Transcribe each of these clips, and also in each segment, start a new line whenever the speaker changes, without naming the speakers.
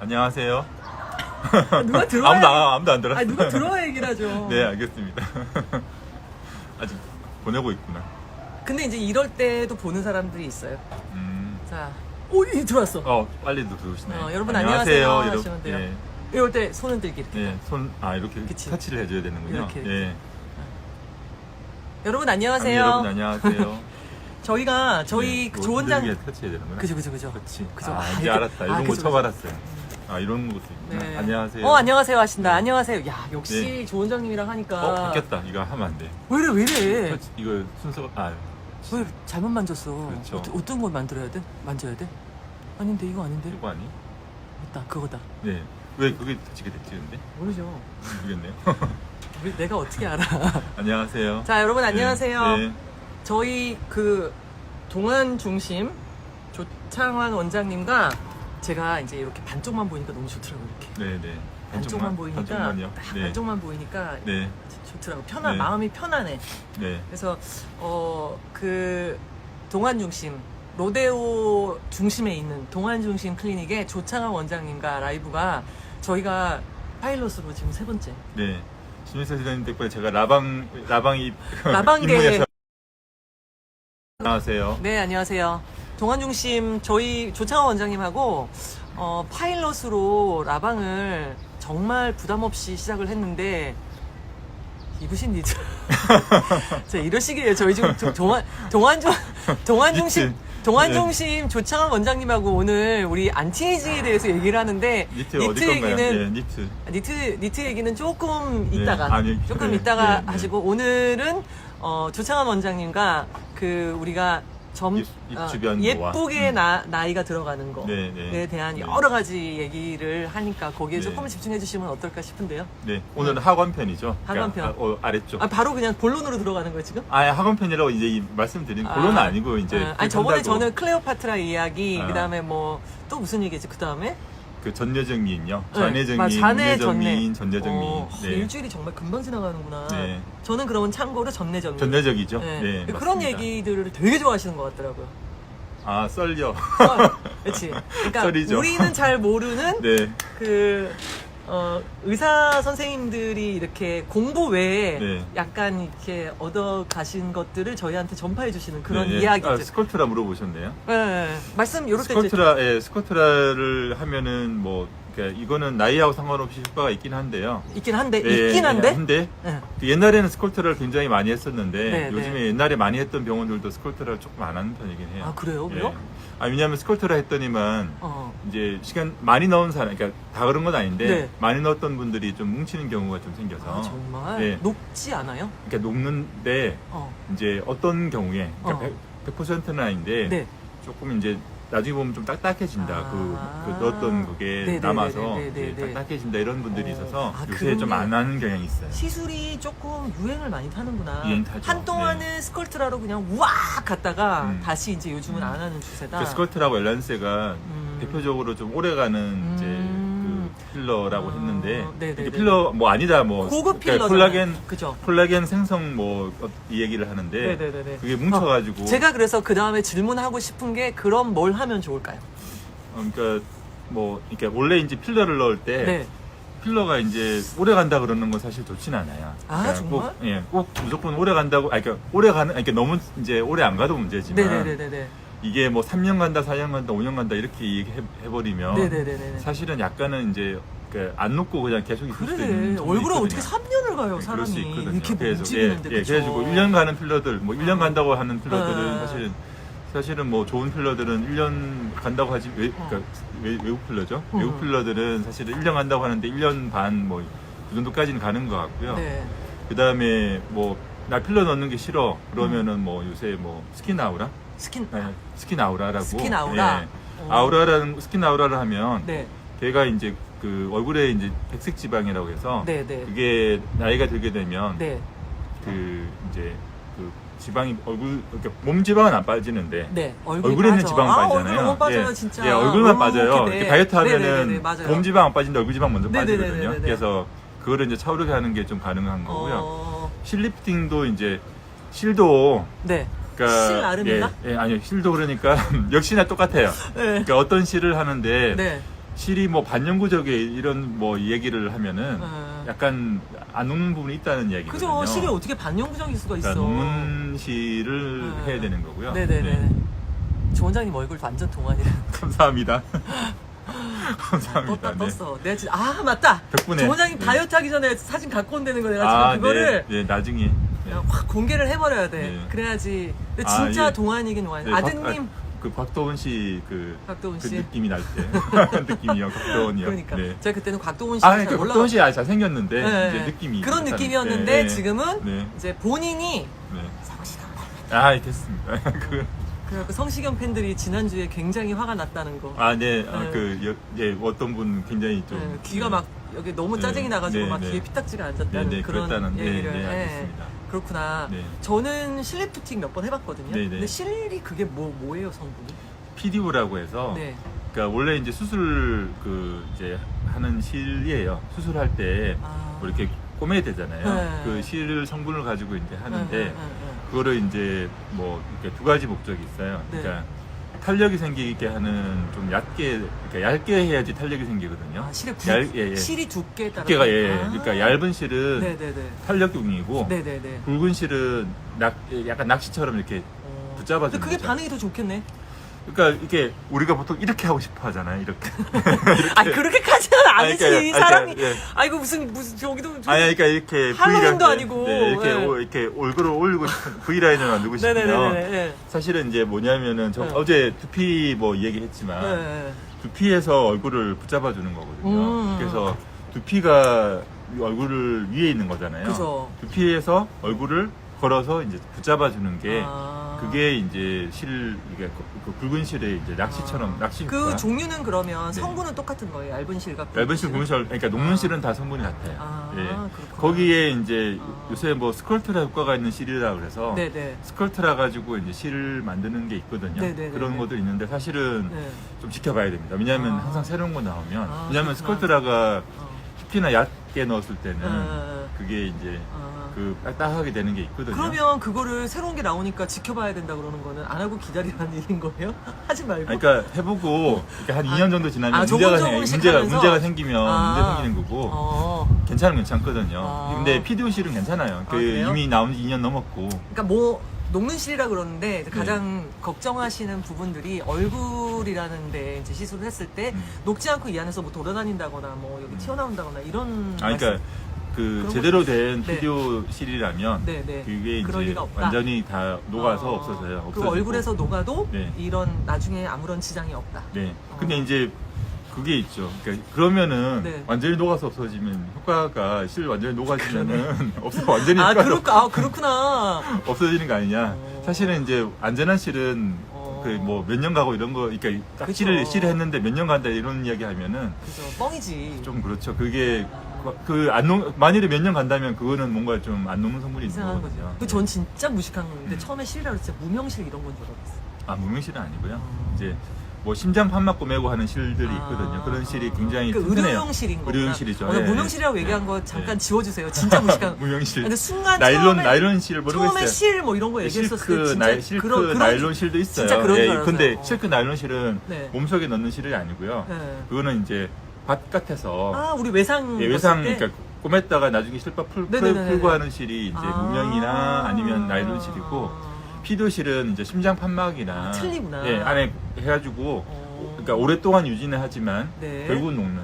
안녕하세요.
누가 들어야
아무도 안 들었어요.
누가 들어야 얘기를 하죠.
네, 알겠습니다. 아직 보내고 있구나.
근데 이제 이럴 때도 보는 사람들이 있어요. 자, 이 들어왔어.
빨리도 들어오시네.
여러분 안녕하세요
여러분.
하시면 돼요.
네,
이럴 때 손은 들기 이렇게.
네, 이렇게
그치.
터치를 해줘야 되는군요.
이렇게.
네.
여러분 안녕하세요.
여러분 안녕하세요.
저희가 저희 그 조원장
이렇게 터치해야 되는구나.
그죠.
그치.
그죠.
이제
이렇게.
알았다. 이런 거
그죠,
처음
그죠.
알았어요. 이런 것도 있구나.
네.
안녕하세요.
안녕하세요 하신다. 안녕하세요. 야, 역시
네.
조원장님이랑 하니까.
바뀌었다. 이거 하면 안 돼.
왜 이래?
이거 순서가,
왜 잘못 만졌어?
그렇죠.
어떤 걸 만져야 돼? 아닌데 이거 아닌데?
이거 아니?
맞다, 그거다.
네. 왜 그게 터치게 됐지, 근데?
모르죠.
모르겠네요.
내가 어떻게 알아?
안녕하세요.
자, 여러분 안녕하세요.
네.
저희 그 동안 중심 조창환 원장님과 제가 이제 이렇게 반쪽만 보니까 너무 좋더라고요. 이렇게
네.
반쪽만 보이니까
반쪽만요?
딱
네.
반쪽만 보이니까
네.
좋더라고.
네.
마음이 편안해.
네.
그래서 그 동안 중심 로데오 중심에 있는 동안 중심 클리닉의 조창환 원장님과 라이브가 저희가 파일럿으로 지금 3번째.
네. 신윤세 선생님 덕분에 제가 라방이
라방계.
입문해서 안녕하세요.
네, 안녕하세요. 동안중심 저희 조창환 원장님하고 파일럿으로 라방을 정말 부담 없이 시작을 했는데 입으신 니트. 자, 이러시기에 저희 지금 동안중심 조창환 원장님하고 오늘 우리 안티에이징에 대해서 얘기를 하는데
니트 어디 건가요? 네,
니트 얘기는 조금
네,
이따가 조금
네,
이따가
네.
하시고 오늘은 조창환 원장님과 그 우리가
입 주변
예쁘게 나이가 들어가는 거에
네,
대한
네.
여러 가지 얘기를 하니까 거기에
네.
조금 집중해 주시면 어떨까 싶은데요.
네. 오늘은 학원편이죠.
학원편.
그러니까, 아래쪽.
바로 그냥 본론으로 들어가는 거예요 지금?
학원편이라고 이제 말씀드린 본론은 아니고 이제
저번에
한다고.
저는 클레오파트라 이야기 그다음에 뭐 또 무슨 얘기지 그다음에
그 전여정 미인요.
네,
전여정 미인, 전여정 미인. 네.
일주일이 정말 금방 지나가는구나.
네.
저는 그러면 참고로 전내정 미인.
전여적이죠.
네.
네.
그런
맞습니다.
얘기들을 되게 좋아하시는 것 같더라고요.
썰려.
그렇지. 그러니까
썰이죠.
우리는 잘 모르는
네.
그 의사 선생님들이 이렇게 공부 외에
네.
약간 이렇게 얻어 가신 것들을 저희한테 전파해 주시는 그런
네, 네.
이야기들.
스컬트라 물어보셨네요.
네. 말씀 요럴 때 이제
스컬트라를 하면은 뭐 그러니까 이거는 나이하고 상관없이 효과가 있긴 한데요.
있긴 한데
네,
네.
옛날에는 스컬트라를 굉장히 많이 했었는데
네,
요즘에 옛날에 많이 했던 병원들도 스컬트라를 조금 안 하는 편이긴 해요.
아, 그래요? 왜요?
왜냐하면 스컬트라 했더니만
어.
이제 시간 많이 넣은 사람, 그러니까 다 그런 건 아닌데
네.
많이 넣었던 분들이 좀 뭉치는 경우가 좀 생겨서
정말
네.
높지 않아요?
그러니까 녹는데 이제 어떤 경우에 그러니까 100%는 아닌데
네.
조금 이제 나중에 보면 좀 딱딱해진다. 그 넣었던 그게
네네네네네네.
남아서 이제 딱딱해진다 이런 분들이 있어서 요새
그런
좀 안 하는 경향이 있어요.
시술이 조금 유행을 많이 타는구나.
유행 타죠.
한동안은 스컬트라로 그냥 우악 갔다가 다시 이제 요즘은 안 하는
그
추세다.
스컬트라고 엘란세가 대표적으로 좀 오래가는 이제 그 필러라고 했는데
네네네.
이게 필러 뭐 아니다 뭐
고급
그러니까
필러잖아요. 그죠?
콜라겐 생성 뭐 이 얘기를 하는데
네네네네.
그게 뭉쳐가지고
제가 그래서 그 다음에 질문하고 싶은 게 그럼 뭘 하면 좋을까요?
그러니까 뭐 이렇게 원래 이제 필러를 넣을 때
네.
필러가 이제 오래 간다 그러는 건 사실 좋진 않아요.
정말?
꼭 무조건 오래 간다고, 그러니까 오래 가는, 그러니까 너무 이제 오래 안 가도 문제지만
네네네네.
이게 뭐 3년 간다, 4년 간다, 5년 간다 이렇게 얘기해버리면
네네네네.
사실은 약간은 이제 안 놓고 그냥 계속 있을 수도 있는 경우도
얼굴에
있거든요.
어떻게 3년을 가요
네,
사람이
그럴 수 있거든요.
이렇게
그래서
뭉치는데
그래가지고 1년 가는 필러들, 뭐 1년 간다고 하는 필러들은 사실은 뭐 좋은 필러들은 1년 간다고 하지 그러니까 외국 필러죠. 외국 필러들은 사실은 1년 간다고 하는데 1년 반 뭐 그 정도까지는 가는 것 같고요.
네.
그 다음에 뭐 나 필러 넣는 게 싫어 그러면은 뭐 요새 뭐 스킨아우라 스킨아우라라고
스킨아우라.
아우라라는 스킨아우라를 하면
네.
걔가 이제 그 얼굴에 이제 백색 지방이라고 해서
네네.
그게 나이가 들게 되면
네.
그 이제 그 지방이 그러니까 몸 지방은 안 빠지는데
네.
얼굴에 있는 지방은 빠지잖아요.
얼굴 너무 빠져요 진짜.
예, 얼굴만 빠져요.
네.
이렇게 다이어트 하면은
네네네네, 맞아요.
몸 지방 안 빠진데 얼굴 지방 먼저
네네네네네.
빠지거든요. 그래서 그거를 이제 차오르게 하는 게 좀 가능한 거고요. 실리프팅도 이제 실도
네.
그러니까
실 나름인가?
아니요 실도 그러니까 역시나 똑같아요.
네.
그러니까 어떤 실을 하는데
네.
실이 뭐 반영구적에 이런 뭐 얘기를 하면은 약간 안 녹는 부분이 있다는 얘기거든요.
그죠. 실이 어떻게 반영구적일 수가 있어.
그러니까 녹는 실을 해야 되는 거고요.
네네네.
네.
조 원장님 얼굴 완전 동안이라.
감사합니다. 감사합니다.
떴어. 내가 진짜, 맞다.
덕분에.
조 원장님
네.
다이어트 하기 전에 사진 갖고 온다는 거 내가 지금 그거를
네, 나중에. 네.
그냥 확 공개를 해버려야 돼.
네.
그래야지. 근데 진짜
예.
동안이긴 동안.
네,
아드님.
그 곽도원 씨
곽도원
그
씨.
느낌이 날 때. 느낌이요, 곽도원이요.
그러니까.
네.
제가 그때는 곽도원 씨가
그러니까 곽도원 씨 잘생겼는데
네.
이제 느낌이
그런
그렇다는-
느낌이었는데
네.
지금은
네.
이제 본인이
네.
성시경
됐습니다.
그래갖고 성시경 팬들이 지난주에 굉장히 화가 났다는 거.
네.
네.
어떤 분 굉장히 좀
네, 귀가 막 여기 너무 짜증이
네.
나가지고
네,
막
네.
귀에 피딱지가 앉았다는
네,
그런
그랬다는
얘기를.
네, 알겠습니다.
그렇구나.
네.
저는 실리프팅 몇 번 해봤거든요.
네, 네.
근데 실이 그게 뭐예요 성분이?
PDO라고 해서
네.
그러니까 원래 이제 수술 이제 하는 실이에요. 수술할 때 뭐 이렇게 꼬매야 되잖아요.
네.
그 실 성분을 가지고 이제 하는데
네.
그거를 이제 뭐 이렇게 두 가지 목적이 있어요.
네.
그러니까 탄력이 생기게 하는 좀 얇게 해야지 탄력이 생기거든요.
실의
예.
실이 두께에 따라.
두께가 그러니까 얇은 실은
네네네.
탄력용이고
네네네.
굵은 실은 약간 낚시처럼 이렇게 붙잡아주는
근데 그게
거죠.
반응이 더 좋겠네.
그러니까 이게 우리가 보통 이렇게 하고 싶어 하잖아요. 이렇게.
그렇게까지는 아니지
그러니까,
사람이.
예.
이거 무슨 저기도 좀-
그러니까 이렇게
할로윈도
V라인,
아니고.
네, 이렇게
네.
이렇게 얼굴을 올리고 싶은 V라인을 만들고 싶으면
네네네네.
사실은 이제 뭐냐면은 저
네.
어제 두피 뭐 얘기했지만
네.
두피에서 얼굴을 붙잡아 주는 거거든요.
음.
그래서 두피가 얼굴을 위에 있는 거잖아요.
그죠.
두피에서 얼굴을 걸어서 이제 붙잡아 주는 게
아.
그게 이제 이게 그 굵은 실의 이제 낚시처럼 낚시
그
효과.
종류는 그러면
네.
성분은 똑같은 거예요. 얇은 실과
얇은 실, 굵은 실, 그러니까 녹는
아.
실은 다 성분이 같아요. 예.
그렇구나.
거기에 이제
아.
요새 뭐 스컬트라 효과가 있는 실이라 그래서
네네.
스컬트라 가지고 이제 실을 만드는 게 있거든요.
네네네네.
그런 것도 있는데 사실은
네.
좀 지켜봐야 됩니다. 왜냐하면
아.
항상 새로운 거 나오면
아,
왜냐하면
그렇구나.
스컬트라가
어.
특히나 얕게 넣었을 때는
네.
그게 이제
아.
그 딱딱하게 되는 게 있거든요.
그러면 그거를 새로운 게 나오니까 지켜봐야 된다 그러는 거는 안 하고 기다리라는 일인 거예요? 하지 말고.
그러니까 해보고 이렇게 한 2년 정도 지나면
조금씩
문제가
하면서?
생기면
아.
문제 생기는 거고
어.
괜찮으면 괜찮거든요.
아.
근데 PDO실은 괜찮아요.
그래요?
이미 나온 지 2년 넘었고.
그러니까 뭐 녹는 실이라 그러는데 이제 가장 걱정하시는 부분들이 얼굴이라는데 이제 시술을 했을 때 녹지 않고 이 안에서 뭐 돌아다닌다거나 뭐 여기 튀어나온다거나 이런
그러니까 그
그런
제대로 된
네.
PDO실이라면
네네.
그게
그럴
이제
리가 없다.
완전히 다 녹아서 없어져요.
그
없어지고.
얼굴에서 녹아도
네.
이런 나중에 아무런 지장이 없다.
네. 근데 이제 그게 있죠. 그러니까 그러면은
네.
완전히 녹아서 없어지면 효과가 실 완전히 녹아지면은 완전히
아,
효과가
그렇구나.
없어지는 거 아니냐. 사실은 이제 안전한 실은
어.
그 뭐 몇 년 가고 이런 거, 그러니까 딱
그쵸.
실을 했는데 몇 년 간다 이런 이야기 하면은
그죠. 뻥이지.
좀 그렇죠. 그게 만일에 몇 년 간다면 그거는 뭔가 좀 안 녹는 성분이 있는
이상한
거거든요.
거죠. 전 진짜 무식한 건데 처음에 실이라고 했을 때 무명실 이런 건 줄 알았어.
무명실은 아니고요. 이제 뭐 심장 판막고 메고 하는 실들이 있거든요. 그런 실이 굉장히
그
튼튼해요.
의료용실인 거구나.
의료용실이죠.
오늘
예,
무명실이라고
예.
얘기한 거 잠깐
예.
지워주세요. 진짜 무식한.
무명실.
근데 순간
나일론 실을 모르겠어요.
처음에 실 뭐 이런 거 얘기했었을 때 진짜
실크
그런
나일론 실도 있어요.
진짜 그런 줄 알았어요.
근데 실크 나일론 실은
네.
몸속에 넣는 실이 아니고요.
네.
그거는 이제 바깥에서
우리 외상
외상
봤을 때?
그러니까 꼬맸다가 나중에 실밥
네네네네.
풀고 하는 실이 이제 무명이나 아니면 나일론 실이고 피도 실은 이제 심장 판막이나
틀리구나.
예, 안에 해가지고 그러니까 오랫동안 유지는 하지만
네.
결국은 녹는.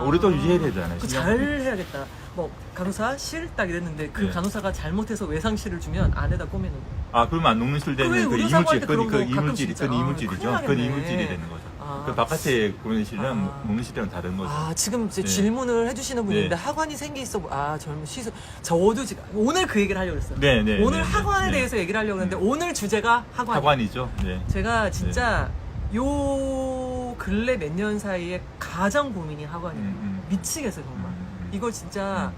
오랫동안 유지해야 되잖아요.
그
심장
잘 해야겠다. 뭐 간호사 실 딱 이랬는데 그
네.
간호사가 잘못해서 외상실을 주면 안에다 꼬매는 거.
그러면 안 녹는 실
그 왜
되면 그
의료사고 할
이물질,
때 그런 거 가끔씩
이물질이,
있잖아.
이물질이죠.
큰일
그건
나겠네.
이물질이 되는 거죠.
아.
그 바깥에 보는 실이랑 녹는 실이랑 다른 거죠.
지금 이제
네.
질문을 해주시는 분인데
네.
학원이 생기 있어. 젊은 시술. 저도 지금 오늘 그 얘기를 하려고 했어요.
네, 네,
오늘
네,
학원에
네.
대해서 얘기를 하려고 했는데 오늘 주제가 학원.
학관이죠. 네.
제가 진짜 요 근래 몇 년 사이에 가장 고민이 학원이에요. 미치겠어요 정말. 이걸 진짜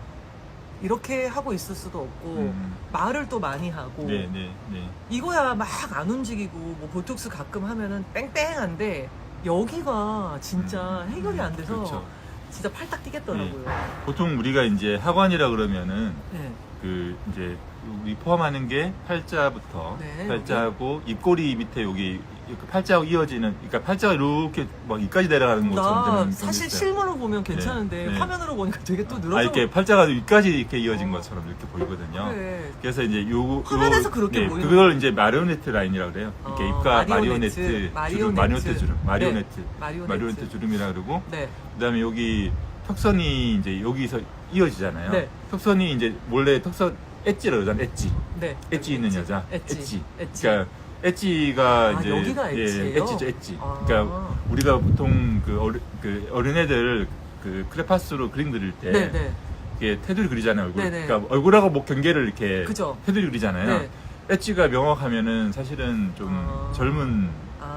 이렇게 하고 있을 수도 없고 말을 또 많이 하고
네, 네, 네.
이거야 막 안 움직이고 뭐 보톡스 가끔 하면은 뺑뺑한데 여기가 진짜 해결이 안 돼서
그렇죠.
진짜 팔딱 뛰겠더라고요.
보통 우리가 이제 학관이라 그러면은
네.
그 이제 우리 포함하는 게 팔자부터
네,
팔자하고 입꼬리 밑에 여기 이렇게 팔자하고 이어지는, 그러니까 팔자가 이렇게 막 이까지 내려가는 것처럼
나
저는
사실
있어요.
실물로 보면 괜찮은데
네.
화면으로 보니까 되게 또 늘어져.
이렇게 팔자가 위까지 이렇게 이어진 것처럼 이렇게 보이거든요.
그래.
그래서 이제
화면에서 그렇게 보이는
그걸 이제 마리오네트 라인이라고 그래요. 이렇게 입가
마리오네트.
주름,
마리오네트.
마리오네트 주름이라 그러고,
네.
그다음에 여기 턱선이 이제 여기서 이어지잖아요.
네.
턱선이 이제 원래 턱선 엣지라고 그러잖아요. 엣지.
네.
엣지 있는 여자.
엣지.
그러니까 엣지가 이제
여기가 엣지예요?
엣지죠, 엣지.
아.
그러니까 우리가 보통 그 어린애들 그 크레파스로 그림 그릴 때
네, 네.
이게 테두리 그리잖아요, 얼굴.
네네.
그러니까 얼굴하고 목 경계를 이렇게
그죠.
테두리 그리잖아요.
네.
엣지가 명확하면은 사실은 좀 젊은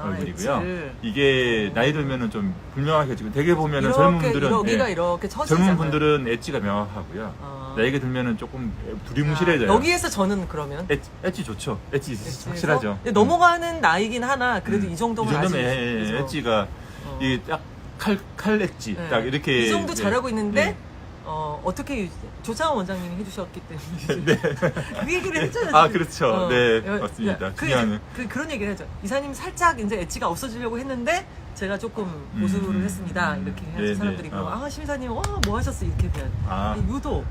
얼굴이고요.
엣지를.
이게 나이 들면은 좀 불명확해 지고 되게 보면은 젊은 분들은
여기가
예,
이렇게 처지잖아요.
젊은 분들은 엣지가 명확하고요.
아.
나이가 들면은 조금 두리뭉실해져요.
여기에서 저는 그러면
엣지 좋죠. 엣지
엣지에서?
확실하죠.
근데 넘어가는 나이긴 하나 그래도 이 정도면 아직 그죠?
엣지가
어.
이게 딱 칼 엣지
네.
딱 이렇게
이 정도 잘하고 있는데
네.
어떻게 조창원 원장님이 해주셨기 때문에
네.
그 얘기를 했잖아요.
아,
지금.
그렇죠. 네, 맞습니다. 중요한
그런 얘기를 하죠. 이사님 살짝 이제 엣지가 없어지려고 했는데 제가 조금 보수를 했습니다. 이렇게 해야지
네,
사람들이
네.
그러고 심사님 뭐 하셨어 이렇게 하면 유도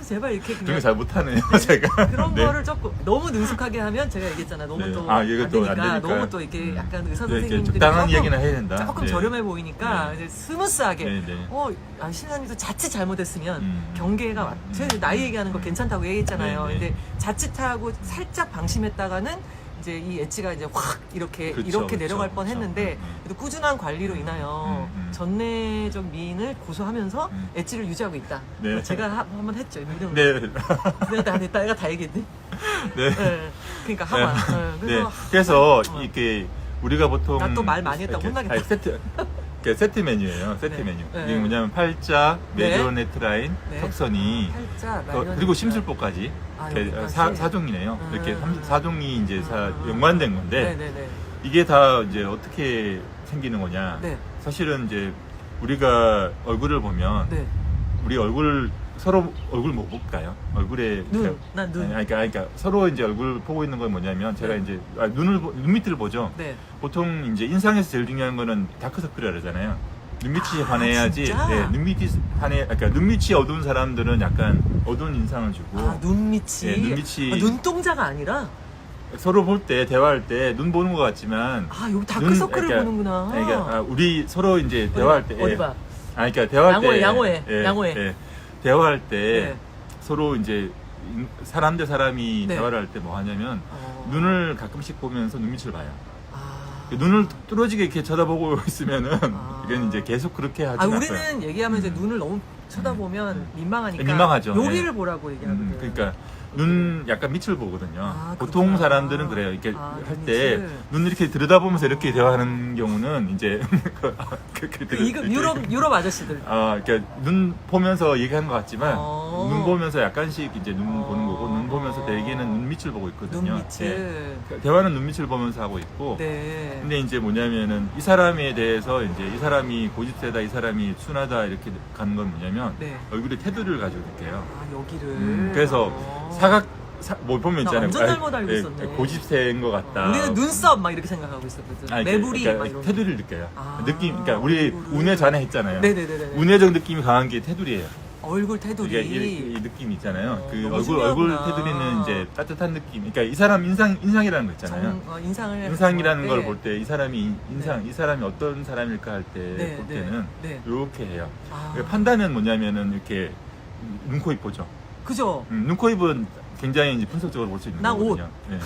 제발 이렇게
그런
그냥
거 잘 못하네요, 제가.
그런
네.
거를 조금 너무 능숙하게 하면 제가 얘기했잖아요. 너무
네.
또
이거
안
또 안
되니까
되니까.
너무 또 이렇게 약간 의사
네, 이렇게
선생님들이
적당한
조금,
얘기는 해야 된다.
조금
네.
저렴해 보이니까
네.
이제 스무스하게
네, 네.
신사님도 자칫 잘못했으면 경계가
음.
제가 나이 얘기하는 거 괜찮다고 얘기했잖아요.
네, 네.
근데 자칫하고 살짝 방심했다가는 이제 이 엣지가 이제 확 이렇게
그렇죠,
내려갈
그렇죠,
뻔했는데
그렇죠.
그래도 꾸준한 관리로 인하여 전내적 미인을 고수하면서 엣지를 유지하고 있다.
네.
제가 한번 했죠. 이런
네.
내가 다 얘기했네.
네.
네. 그러니까 하마.
네. 그래서 이렇게 우리가 보통
나 또 말 많이 했다고
이렇게,
혼나겠다.
아니, 세트 메뉴예요. 세트
네.
메뉴.
네.
이게 뭐냐면 팔자,
네.
메리오네트 라인,
네.
턱선이,
팔자,
그리고 심술보까지 이렇게
여기까지.
사종이네요. 이렇게 사종이 이제 연관된 건데
네네네.
이게 다 이제 어떻게 생기는 거냐?
네.
사실은 이제 우리가 얼굴을 보면
네.
우리 서로 얼굴 못 볼까요? 얼굴에
난 눈.
그러니까 서로 이제 얼굴 보고 있는 건 뭐냐면 제가
네.
이제 눈 밑을 보죠.
네.
보통 이제 인상에서 제일 중요한 거는 다크서클이라 그러잖아요. 눈밑이 환해야지.
진짜?
네, 눈밑이 그러니까 눈밑이 어두운 사람들은 약간 어두운 인상을 주고
눈밑이.
네, 눈밑이
눈동자가 아니라.
서로 볼 때 대화할 때 눈 보는 것 같지만
여기 다크서클을
그러니까,
보는구나.
그러니까 우리 서로 이제 대화할 때
어디 봐.
그러니까 대화할 때
양호해.
대화할 때
네.
서로 이제 사람 대 사람이
네.
대화를 할 때 뭐 하냐면 눈을 가끔씩 보면서 눈밑을 봐요.
아.
눈을 뚫어지게 이렇게 쳐다보고 있으면은 이건 이제 계속 그렇게 하지 않아요.
우리는 얘기하면 이제 눈을 너무 쳐다보면 민망하니까.
민망하죠.
여기를
네.
보라고 얘기하거든.
그러니까 눈 약간 밑을 보거든요. 보통
그렇구나.
사람들은 그래요. 이렇게 할 때
눈밑을.
눈을 이렇게 들여다보면서 이렇게 대화하는 경우는 이제
이거 유럽 아저씨들.
그러니까 눈 보면서 얘기하는 것 같지만 눈 보면서 약간씩 이제 눈 보는 거고 눈 보면서 대개는 눈 밑을 보고 있거든요.
눈밑을.
네. 대화는 눈 밑을 보면서 하고 있고.
네.
근데 이제 뭐냐면은 이 사람에 대해서 이제 이 사람이 고집세다, 이 사람이 순하다 이렇게 가는 건 뭐냐면
네.
얼굴에 테두리를 가지고 느껴요.
여기를.
그래서 뭐 보면
나
있잖아요.
완전 잘못 알고 있었네.
고집세인 것 같다.
우리는 눈썹 막 이렇게 생각하고 있었거든. 매부리
그러니까
막 이런.
테두리를 느껴요.
아,
그러니까 우리
얼굴을.
운에 잔해 했잖아요.
네네네네.
운해적 느낌이 강한 게 테두리예요.
얼굴 테두리.
이게 이 느낌 있잖아요. 그
너무
얼굴
중요하구나.
테두리는 이제 따뜻한 느낌. 그러니까 이 사람 인상이라는 거 있잖아요. 인상이라는 걸 볼 때 이 사람이 이 사람이 어떤 사람일까 할 때 볼 때는 이렇게 해요. 판단은 뭐냐면은 이렇게 눈, 코, 입 보죠.
그죠?
눈, 코, 입은 굉장히 이제 분석적으로 볼 수 있는
나
거거든요. 네.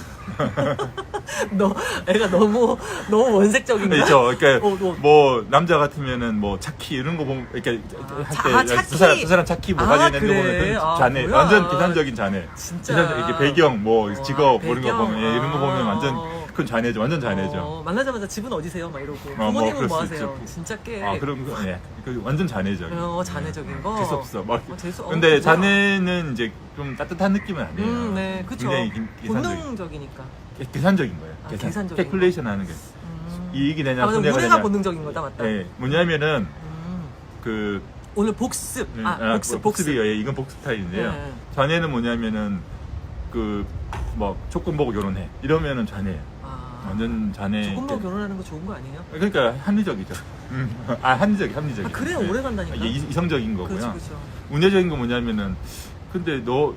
애가 너무 원색적인가?
그렇죠. 그러니까
옷.
뭐 남자 같으면은 뭐 차키 이런 거 보면 이렇게 할 때
차키?
두 사람 차키 뭐 가지고 있는 거
그래?
보면 자네
뭐야.
완전 계산적인 자네.
진짜.
이렇게 배경 뭐 직업 뭐 이런 거
배경.
보면 이런 거 보면 완전 그건 자네죠. 완전 자네죠.
만나자마자 집은 어디세요? 막 이러고.
뭐
부모님은
그럴
뭐
수
하세요?
있죠.
진짜 꽤.
그럼 그 완전 자네죠.
자네적인 거.
재수 없어.
재수
근데
뭐야.
자네는 이제 좀 따뜻한 느낌은 아니에요.
네, 그쵸.
굉장히
본능적이니까.
계산적인 거예요.
계산적인
캐큘레이션 하는 게. 이익이 되냐 손해가
우리가
되냐.
본능적인 거다, 맞다.
네, 뭐냐면은 그
오늘 복습.
복습이에요. 이건 복습 스타일인데요.
네.
자네는 뭐냐면은 그 뭐 조건 보고 결혼해 이러면은 자네예요. 완전 잔해.
조금만 결혼하는 거 좋은 거 아니에요?
그러니까 합리적이죠. 합리적이죠.
그래야
네.
오래 간다니까.
이성적인 거고요.
그렇죠.
운해적인 건 뭐냐면은 근데 너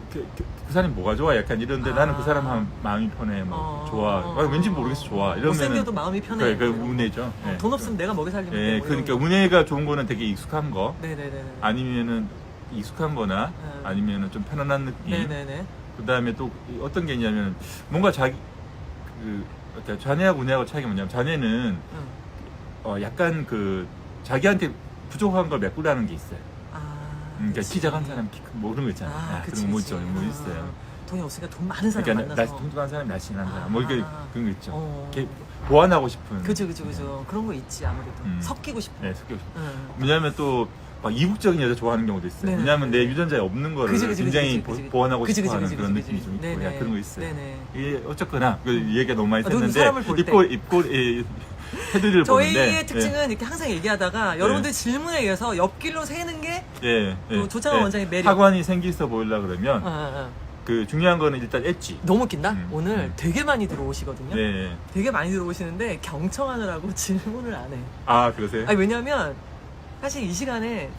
그 사람이 뭐가 좋아? 약간 이런데 나는 그 사람 마음이 편해. 뭐 좋아. 왠지 모르겠어 좋아. 이러면은
못생겨도 마음이 편해.
그 운해죠. 네.
돈 없으면 내가 먹여 살리면
예,
되고.
그러니까 운해가 좋은 거는 되게 익숙한 거.
네네네.
아니면은 익숙한 거나 아니면은 좀 편안한 느낌.
네네네.
그다음에 또 어떤 게 있냐면 뭔가 자기 그러니까 잔해하고 운해하고 차이가 뭐냐면 잔해는 약간 그 자기한테 부족한 걸 메꾸라는 게 있어요. 그러니까 키 작은 사람 뭐 그런 거 있잖아요. 그런 거 있죠. 뭐 있어요.
돈이 없으니까 돈 많은 사람
그러니까
만나서.
돈 많은 사람 날씬한 사람 뭐 이렇게 그런 거 있죠. 이렇게
어.
보완하고 싶은.
그죠. 그런 거 있지 아무래도. 섞이고 싶어.
네, 섞이고 싶어. 왜냐하면 또 막 이국적인 여자 좋아하는 경우도 있어요.
네네.
왜냐하면 내 유전자에 없는 거를 굉장히 보완하고
그치,
싶어하는
그치,
그런
그치,
느낌이
그치.
좀 있고
네네.
그런 거 있어요.
네네.
이게 어쨌거나 그 얘기가 너무 많이
너는
됐는데
사람을 볼 때.
헤드를
저희의
보는데
특징은 이렇게 항상 얘기하다가 여러분들 질문에 의해서 옆길로 새는 게 또 조창환 원장의 매력.
학원이 생기 있어 보이려 그러면 그 중요한 거는 일단 엣지.
너무 웃긴다? 오늘 되게 많이 들어오시거든요.
네.
되게 많이 들어오시는데 경청하느라고 질문을 안 해.
아 그러세요?
아니, 왜냐면 사실 이 시간에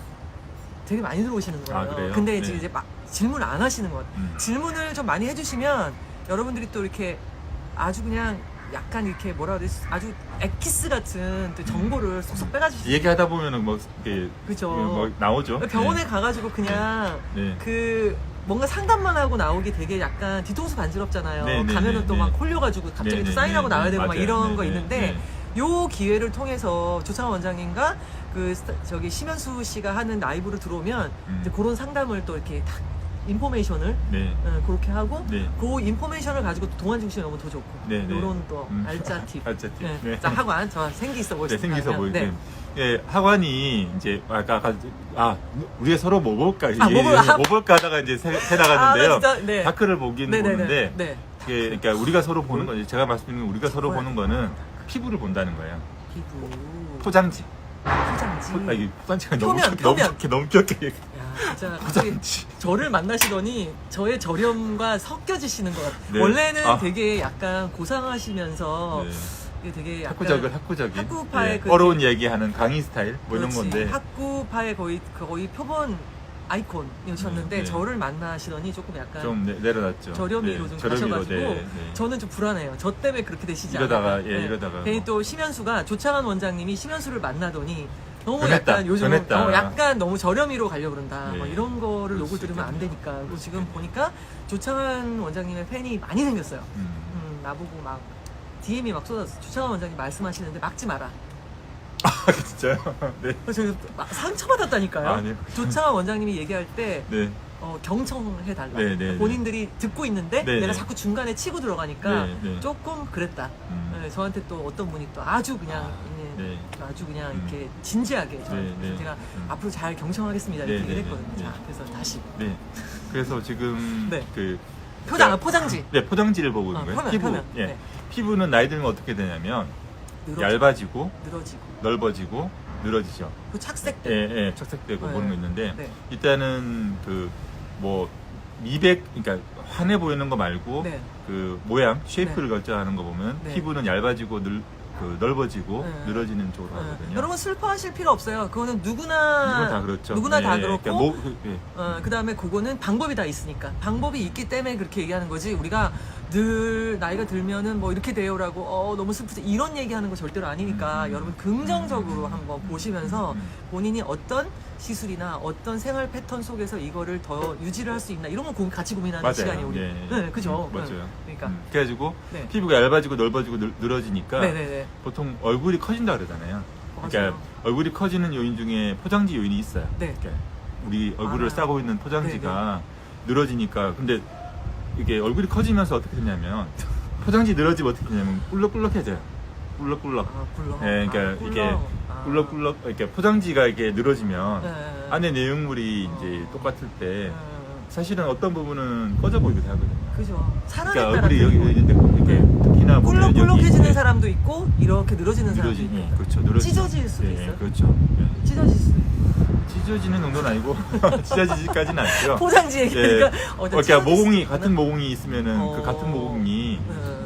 되게 많이 들어오시는 거예요.
그래요?
근데
네.
이제 막 질문을 안 하시는 것 같아요. 질문을 좀 많이 해주시면 여러분들이 또 이렇게 아주 그냥 약간 이렇게 뭐라 그래 아주 엑기스 같은 또 정보를 쏙쏙 빼가지고
얘기하다 보면은 뭐 이렇게
그죠.
뭐 나오죠.
병원에 가가지고 그냥
네.
그 뭔가 상담만 하고 나오기 되게 약간 뒤통수 간지럽잖아요.
네, 네,
가면은
네,
또
네.
막 홀려가지고 갑자기
네,
또
네,
사인하고
네,
나와야
네,
되고 막
맞아요.
이런
네,
거
네,
있는데
네.
요 기회를 통해서 조창환 원장님과 저기 심현수 씨가 하는 라이브로 들어오면 이제 그런 상담을 또 이렇게 딱 인포메이션을
네.
그렇게 하고
네.
그 인포메이션을 가지고 또 동안 중심이 오면 더 좋고
네, 네.
이런 또 알짜 팁.
알짜 팁.
네.
네.
자 학원 저 생기 있어
네,
보이시죠?
생기서 보이게.
네.
예, 학원이 이제 아까 우리가 서로 뭐 볼까
뭐
볼까 하다가 이제 새 나갔는데요.
나 진짜, 네.
다크를 보긴
네네네.
보는데
네.
이게 그러니까 우리가 서로 보는 거지. 제가 말씀드리는 건 우리가 서로 보는 거는 피부를 본다는 거예요.
피부
포장지.
포장지.
이게 포장지가
표면.
너무 귀엽게.
야, 진짜 갑자기 저를 만나시더니 저의 저렴과 섞여지시는 것 같아요.
네.
원래는 되게 약간 고상하시면서
네.
이게 되게 약간
학구적인.
학구파의 그
어려운 얘기하는 강의 스타일 뭐 이런
그렇지.
건데.
학구파의 거의 표본 아이콘이셨는데
네.
저를 만나시더니 조금 약간
좀 내려놨죠.
저렴이로 좀
저렴이로,
가셔가지고
네.
저는 좀 불안해요. 저 때문에 그렇게 되시지
이러다가,
않을까.
이러다가
괜히
뭐.
또 심현수가 조창환 원장님이 심현수를 만나더니 너무
변했다,
약간 요즘
변했다.
약간 너무 저렴이로 가려고 그런다.
네.
뭐 이런 거를
그럴
욕을
수
들으면 안
있겠네요.
되니까. 그리고
그럴 수
지금
있겠네요.
보니까 조창환 원장님의 팬이 많이 생겼어요. 나보고 막 DM이 막 쏟았어. 조창환 원장님 말씀하시는데 막지 마라.
아 진짜요? 네.
그래서 저 막 상처받았다니까요.
아니요.
조창환 원장님이 얘기할 때
네.
경청해달라.
네, 네,
본인들이 듣고 있는데
네,
내가
네.
자꾸 중간에 치고 들어가니까
네, 네.
조금 그랬다. 네, 저한테 또 어떤 분이 또 아주 그냥
네.
아주 그냥 이렇게 진지하게 저한테
네, 네.
제가 앞으로 잘 경청하겠습니다 이렇게
네,
얘기를
네,
했거든요.
네.
자, 그래서 다시
네. 그래서 지금
네.
그
포장지
네, 포장지를 보고 있는 거예요.
표면.
예.
네.
피부는 나이 들면 어떻게 되냐면
늘어지고,
얇아지고
늘어지고
넓어지고 늘어지죠.
그 착색돼.
예, 착색되고
네.
보는 거 있는데
네.
일단은 그 뭐 미백 그러니까 환해 보이는 거 말고
네.
그 모양 쉐이프를 결정하는 거 보면
네.
피부는 얇아지고 넓어지고
네.
늘어지는 쪽으로 하거든요.
여러분 슬퍼하실 필요 없어요. 그거는 누구나
다 그렇죠.
누구나 다
네,
그렇고
그러니까
그다음에 그거는 방법이 다 있으니까 방법이 있기 때문에 그렇게 얘기하는 거지 우리가 늘 나이가 들면은 뭐 이렇게 돼요라고 너무 슬프지 이런 얘기하는 거 절대로 아니니까 여러분 긍정적으로 한번 보시면서 본인이 어떤 시술이나 어떤 생활 패턴 속에서 이거를 더 유지를 할 수 있나 이런 거 같이 고민하는
맞아요.
시간이 우리 네, 그죠?
맞아요.
그러니까
그래가지고
네.
피부가 얇아지고 넓어지고 늘어지니까
네네네.
보통 얼굴이 커진다 그러잖아요.
맞아요.
그러니까 얼굴이 커지는 요인 중에 포장지 요인이 있어요.
네.
그러니까 우리 얼굴을
알아요.
싸고 있는 포장지가 늘어지니까 근데 이게 얼굴이 커지면서 어떻게 되냐면 포장지 늘어지면 어떻게 되냐면 꿀럭꿀럭해져요. 꿀럭꿀럭.
굴러.
예, 그러니까 이게 꿀럭꿀럭 이렇게 포장지가 이게 늘어지면
네.
안에 내용물이 이제 똑같을 때 사실은 어떤 부분은 꺼져 보이기도 하거든요.
그죠. 사람에
그러니까
따라
얼굴이 여기
틀리고.
있는데 이렇게 특히나 보면
꿀럭꿀럭해지는
여기
사람도 있고 이렇게 늘어지는 사람도
늘어지니
있고
그렇죠. 늘어지죠.
찢어질 수도 있어요.
그렇죠. 예.
찢어질 수도 있고
찢어지는 정도는 아니고 찢어지지까지는 않고요.
포장지 얘기니까
그러니까 모공이 같은 모공이 있으면은 그 같은
어.
모공이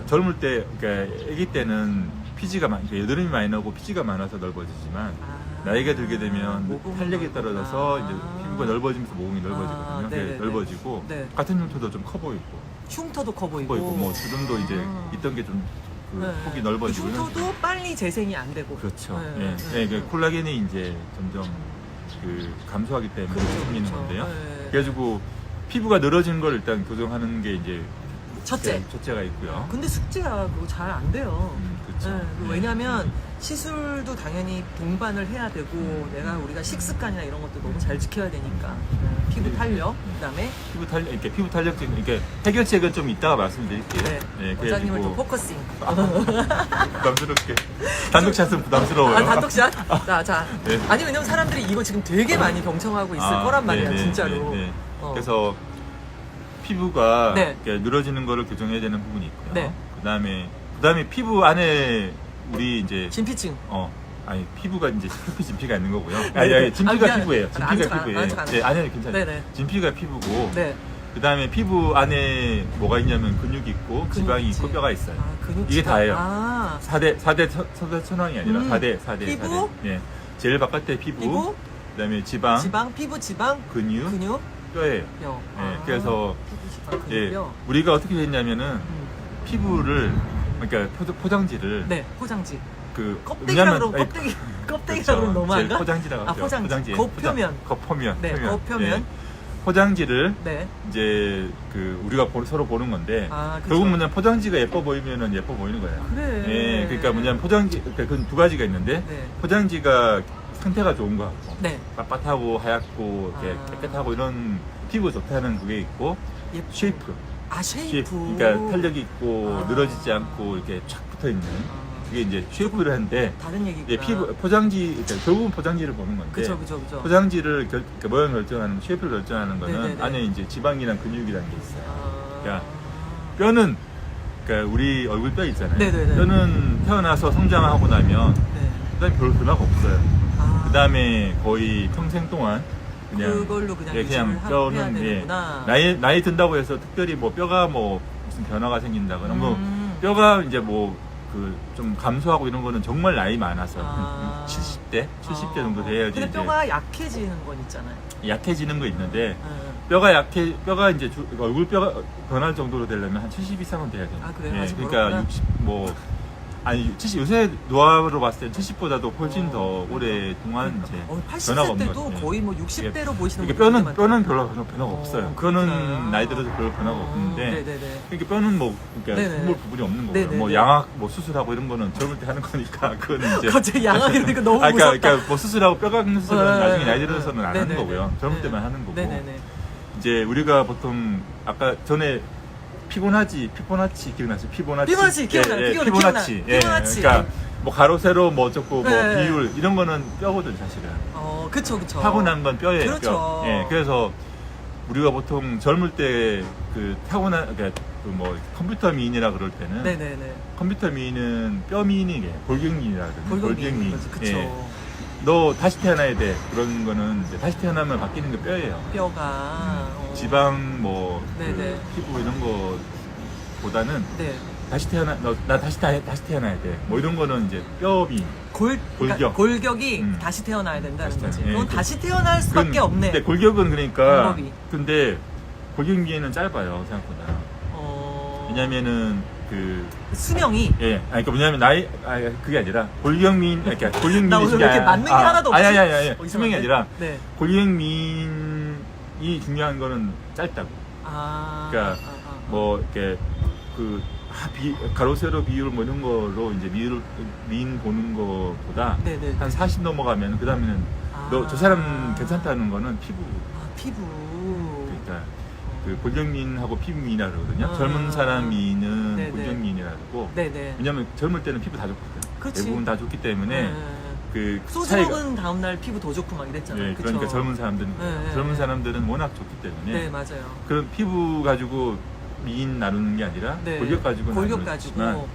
젊을 때, 그러니까 아기 때는 피지가 그러니까 여드름이 많이 나고 피지가 많아서 넓어지지만 나이가 들게 되면
모공이
탄력이 떨어져서 이제
아.
피부가 넓어지면서 모공이 넓어지거든요.
네네네.
넓어지고
네.
같은 흉터도 좀 커 보이고,
흉터도 커 보이고,
뭐 주름도 이제 있던 게 좀 폭이 넓어지고.
그 흉터도 빨리 재생이 안 되고.
그렇죠.
네,
예,
네.
그 콜라겐이 이제 점점 그 감소하기 때문에
그렇죠,
생기는
그렇죠.
건데요.
네.
그래가지고 피부가 늘어지는 걸 일단 교정하는 게 이제
첫째.
첫째가 있고요.
근데 숙제가 그거 잘 안 돼요.
그렇죠.
네, 왜냐면 시술도 당연히 동반을 해야 되고 우리가 식습관이나 이런 것도 너무 잘 지켜야 되니까 피부 탄력 그다음에
피부 탄력, 이렇게 피부 탄력증, 이렇게 해결책은 좀 이따가 말씀드릴게요.
네, 원장님을 좀 포커싱.
부담스럽게 단독샷은 부담스러워요.
단독샷? 자.
네.
아니 왜냐면 사람들이 이거 지금 되게 많이 경청하고 있을 거란 말이야, 진짜로.
그래서 피부가
네.
이렇게 늘어지는 거를 교정해야 되는 부분이 있고요.
네.
그다음에 피부 안에 우리 이제
진피층.
아니 피부가 이제 진피가 있는 거고요.
네.
진피가
미안해.
피부예요. 진피가 피부예요. 네, 아니 괜찮아요.
네네.
진피가 피부고.
네.
그다음에 피부 안에 뭐가 있냐면 근육이 있고 지방이 있고 뼈가 있어요. 이게 다예요. 4대 천왕이 아니라 4대.
피부?
예. 제일 바깥에 피부. 그다음에 지방,
피부, 지방,
근육, 뼈예요.
뼈.
예. 그래서
피부, 지방, 근육,
예.
뼈.
우리가 어떻게 했냐면은 피부를 그러니까 포장지를
네, 포장지.
그
껍데기라고 그러면 껍데기라고 그러면 너무
제일
안가?
포장지라고 하죠.
포장지. 겉표면.
겉표면.
네, 겉표면.
예. 포장지를
네.
이제 그 우리가 서로 보는 건데
그쵸.
결국 뭐냐면 포장지가 예뻐 보이면은 예뻐 보이는 거예요.
그래.
예, 그러니까 뭐냐면 포장지 그건 두 가지가 있는데
네.
포장지가 상태가 좋은 거 같고
네.
빳빳하고 하얗고 이렇게 깨끗하고 이런 피부 좋다는 그게 있고 쉐이프.
쉐이프.
그러니까 탄력이 있고 늘어지지 않고 이렇게 촥 붙어 있는 그게 이제 쉐이프를 하는데
다른 얘기구나.
예, 피부 포장지 그러니까 결국은 포장지를 보는 건데
그죠.
포장지를 그러니까 모양 결정하는 쉐이프를 결정하는 거는
네네네.
안에 이제 지방이랑 근육이라는 게 있어요. 그러니까 뼈는 그러니까 우리 얼굴 뼈 있잖아요.
네네네.
뼈는 태어나서 성장하고 나면
네.
그다음에 별 변화가 없어요. 그다음에 거의 평생 동안 그냥
그걸로 그냥
예,
유지를
그냥
해야
뼈는
되는구나.
나이 든다고 해서 특별히 뭐 뼈가 뭐 무슨 변화가 생긴다거나 뭐 뼈가 이제 뭐 그 좀 감소하고 이런 거는 정말 나이 많아서 70대 정도 돼야지
근데
이제
뼈가 약해지는 건 있잖아요.
약해지는 거 있는데 뼈가 이제 얼굴 뼈가 변할 정도로 되려면 한 70 이상은 돼야 돼요.
그래요? 아직
그러니까
멀었구나.
60 뭐 아니 70 요새 노화로 봤을 때 70보다도 훨씬 더 오랫동안 이제 변화가
80세
없는
때도
것 같아요.
거의 뭐 60대로 보이시는
이게
분들이
뼈는 별로 변화가 없어요. 그거는
그렇구나.
나이 들어서 별로 변화가 없는데
네네네.
그러니까 뼈는 뭐 그러니까
네네.
숨을 부분이 없는 거고요.
네네네.
뭐 양악 뭐 수술하고 이런 거는 젊을 때 하는 거니까 그거는 이제
갑자기 양악 이러니까 너무 무섭다.
그러니까 뭐 수술하고 뼈 깎는 수술은
네,
나중에 나이
네,
들어서는 안
네네네.
하는 거고요. 젊을
네.
때만 하는 거고.
네네네.
이제 우리가 보통 아까 전에 피보나치 기억나시죠? 피보나치
기억나요.
피보나치.
피보나치.
그러니까 뭐 가로 세로 뭐 어쩌고 뭐
네.
비율 이런 거는 뼈거든 사실은.
그쵸.
타고난 건 뼈예요.
그렇죠.
뼈. 예, 그래서 우리가 보통 젊을 때 그 타고난 그러니까 그뭐 컴퓨터 미인이라 그럴 때는
네네네.
컴퓨터 미인은 뼈 미인이게 골격미인이라 그러거든요.
골격미인. 그쵸.
예. 너 다시 태어나야 돼. 그런 거는 이제 다시 태어나면 바뀌는 게 뼈예요.
뼈가
지방 뭐
네네.
그 피부 이런 거보다는
네.
다시 나 다시 태어나야 돼. 뭐 이런 거는 이제 뼈미.
그러니까 골격이 다시 태어나야 된다는
다시
거지.
태어나- 예,
그건 다시 태어날 수밖에 없네.
근데 골격은 그러니까
방법이.
근데 골격미에는 짧아요 생각보다. 왜냐면은 그
수명이
그러니까 뭐냐면 그게 아니라 골격미인 그러니까 골격미인이
나 오늘 왜 이렇게 맞는 게 하나도 없지?
아니 수명이
이상한데?
아니라
네.
골격미인이 중요한 거는 짧다고. 그러니까 뭐 이렇게 그 가로 세로 비율 뭐 이런 거로 이제 미인 보는 거보다
네네.
한 40 넘어가면 그 다음에는 너 저 사람 괜찮다는 거는 피부.
피부.
그러니까 그 골격미인하고 피부미인이라 그러거든요.
아.
젊은 사람 미인은
네네.
골격미인이라 그러고.
네네.
왜냐면 젊을 때는 피부 다 좋거든.
그치.
대부분 다 좋기 때문에 그
소주
차이가.
먹은 다음날 피부 더 좋고 막 이랬잖아요.
네, 그러니까
그쵸?
젊은 사람들은
네,
젊은
네.
사람들은 워낙 좋기 때문에
네, 맞아요.
그런 피부 가지고 미인 나누는 게 아니라
네.
골격 가지고
골격
나누지만
가지고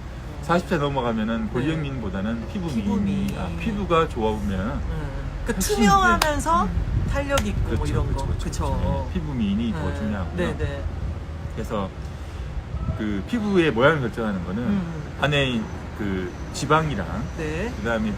40세 넘어가면은 골격미인보다는 피부미인.
피부미인.
피부가 좋으면
그
훨씬,
투명하면서 탄력 있고 뭐 이런 거. 그쵸.
네, 피부 미인이 더 중요하고요.
네네.
그래서 그 피부의 모양을 결정하는 거는 안에 그 지방이랑
네.
그다음에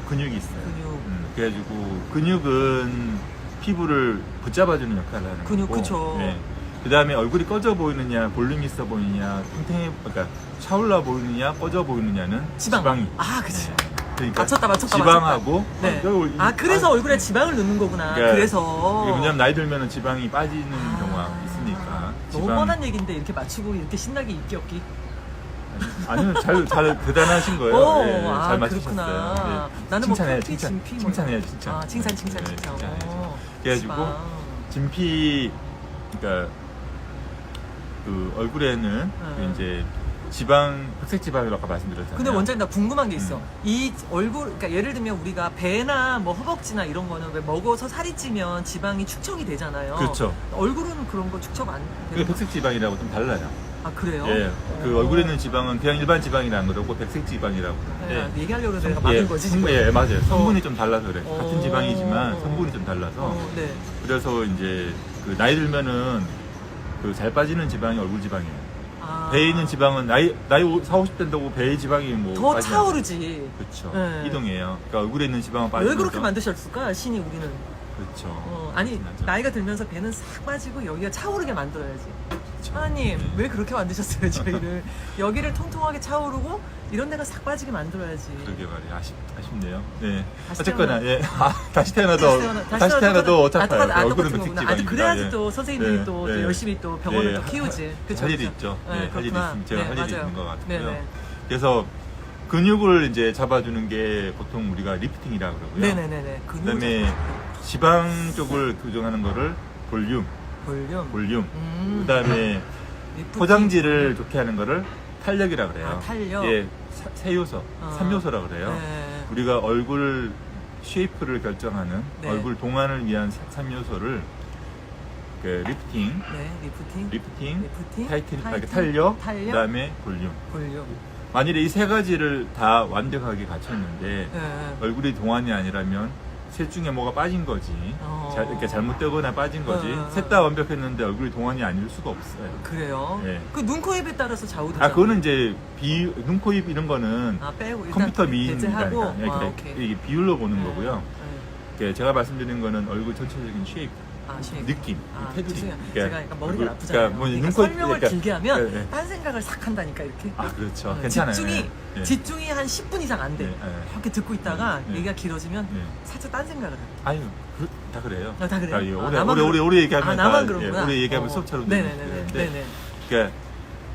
근육이 있어요.
근육.
그래가지고 근육은 피부를 붙잡아주는 역할을 하는
근육,
거고.
그쵸.
네. 그다음에 얼굴이 꺼져 보이느냐, 볼륨 있어 보이느냐, 탱탱해, 그러니까 차올라 보이느냐, 꺼져 보이느냐는 지방이.
아, 그치.
그러니까
맞췄다.
지방하고.
네.
여기
아, 그래서 얼굴에 지방을 넣는 거구나.
그러니까
그래서.
이게 왜냐면 나이 들면은 지방이 빠지는 경우가 있으니까.
너무 뻔한 얘기인데 이렇게 맞추고 이렇게 신나게 있기 없기.
아니요, 잘 대단하신 거예요.
오,
네,
아,
잘 맞추셨어요.
그렇구나.
네.
나는 뭐
칭찬해요,
커피,
칭찬.
진피 뭐
칭찬해요, 칭찬.
아, 칭찬.
네, 칭찬해야죠.
오,
그래가지고
지방.
진피, 그러니까 그 얼굴에는 그 이제 지방, 흑색 지방이라고 아까 말씀드렸잖아요.
근데 원장님 나 궁금한 게 있어. 이 얼굴, 그러니까 예를 들면 우리가 배나 뭐 허벅지나 이런 거는 왜 먹어서 살이 찌면 지방이 축적이 되잖아요.
그렇죠.
얼굴은 그런 거 축적 안
그게
되는 거?
백색 지방이라고 좀 달라요.
아, 그래요?
예, 그 얼굴에 있는 지방은 그냥 일반 지방이라는 그러고 백색 지방이라고 그러는데.
네, 얘기하려고 해서 내가 막은 거지. 지금.
예, 맞아요. 성분이 좀 달라서 그래.
어.
같은 지방이지만 성분이 좀 달라서.
네.
그래서 이제 그 나이 들면은 그 잘 빠지는 지방이 얼굴 지방이에요.
아.
배에 있는 지방은 나이 40, 50 된다고 배의 지방이 뭐
더
빠지지
차오르지.
그렇죠.
네.
이동해요. 그러니까 얼굴에 있는 지방은 빠지면서
왜 그렇게 만드셨을까? 신이 우리는.
그렇죠.
아니,
맞아.
나이가 들면서 배는 싹 빠지고 여기가 차오르게 만들어야지.
그렇죠.
하나님,
네.
왜 그렇게 만드셨어요, 저희를? 여기를 통통하게 차오르고 이런 데가 싹 빠지게 만들어야지.
그러게 말이에요. 아쉽네요. 네.
다시
어쨌거나
태어나-
예. 다시 태어나도 어차피 얼굴은 백색 지방입니다.
그래야지
예.
또 선생님이
네,
또
네.
열심히 또 병원을
네.
또 키우지. 그쵸,
할 일이
그쵸?
있죠.
네,
네, 할 일이
그렇구나.
있으면 제가 할 일이
맞아요.
있는 것 같고요.
네네.
그래서 근육을 이제 잡아주는 게 보통 우리가 리프팅이라고 그러고요.
네네네네.
그다음에 지방 쪽을 교정하는 거를 볼륨.
볼륨.
그다음에
리프팅.
포장지를 좋게 하는 거를 탄력이라고 그래요.
아, 탄력?
예, 세 요소,
어.
3요소라고 그래요.
네.
우리가 얼굴 쉐이프를 결정하는
네.
얼굴 동안을 위한 3요소를 그 리프팅,
네, 리프팅.
리프팅,
타이팅,
탄력,
탄력,
그다음에 볼륨.
볼륨.
만일에 이 세 가지를 다 완벽하게 갖췄는데
네.
얼굴이 동안이 아니라면 셋 중에 뭐가 빠진 거지. 이렇게 잘못되거나 빠진 거지. 셋 다 완벽했는데 얼굴이 동안이 아닐 수가 없어요.
그래요?
네.
그 눈, 코, 입에 따라서 좌우되죠.
아, 그거는 이제 눈, 코, 입 이런 거는
아, 빼고 일단
컴퓨터 미인이니까
배제하고.
이렇게
오케이.
이게 비율로 보는
네.
거고요.
네.
이렇게 제가 말씀드리는 거는 얼굴 전체적인 쉐이프,
아, 쉐이프.
느낌,
아,
테두리.
죄송해요.
그러니까
제가 약간 머리가
얼굴,
나쁘잖아요.
그러니까 뭐
그러니까
눈, 코,
설명을
그러니까-
길게 하면
네, 네.
딴 생각을 싹 한다니까 이렇게.
아, 그렇죠. 괜찮아요. 네.
집중이 한 10분 이상 안 돼.
네, 네.
이렇게 듣고 있다가
네.
얘기가 길어지면
네.
살짝 딴 생각을 해.
아유, 다 그래요.
아, 다 그래요?
예,
아, 나만
오래 얘기하면
나만
다,
그런구나.
오래 얘기하면 수업처럼
네네네. 네네.
그러니까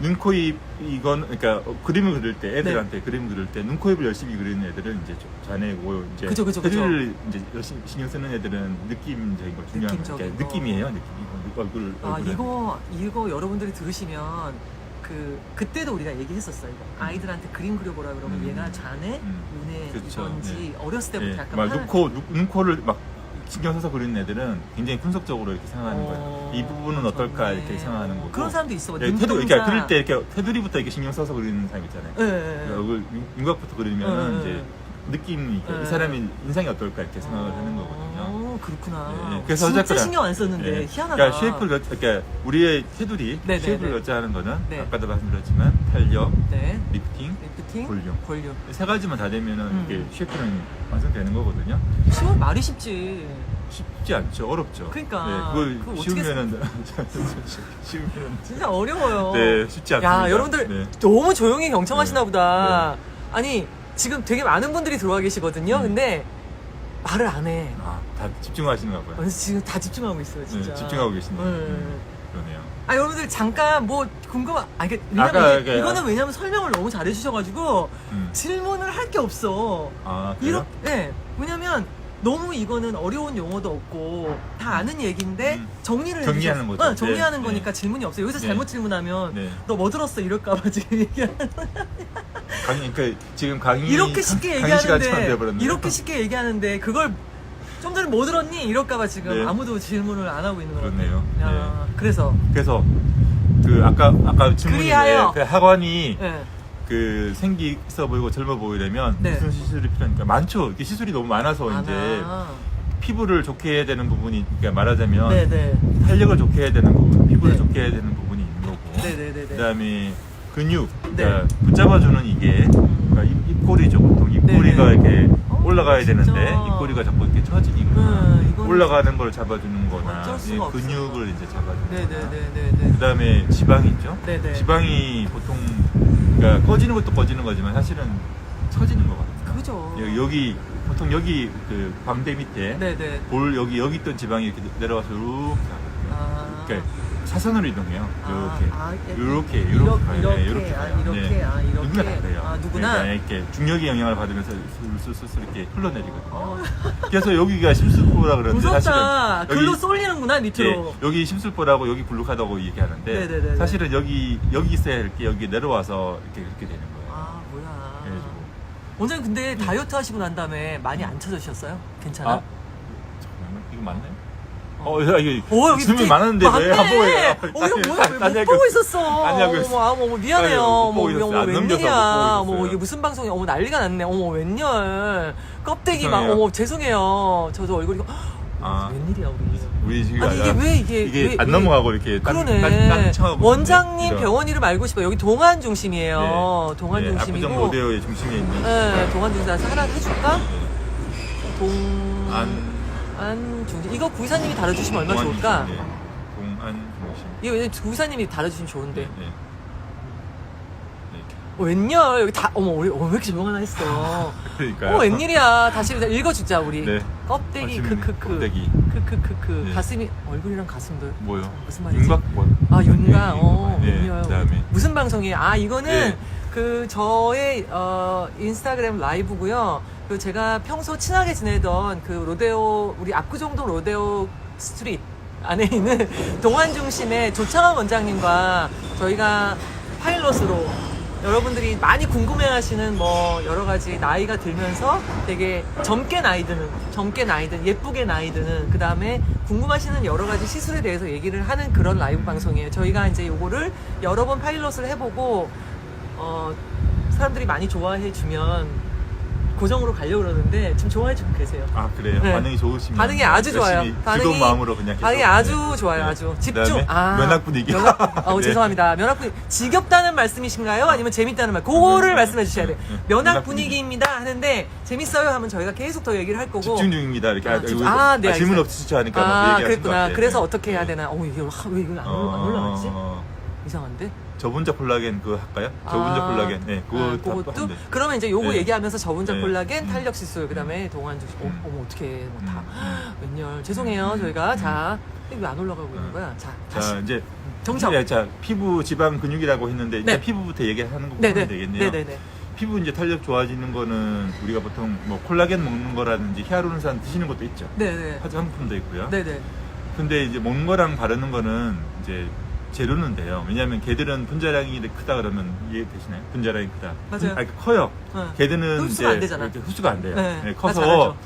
눈, 코, 입 이건 그러니까 그림을 그릴 때 애들한테 그림 그릴 때 눈, 코, 입을 열심히 그리는 애들은 이제 좀 자네고 이제
그죠.
테두리를 이제 열심히 신경 쓰는 애들은 느낌적인 거 중요한 거.
느낌적인
그러니까
거.
느낌이에요. 느낌. 얼굴.
아, 이거 여러분들이 들으시면 그때도 우리가 얘기했었어요. 이거. 아이들한테 그림 그려보라 그러면 얘가 자네, 눈에
그쵸.
이건지
네.
어렸을 때부터 약간
막 눈, 코를 막 신경 써서 그리는 애들은 굉장히 분석적으로 이렇게 생각하는 거예요. 이 부분은 어떨까
좋네.
이렇게 생각하는 거고.
그런 사람도 있어.
네, 그러니까 그릴 때 이렇게 테두리부터 이렇게 신경 써서 그리는 사람 있잖아요.
네.
얼굴 윤곽부터 그리면은
네.
이제 느낌이 이 사람이 인상이 어떨까 이렇게 생각을 하는 거거든요.
그렇구나.
네, 그래서
진짜
어쨌거나-
신경 안 썼는데
네.
희한하다.
그러니까 쉐이프를 그러니까 우리의 테두리
네, 네,
쉐이프를
네.
결정하는 거는
네.
아까도 말씀드렸지만 탄력,
네.
리프팅,
리프팅,
볼륨. 세 가지만 다 되면은 이게
음.
쉐이프는 완성되는 거거든요.
쉬워 말이 쉽지.
쉽지 않죠, 어렵죠.
그러니까.
네,
그거
그걸
어떻게
쉬우면은
진짜 어려워요.
네, 쉽지 않습니다.
야, 여러분들
네.
너무 조용히 경청하시나
네.
보다. 아니, 지금 되게 많은 분들이 들어와 계시거든요. 근데 말을 안 해.
아, 다 집중하시는가 봐요.
그래서 지금 다 집중하고 있어요, 진짜.
네, 집중하고 계시네요.
네.
그러네요.
아, 여러분들 잠깐 뭐 궁금한, 왜냐면
아까
이거는 왜냐면 설명을 너무 잘해주셔가지고
음.
질문을 할 게 없어.
아, 그래요?
네. 왜냐면 너무 이거는 어려운 용어도 없고 다 아는 얘기인데 정리를
정리하는
해주셔서-
거죠.
정리하는
네,
거니까
네.
질문이 없어요. 여기서
네.
잘못 질문하면
네.
너 뭐 들었어 이럴까봐 지금 얘기하는.
그러니까 지금 강의
이렇게 쉽게
강의 시간처럼
얘기하는데
돼버렸네요.
이렇게 쉽게 얘기하는데 그걸 좀 전에 뭐 들었니 이럴까봐 지금
네.
아무도 질문을 안 하고 있는 것 같아요.
그렇네요.
야, 그래서
그래서 그 아까 질문인데
그리하여.
그 학원이
네.
그 생기 있어 보이고 젊어 보이려면
네.
무슨 시술이 필요하니까 많죠. 이게 시술이 너무 많아서 이제
아,
피부를 좋게 해야 되는 부분이, 그러니까 말하자면
네네.
탄력을 좋게 해야 되는 부분, 피부를
네.
좋게 해야 되는 부분이 있는 거고,
네네네네.
그다음에 근육,
네.
그러니까 붙잡아주는 이게 그러니까 입꼬리죠. 보통 입꼬리가
네네.
이렇게 올라가야
진짜.
되는데 입꼬리가 자꾸 이렇게 처지니까
이거는
올라가는 걸 잡아주는 거나
어쩔
이
수가 없어요.
근육을 이제 잡아주는 거나.
네네네네네.
그다음에 지방이 있죠.
네네.
지방이 보통 그러니까 꺼지는 것도 꺼지는 거지만 사실은 처지는 거거든요.
그죠.
여기 보통 여기 그 광대 밑에
네네.
볼 여기 있던 지방이 이렇게 내려와서 이렇게 가거든요.
아.
그러니까 사선으로 이동해요.
예.
이렇게
이렇게
가요. 네,
이렇게
가요.
이렇게
네.
이렇게
누구나 다 그래요.
아 누구나
그러니까 이렇게 중력의 영향을 받으면서 슬슬슬 이렇게 흘러내리거든요. 그래서 여기가 심술보라 그러는데
무섭다.
사실은
글로 쏠리는구나 밑으로.
예, 여기 심술보라고 여기 블룩하다고 얘기하는데
네네네네.
사실은 여기 있어야 할 게 여기 내려와서 이렇게 되는 거예요.
아 뭐야.
그래가지고.
원장님 근데 다이어트 하시고 난 다음에 많이 안 쳐지셨어요? 괜찮아?
잠깐만요. 이거 맞나요? 이게
여기
질문이
밑에
많았는데 왜 안 보고 해요?
이거 뭐야? 왜 못 보고 있었어?
안 하고 있어.
어머, 미안해요.
못 보고
어머,
있었어요.
어머,
안 넘겨서 못
웬일이야.
보고 있었어요.
이게 무슨 방송이야? 어머, 난리가 났네. 어머, 웬열. 껍데기 막,
죄송해요.
죄송해요. 저도 얼굴이,
아.
웬일이야, 우리.
우리 지금
아니, 이게 왜 이게
안 넘어가고 이렇게
그러네.
청하고
원장님
있는데,
병원 이름 알고 싶어요. 여기 동안 중심이에요.
네.
동안
네,
중심이고.
압구정 로데오의 중심에 있는
네, 동안 중심. 나 하나 해줄까?
안
중심. 이거 구이사님이 다뤄주시면 얼마나
동안
좋을까?
중심, 네. 동안 중심.
이거 왜냐면 구이사님이 다뤄주시면 좋은데.
네. 네.
웬열 여기 다 어머 우리 왜 이렇게 조용하나 했어.
그러니까요.
웬일이야. 다시 읽어주자 우리.
네.
껍데기
재밌네.
크크크.
껍데기.
크크크크.
네.
가슴이 얼굴이랑 가슴도.
뭐요?
무슨 말이지?
윤곽권.
윤곽.
네,
웬열.
그다음에
무슨 방송이에요? 이거는
네.
그 저의 인스타그램 라이브고요. 그 제가 평소 친하게 지내던 그 로데오 우리 압구정동 로데오 스트릿 안에 있는 동안 중심의 조창환 원장님과 저희가 파일럿으로 여러분들이 많이 궁금해하시는 뭐 여러 가지 나이가 들면서 되게 젊게 나이 드는 예쁘게 나이 드는 그 다음에 궁금하시는 여러 가지 시술에 대해서 얘기를 하는 그런 라이브 방송이에요. 저희가 이제 요거를 여러 번 파일럿을 해보고 사람들이 많이 좋아해 주면 고정으로 가려고 그러는데 지금 좋아해 주고 계세요.
아 그래요?
네.
반응이 좋으시면
반응이 아주 좋아요.
열심히 즐거운 마음으로 그냥 계속.
반응이 아주
네.
좋아요.
네.
아주 집중.
그다음에 면학 분위기. 네.
죄송합니다. 면학 분위기. 지겹다는 말씀이신가요? 아니면 재밌다는 말? 그거를
네.
말씀해 주셔야 돼요.
네.
면학
면학
분위기입니다 하는데 재밌어요 하면 저희가 계속 더 얘기를 할 거고.
집중 중입니다. 이렇게
네,
질문
알겠어요.
없으시죠 하니까 막 얘기하신 것
그랬구나.
같아요.
그래서
네.
어떻게 해야
네.
되나? 이게 왜 이거 안 올라갔지? 이상한데?
저분자 콜라겐 그거 할까요? 저분자 콜라겐. 네, 그거 다
그것도
하면 돼.
그러면 이제 요거
네.
얘기하면서 저분자
네.
콜라겐, 탄력 시술, 그다음에 동안 중심. 어머 어떻게 다 웬열. 죄송해요. 저희가 자 왜 안 올라가고 있는 거야? 자 다시
자 이제
정석.
자 피부 지방 근육이라고 했는데 일단
네.
피부부터 얘기하는 거
네네.
보면 되겠네요.
네네네.
피부 이제 탄력 좋아지는 거는 우리가 보통 뭐 콜라겐 먹는 거라든지 히아루론산 드시는 것도 있죠.
네네.
화장품도 있고요.
네네.
근데 이제 먹는 거랑 바르는 거는 이제 재료는 돼요. 왜냐하면 걔들은 분자량이 크다 그러면 이해되시나요? 분자량이 크다.
맞아요.
커요.
어.
걔들은
흡수가 안 되잖아.
이렇게 흡수가 안 돼요.
네.
네,
나
커서
잘하죠.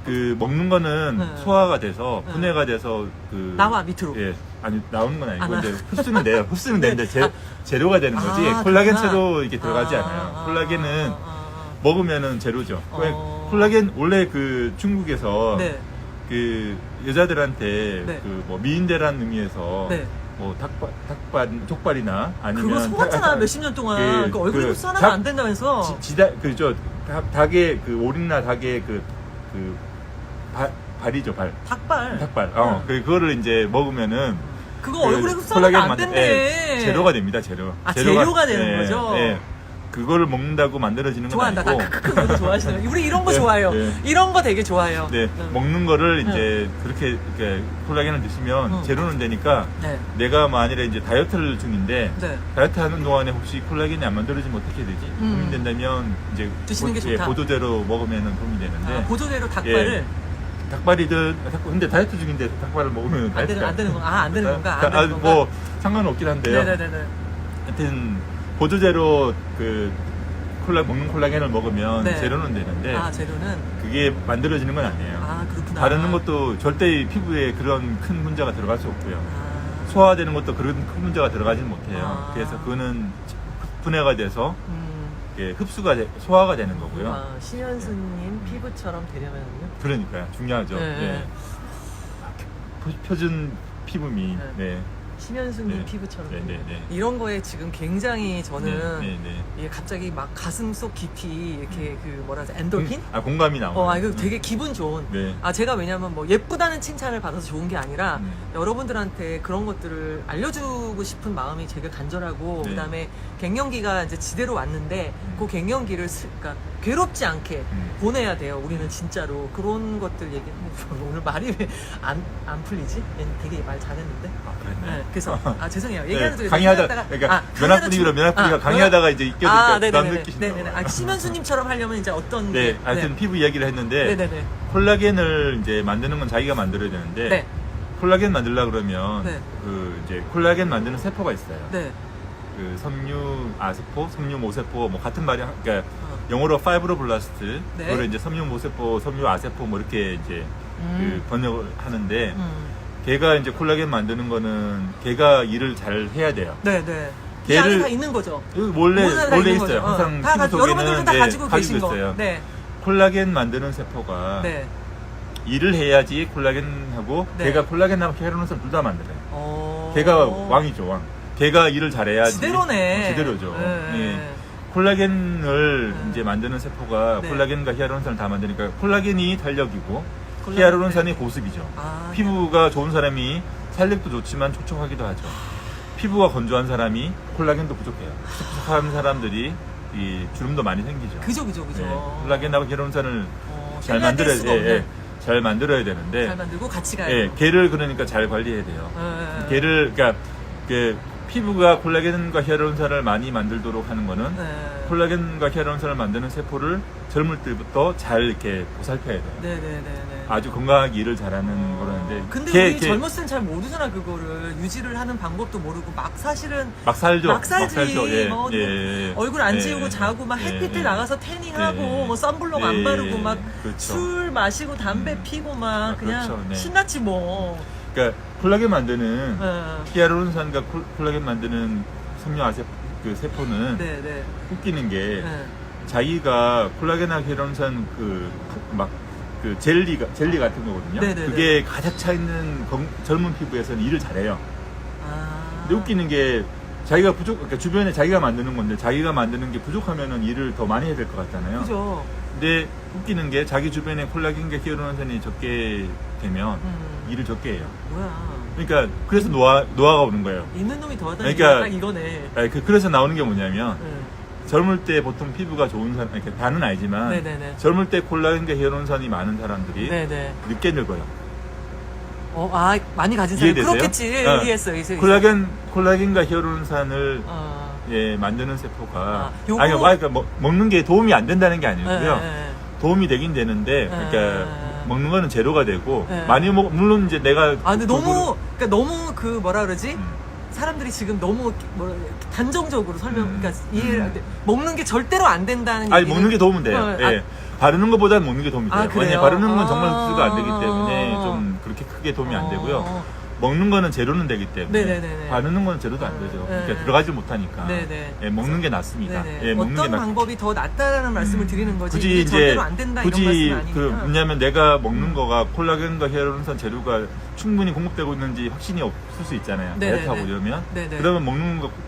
그 먹는 거는
네.
소화가 돼서
네.
분해가 돼서 그
나와 밑으로.
예, 아니 나오는 건 아니고
안
이제 흡수는 돼요. 흡수는
네.
되는데 재료가 되는 거지.
아,
콜라겐
그렇구나.
채로 이게 들어가지 않아요. 콜라겐은 먹으면은 제로죠.
어.
콜라겐 원래 그 중국에서
네.
그 여자들한테
네.
그 뭐 미인대라는 의미에서
네.
뭐 족발이나 아니면
그거 속았잖아 몇십 년 동안. 그 얼굴 흡수 하나도 안 된다면서.
그저 닭의 그 오리나 닭의 발이죠 발.
닭발.
닭발. 그거를 이제 먹으면은
그거 얼굴에 흡수하면 안 된대.
재료가 됩니다. 재료.
재료가 되는 거죠.
그거를 먹는다고 만들어지는 건
좋아한다.
아니고.
크크크 좋아하시는. 우리 이런 거
네,
좋아해요.
네.
이런 거 되게 좋아해요.
네, 먹는 거를 이제 그렇게 이렇게 콜라겐을 드시면 재료는 되니까
네.
내가 만일에 이제 다이어트를 중인데
네.
다이어트 하는 동안에 혹시 콜라겐이 안 만들어지면 어떻게 되지? 고민된다면 이제
드시는 게 좋다.
보조제로 먹으면 도움이 되는데
보조제로 닭발을
닭발이든 근데 다이어트 중인데 닭발을 먹으면
안 되는 건가? 안 되는 건가?
뭐 상관은 없긴 한데요.
네네네.
하여튼 보조제로 그 먹는 콜라겐을 먹으면
네.
재료는 되는데
재료는
그게 만들어지는 건 아니에요.
그렇구나.
바르는 것도 절대 피부에 그런 큰 문제가 들어갈 수 없고요.
아.
소화되는 것도 그런 큰 문제가 들어가지는 못해요. 그래서 그거는 분해가 돼서 이렇게 소화가 되는 거고요.
아, 심현수님 피부처럼 되려면요.
그러니까요. 중요하죠.
네.
네. 표준 피부미.
네.
네.
심현수님
네.
피부처럼
네, 네, 네.
이런 거에 지금 굉장히 저는
네, 네.
이게 갑자기 막 가슴 속 깊이 이렇게 그 뭐라 하지 엔돌핀?
공감이 나와요.
이거 되게 기분 좋은.
네.
제가 왜냐면 뭐 예쁘다는 칭찬을 받아서 좋은 게 아니라 여러분들한테 그런 것들을 알려주고 싶은 마음이 되게 간절하고
네.
그다음에 갱년기가 이제 지대로 왔는데 그 갱년기를 그러니까 괴롭지 않게 보내야 돼요. 우리는 진짜로 그런 것들 얘기. 오늘 말이 왜 안 풀리지? 되게 말 잘했는데.
그랬네.
네, 그래서 죄송해요. 얘기하는
네,
중에
강의하다가 그러니까 면학 강의하다가 이제 끼어드니까 부담 느끼시는
네네네.
거예요.
심현수님처럼 하려면 이제 어떤
네,
게,
하여튼 피부 이야기를 했는데
네네네.
콜라겐을 이제 만드는 건 자기가 만들어야 되는데
네.
콜라겐 만들려 그러면
네.
그 이제 콜라겐 만드는 세포가 있어요.
네.
그 섬유아세포, 섬유모세포 뭐 같은 말이 그러니까 영어로 파이브로블라스트
네.
그거를 이제 섬유모세포, 섬유아세포 뭐 이렇게 이제 그 번역을 하는데 걔가 이제 콜라겐 만드는 거는 걔가 일을 잘 해야 돼요.
네네. 이 안에 다 있는 거죠.
원래
모든 다 있는
있어요.
거죠.
항상
다
피부
여러분들도
속에는
다 가지고 계신
있어요.
거. 네.
콜라겐 만드는 세포가
네.
일을 해야지 콜라겐하고
네.
걔가 콜라겐하고 히알루론산을 둘 다 만들어요.
어...
걔가 왕이죠, 왕. 걔가 일을 잘해야지.
지대로네.
지대로죠.
네.
예. 콜라겐을 이제 만드는 세포가
네.
콜라겐과 히알루론산을 다 만드니까 콜라겐이 탄력이고
콜라겐-
히알루론산이 보습이죠.
아,
피부가 좋은 사람이 탄력도 좋지만 촉촉하기도 하죠. 피부가 건조한 사람이 콜라겐도 부족해요. 촉촉한 사람들이 이 주름도 많이 생기죠.
그죠.
예. 콜라겐하고 히알루론산을 잘
생략될
만들어야
수가 없네.
잘 만들어야 되는데
잘 만들고 같이 가야
예,
돼요.
걔를 그러니까 잘 관리해야 돼요. 걔를 그러니까 그 피부가 콜라겐과 히알루론산을 많이 만들도록 하는 거는
네.
콜라겐과 히알루론산을 만드는 세포를 젊을 때부터 잘 이렇게 보살펴야 돼요.
네네네.
아주 건강하게 일을 잘하는 거라는데
근데 우리 젊었을 땐 잘 모르잖아 그거를 유지를 하는 방법도 모르고 막 사실은
막 살죠.
막 살지.
살죠. 예,
뭐
예,
얼굴 안
예,
지우고 자고 막 햇빛에
예,
나가서 태닝하고
예,
뭐 선블록 안
예,
바르고 막 술
그렇죠.
마시고 담배 피고 막 그냥
그렇죠, 네.
신났지 뭐.
그러니까 콜라겐 만드는
네.
히알루론산과 콜라겐 만드는 섬유아세 그 세포는
네네.
웃기는 게
네.
자기가 콜라겐하고 히알루론산 그 젤리 같은 거거든요.
네네네.
그게 가득 차 있는 젊은 피부에서는 일을 잘해요. 근데 웃기는 게 자기가 그러니까 주변에 자기가 만드는 건데 자기가 만드는 게 부족하면은 일을 더 많이 해야 될 것 같잖아요.
그죠.
근데 웃기는 게 자기 주변에 콜라겐과 히알루론산이 적게 되면 일을 적게 해요.
뭐야.
그러니까 그래서 노화가 오는 거예요.
있는 놈이 더하다는
그러니까-
게 딱 이거네.
그래서 나오는 게 뭐냐면
네.
젊을 때 보통 피부가 좋은 사람, 이렇게 다는 아니지만
네네네.
젊을 때 콜라겐과 히알루론산이 많은 사람들이
네네.
늦게 늙어요.
많이 가진 사람
이해되세요?
그렇겠지.
어.
이해했어.
콜라겐과 히알루론산을 만드는 세포가
요거-
그러니까 먹는 게 도움이 안 된다는 게 아니고요.
네.
도움이 되긴 되는데 그러니까 먹는 거는 제로가 되고
네.
많이 물론 이제 내가
근데 그러니까 너무 그 뭐라 그러지?
음.
사람들이 지금 너무 단정적으로
음.
그러니까 이해를 안 돼. 먹는 게 절대로 안 된다는
아니
얘기는
먹는 게 도움은 돼요. 예. 바르는 것보다는 먹는 게 도움이 돼요.
그래요?
왜냐면 바르는 건 정말
아.
흡수가 안 되기 때문에 좀 그렇게 크게 도움이 안 되고요. 먹는 거는 제로는 되기 때문에
네네네네.
바르는 거는 제로도 안 되죠.
네.
그러니까 들어가지 못하니까
네네.
예, 먹는 게 낫습니다.
네네.
예, 먹는 게
어떤 방법이 더 낫다라는 말씀을 드리는 거지.
굳이
이게
이제
절대로 안 된다 이런 말씀은 아니니까.
뭐냐면 내가 먹는 거가 콜라겐과 히알루론산 재료가 충분히 공급되고 있는지 확신이 없을 수 있잖아요.
네네네.
다이어트하고 이러면
네네.
그러면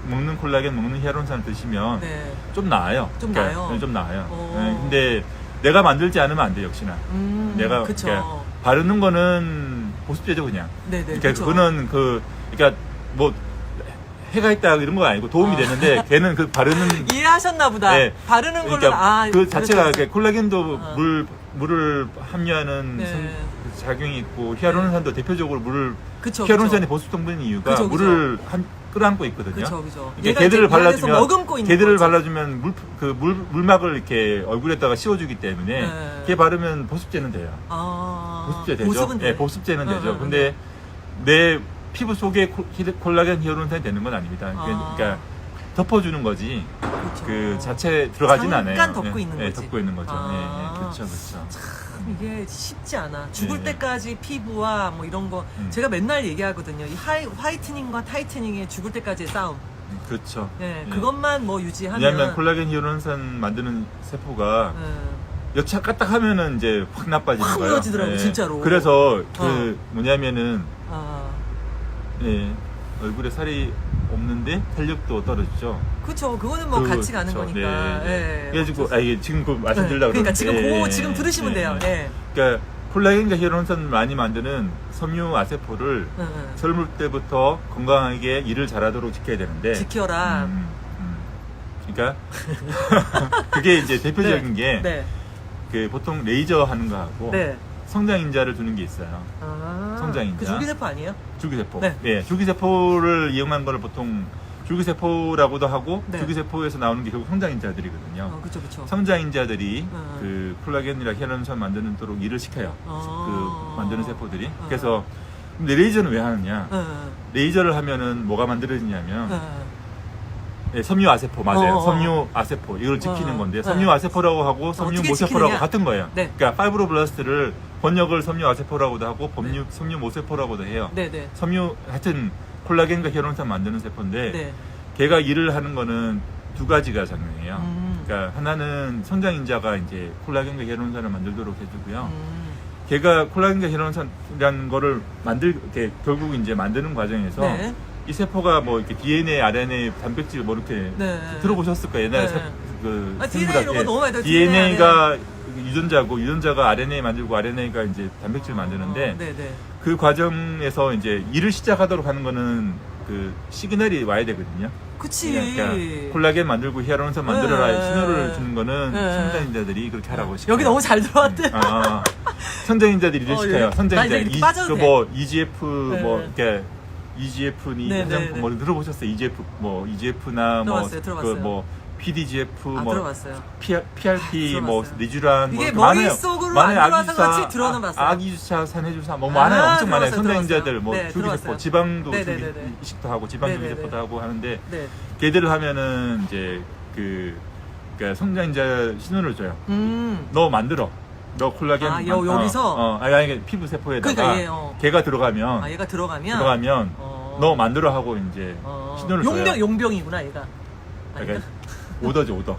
먹는 콜라겐, 먹는 히알루론산을 드시면
네.
좀 나아요.
좀
그러니까
나아요?
좀 나아요.
오.
예, 근데 내가 만들지 않으면 안 돼 역시나. 내가
그쵸.
그러니까 바르는 거는 보습제죠 그냥.
네네.
그러니까
그쵸.
그거는 그러니까 뭐 해가 있다 이런 건 아니고 도움이 되는데 걔는 그 바르는
이해하셨나 보다.
네.
바르는 걸로
그러니까 그 자체가
그렇죠.
이렇게 콜라겐도 물을 함유하는
네.
작용이 있고 히알루론산도 대표적으로 물을
그쵸,
히알루론산이 보습 성분인 이유가
그쵸, 그쵸.
물을 끌어안고 있거든요.
그죠.
이게
얘가
걔들을
이제 그 안에서
발라주면
머금고 있는
걔들을
거죠.
발라주면 물막을 이렇게 얼굴에다가 씌워주기 때문에
네.
걔 바르면 보습제는 돼요. 보습제 되죠.
보습은
예,
돼요?
보습제는
응,
되죠.
응,
근데 내 피부 속에 콜라겐 히알루론산이 되는 건 아닙니다. 그러니까 덮어주는 거지.
그렇죠.
그 자체 들어가진 않아요.
잠깐 덮고 있는
예,
거지.
덮고 있는 거죠.
아.
그렇죠, 그렇죠.
이게 쉽지 않아. 죽을
네.
때까지 피부와 뭐 이런 거 제가 맨날 얘기하거든요. 이 화이트닝과 타이트닝의 죽을 때까지의 싸움.
그렇죠.
네,
예.
그것만 뭐 유지하면.
왜냐하면 콜라겐 히알루론산 만드는 세포가 여차 까딱하면은 이제 확 나빠지는
확
거예요.
무너지더라고, 진짜로.
그래서 그 뭐냐면은
아,
예, 얼굴에 살이 없는데 탄력도 떨어지죠.
그쵸. 그거는 뭐 같이 가는
그쵸.
거니까.
네.
예.
그래가지고 이게 지금 그 말씀드리려고
그러니까 지금
그러는데,
그거 지금 들으시면 돼요. 네.
그러니까 콜라겐과 히알루론산 많이 만드는 섬유 아세포를 젊을 때부터 건강하게 일을 잘하도록 지켜야 되는데
지켜라.
그러니까 그게 이제 대표적인 게
네.
그 보통 레이저 하는 거하고
네.
성장인자를 두는 게 있어요.
아,
성장인자.
그 줄기세포 아니에요?
줄기세포.
네.
예, 줄기세포를 이용한 거를 보통 줄기세포라고도 하고
네.
줄기세포에서 나오는 게 결국 성장인자들이거든요.
그쵸, 그쵸.
성장인자들이 그 콜라겐이나 히알루론산 만드는 도록 일을 시켜요. 그 만드는 세포들이. 그래서 근데 레이저는 왜 하느냐? 레이저를 하면은 뭐가 만들어지냐면 예, 섬유 아세포 맞아요. 섬유 아세포 이걸 지키는 건데 섬유 아세포라고 하고 섬유
어떻게
모세포라고
지키느냐?
같은 거예요.
네.
그러니까 파이브로블라스트를 번역을 섬유 아세포라고도 하고 섬유 모세포라고도 해요.
네네.
섬유 하여튼 콜라겐과 히알루론산 만드는 세포인데
네.
걔가 일을 하는 거는 두 가지가 작용해요. 그러니까 하나는 성장인자가 이제 콜라겐과 히알루론산을 만들도록 해주고요. 걔가 콜라겐과 히알루론산이라는 거를 이렇게 결국 이제 만드는 과정에서
네.
이 세포가 뭐 이렇게 DNA, RNA, 단백질 뭐 이렇게
네.
들어보셨을 거예요. 옛날에
네.
그
DNA 이런 거 너무 많이 들어요.
DNA가 유전자고 유전자가 RNA 만들고 RNA가 이제 단백질 만드는데
네네.
그 과정에서 이제 일을 시작하도록 하는 거는 그 시그널이 와야 되거든요.
그치.
그러니까 콜라겐 만들고 히알루론산 만들어라
네.
신호를 주는 거는
네.
성장인자들이 그렇게 하라고 시켜요.
여기 너무 잘 들어왔대.
성장인자들이 일을 시켜요.
나
성장인자
이제 이렇게 빠져도 돼.
뭐 EGF 뭐
네.
이렇게 EGF니
네, 네,
화장품
네.
뭐 들어보셨어요? EGF 뭐 EGF나 뭐
들어봤어요, 들어봤어요.
그 뭐 PDGF
아,
뭐
들어봤어요.
PRP
아,
뭐
들어봤어요.
리쥬란
이게
뭐 많아요.
머릿속으로
많아요.
안 들어와서
악유주사,
그렇지 들어는 봤어요.
악유주사, 산해주사 뭐 많아요. 엄청 많아요.
들어봤어요,
성장인자들
들어봤어요.
뭐
네,
줄기세포,
들어봤어요.
지방도
네, 네, 네, 네.
이식도 하고 지방
네, 네,
줄기세포도
네.
하고 하는데
네.
걔들을 하면은 이제 그러니까 성장인자 신호를 줘요. 너 만들어. 너 콜라겐
아, 여기서?
아니 피부 세포에다가
그러니까
걔가 들어가면
아, 얘가 들어가면
너 만들어 하고 이제 신호를 줘요.
용병이구나 얘가.
그러니까 오더죠,
오더.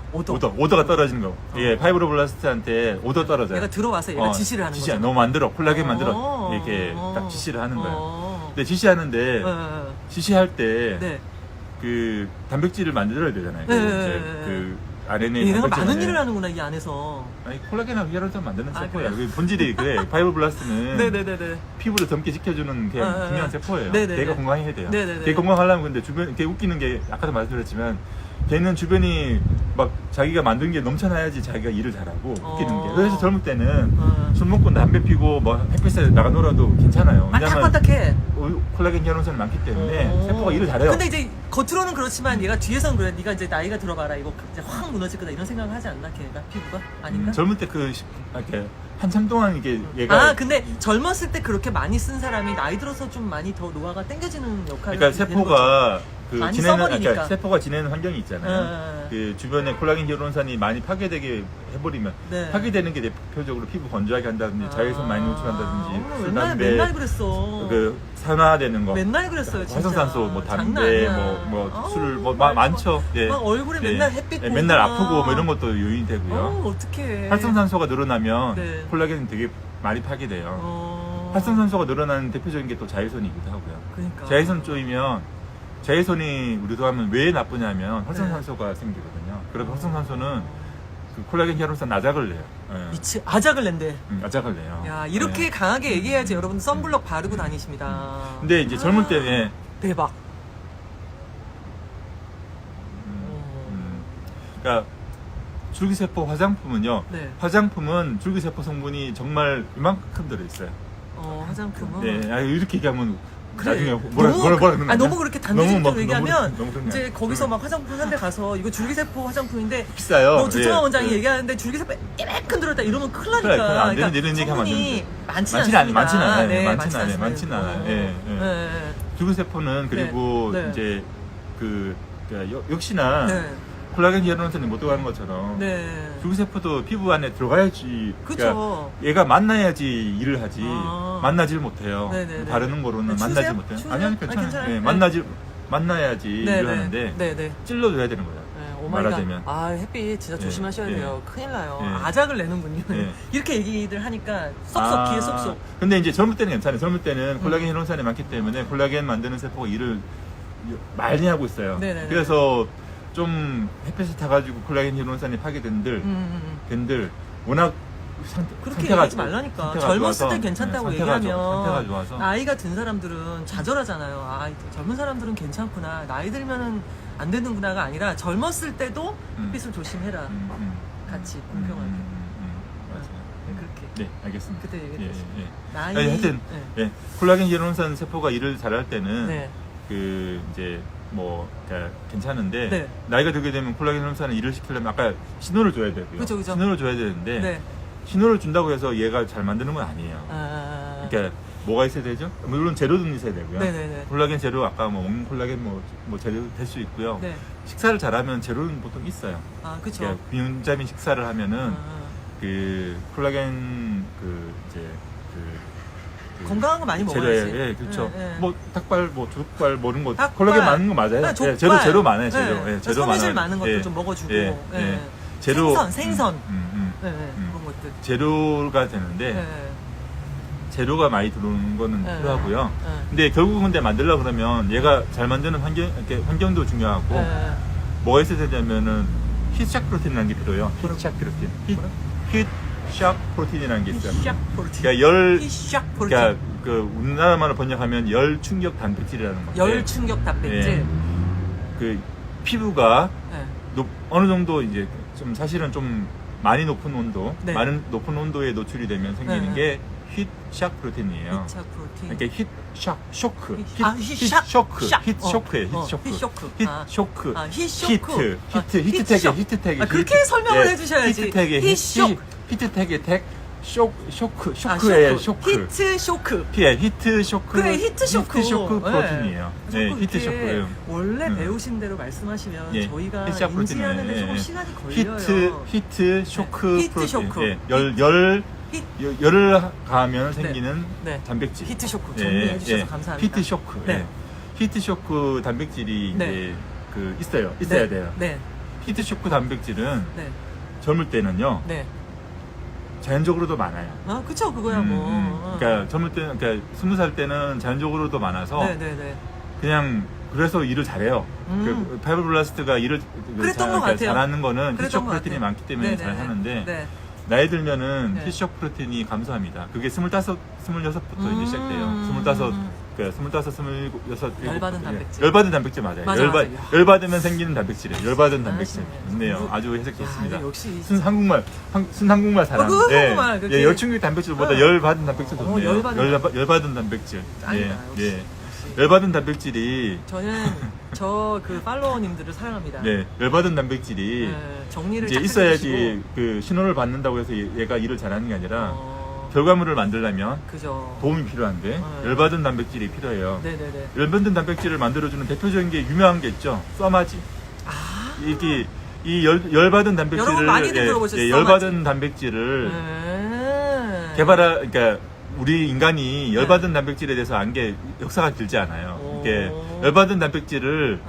오더가 떨어지는 거. 예, 파이브로블라스트한테 오더 떨어져요.
얘가 들어와서 얘가 지시를 하는 거죠.
너 만들어, 콜라겐 만들어. 이렇게 딱 지시를 하는 거예요. 근데 지시하는데 지시할 때
네.
그 단백질을 만들어야 되잖아요.
네.
이제 그 RNA
얘가
단백질
많은
안에.
일을 하는구나 이 안에서.
아니 콜라겐하고 히알루론산 만드는
아,
세포예요.
그래요?
그 본질이 그래. 파이브로블라스트는
네네네네.
피부를 젊게 지켜주는 게 중요한 세포예요.
네네네.
걔가 건강해야 돼요.
네네네.
걔 건강하려면 근데 주변 걔 웃기는 게 아까도 말씀드렸지만 걔는 주변이 막 자기가 만든 게 넘쳐나야지 자기가 일을 잘하고 웃기는 게. 그래서 젊을 때는 술 먹고 담배 피고 뭐 햇빛에 나가 놀아도 괜찮아요. 왜냐면
바닥바닥해.
콜라겐 히알루론산이 많기 때문에 세포가 일을 잘해요.
근데 이제 겉으로는 그렇지만 얘가 뒤에서는 그래. 네가 이제 나이가 들어봐라. 이거 이제 확 무너질 거다. 이런 생각을 하지 않나 걔가 피부가 아닌가?
젊을 때 이렇게 한참 동안 이게 얘가
아 근데 젊었을 때 그렇게 많이 쓴 사람이 나이 들어서 좀 많이 더 노화가 땡겨지는 역할을
그러니까
하게 되는
세포가 그
많이
지내는
써버리니까.
그러니까 세포가 지내는 환경이 있잖아요. 그 주변에 콜라겐 히알루론산이 많이 파괴되게 해버리면
네.
파괴되는 게 대표적으로 피부 건조하게 한다든지 자외선 많이 노출한다든지 술,
맨날
담배
맨날 그랬어.
그 산화되는 거
맨날 그랬어요 진짜.
활성산소 뭐
장난
담배
아니야.
술 뭐
막
많죠. 예.
막 얼굴에
예.
맨날 햇빛 보고
맨날
막.
아프고 뭐 이런 것도 요인이 되고요.
어떡해.
활성산소가 늘어나면
네.
콜라겐이 되게 많이 파괴돼요. 활성산소가 늘어나는 대표적인 게 또 자외선이기도 하고요.
그러니까.
자외선 쪽이면 자외선이 우리도 하면 왜 나쁘냐면 활성산소가 생기거든요. 그래서 활성산소는 그 콜라겐 히알루론산 아작을 내요. 예.
미치 아작을 낸대.
아작을 내요.
야 이렇게
예.
강하게 얘기해야지 여러분 선블럭 바르고 다니십니다.
근데 이제 젊을 때 예.
대박.
그러니까 줄기세포 화장품은요.
네.
화장품은 줄기세포 성분이 정말 이만큼 들어있어요.
화장품은.
네, 이렇게 얘기하면
그래.
나중에 뭐라 그러는 거야?
너무 그렇게 단도직입적으로 얘기하면
너무
이제 거기서 막 화장품 한 대 가서 이거 줄기세포 화장품인데
비싸요.
너 조청아
예.
원장이 얘기하는데 줄기세포 이만큼 들었다 이러면 큰일 나니까.
그래, 안 되는 이런 얘기 하면 안
성분이
되는데.
많지는 않습니다.
많지는 않아요.
네,
많지는 않아요. 많지는 않아요. 예, 예.
네.
줄기세포는 그리고
네.
이제 역시나
네.
콜라겐 히알루론산이 못 들어가는 것처럼
네.
줄기세포도 피부 안에 들어가야지.
그쵸.
얘가 만나야지 일을 하지.
아.
만나질 못해요.
네네네.
바르는 거로는
추우세요?
만나질 못해요.
추우세요?
아니요, 괜찮아요.
괜찮아요?
예,
네.
만나야지 일을 하는데
네네.
찔러줘야 되는 거예요.
네, 오마이갓.
말하자면.
아, 햇빛 진짜 조심하셔야
예,
돼요. 큰일 나요.
예.
아작을 내는군요.
예.
이렇게 얘기들 하니까 쏙쏙 귀에 쏙쏙.
근데 이제 젊을 때는 괜찮아요. 젊을 때는 콜라겐 히알루론산이 많기 때문에 콜라겐 만드는 세포가 일을 많이 하고 있어요.
네네네.
그래서 좀 햇빛을 타가지고 콜라겐 히알루론산이 파괴된들 워낙
그렇게
상태가
얘기하지 말라니까.
상태가
젊었을
좋아서,
때 괜찮다고
상태가
얘기하면
상태가 좋아서
나이가 든 사람들은 좌절하잖아요. 아, 젊은 사람들은 괜찮구나. 나이 들면은 안 되는구나가 아니라 젊었을 때도 햇빛을 조심해라. 같이 공평하게.
맞아요.
네, 그렇게.
네, 알겠습니다.
그때 얘기했죠.
예.
나이.
아니, 하여튼
네.
예, 콜라겐 히알루론산 세포가 일을 잘할 때는
네.
그 이제 뭐 그러니까 괜찮은데
네.
나이가 들게 되면 콜라겐 히알루론산을 일을 시키려면 아까 신호를 줘야 되고요.
그죠.
신호를 줘야 되는데
네.
신호를 준다고 해서 얘가 잘 만드는 건 아니에요. 그러니까 뭐가 있어야 되죠? 물론 재료는 있어야 되고요.
네네네.
콜라겐 재료 아까 뭐 먹는 콜라겐 뭐 재료 될 수 있고요.
네.
식사를 잘하면 재료는 보통 있어요.
아, 그쵸.
그러니까 비윤자민 식사를 하면은 그 콜라겐 그 이제 그
건강한 거 많이
재료에
먹어야지.
예, 그렇죠.
네.
뭐 닭발, 뭐 족발, 뭐 이런 거
닭발,
콜라겐 많은 거 맞아요.
네,
예,
족발.
재료 많아요. 재료.
네.
예, 재료
섬유질
많아요.
많은 것도
예,
좀 먹어주고.
예,
예.
예. 재료
생선. 네,
음.
그런 것들.
재료가 되는데
네.
재료가 많이 들어오는 거는
네.
필요하고요.
네.
근데 결국은 근데 만들려 그러면 얘가 잘 만드는 이렇게 환경도 중요하고
네.
뭐가 있어야 되냐면은 히트샥 프로틴이라는 게 필요해요. 히트샥 프로틴. 히트샥 프로틴이라는 게 있어요.
히샥 프로틴.
그러니까
히샥 프로틴.
그러니까 그 우리나라말로 번역하면 열 충격 단백질이라는 건데.
열 충격 단백질.
예. 그 피부가
네.
어느 정도 이제 좀 사실은 좀 많이 높은 온도,
네.
많은 높은 온도에 노출이 되면 생기는
네.
게 히트샥 프로틴이에요.
히샥 프로틴.
그러니까 히트샥 쇼크,
아, 히샥
쇼크,
샥.
히트 쇼크예요. 히트 쇼크,
히쇼크.
히트 쇼크,
아, 히쇼크.
히트 태그.
아, 그렇게 설명을 해주셔야지.
히트 태그,
히쇼크.
히트 태그 택, 쇼크,
아,
쇼크예요. 쇼크.
히트 쇼크.
예, 히트 쇼크.
그래, 히트 쇼크.
히트 쇼크 프로틴이에요. 네,
자꾸
히트
이렇게
쇼크예요.
원래 배우신 대로 말씀하시면
예,
저희가
히트 쇼크
인지하는 데
프로틴이에요.
조금
예.
시간이 걸려요.
히트 쇼크
히트
프로틴.
쇼크.
예,
히-
열을 가하면 생기는
네.
단백질.
히트 쇼크
예,
정리해 주셔서
예.
감사합니다.
히트 쇼크.
네.
예. 히트 쇼크 단백질이
네.
이제 그 있어야
네.
돼요.
네.
히트 쇼크 단백질은
네.
젊을 때는요.
네.
자연적으로도 많아요.
아, 그쵸, 그거야, 뭐.
그러니까 젊을 때는 그러니까 20살 때는 자연적으로도 많아서
네네네.
그냥 그래서 일을 잘해요. 그 파이브블라스트가 일을
그랬던 것 같아요.
잘하는 거는
그랬던
히쇼
것
프로틴이
같아요.
많기 때문에
네네네.
잘 하는데
네.
나이 들면은
네.
히쇼 프로틴이 감소합니다. 그게 25, 26부터 이제 시작돼요. 25, 그러니까 25, 26,
열받은 단백질.
열받은 단백질 맞아요.
맞아, 맞아요.
열받으면 생기는 단백질이에요. 열받은 단백질.
잘하시네.
좋네요. 아주 해석 좋습니다.
야, 역시.
순한국말 사람.
그 한국말, 그렇게.
예, 열충격 단백질보다 열받은 단백질 좋네요.
열받은
단백질.
아니다,
예,
역시.
예. 열받은 단백질이
저는 저 그 팔로워님들을 사랑합니다.
네, 열받은 단백질이
네, 정리를
이제
쫙
있어야지
해주시고.
그 신호를 받는다고 해서 얘가 일을 잘하는 게 아니라
어,
결과물을 만들려면
그죠.
도움이 필요한데
네.
열받은 단백질이 필요해요.
네네네.
열받은 단백질을 만들어주는 대표적인 게 유명한 게 있죠. 써마지.
아.
이게 이 열받은 단백질을
여러분 많이들 들어보셨어요,
열받은 단백질을 그러니까 우리 인간이 열받은 단백질에 대해서 안 게 역사가 길지 않아요. 이게 열받은 단백질을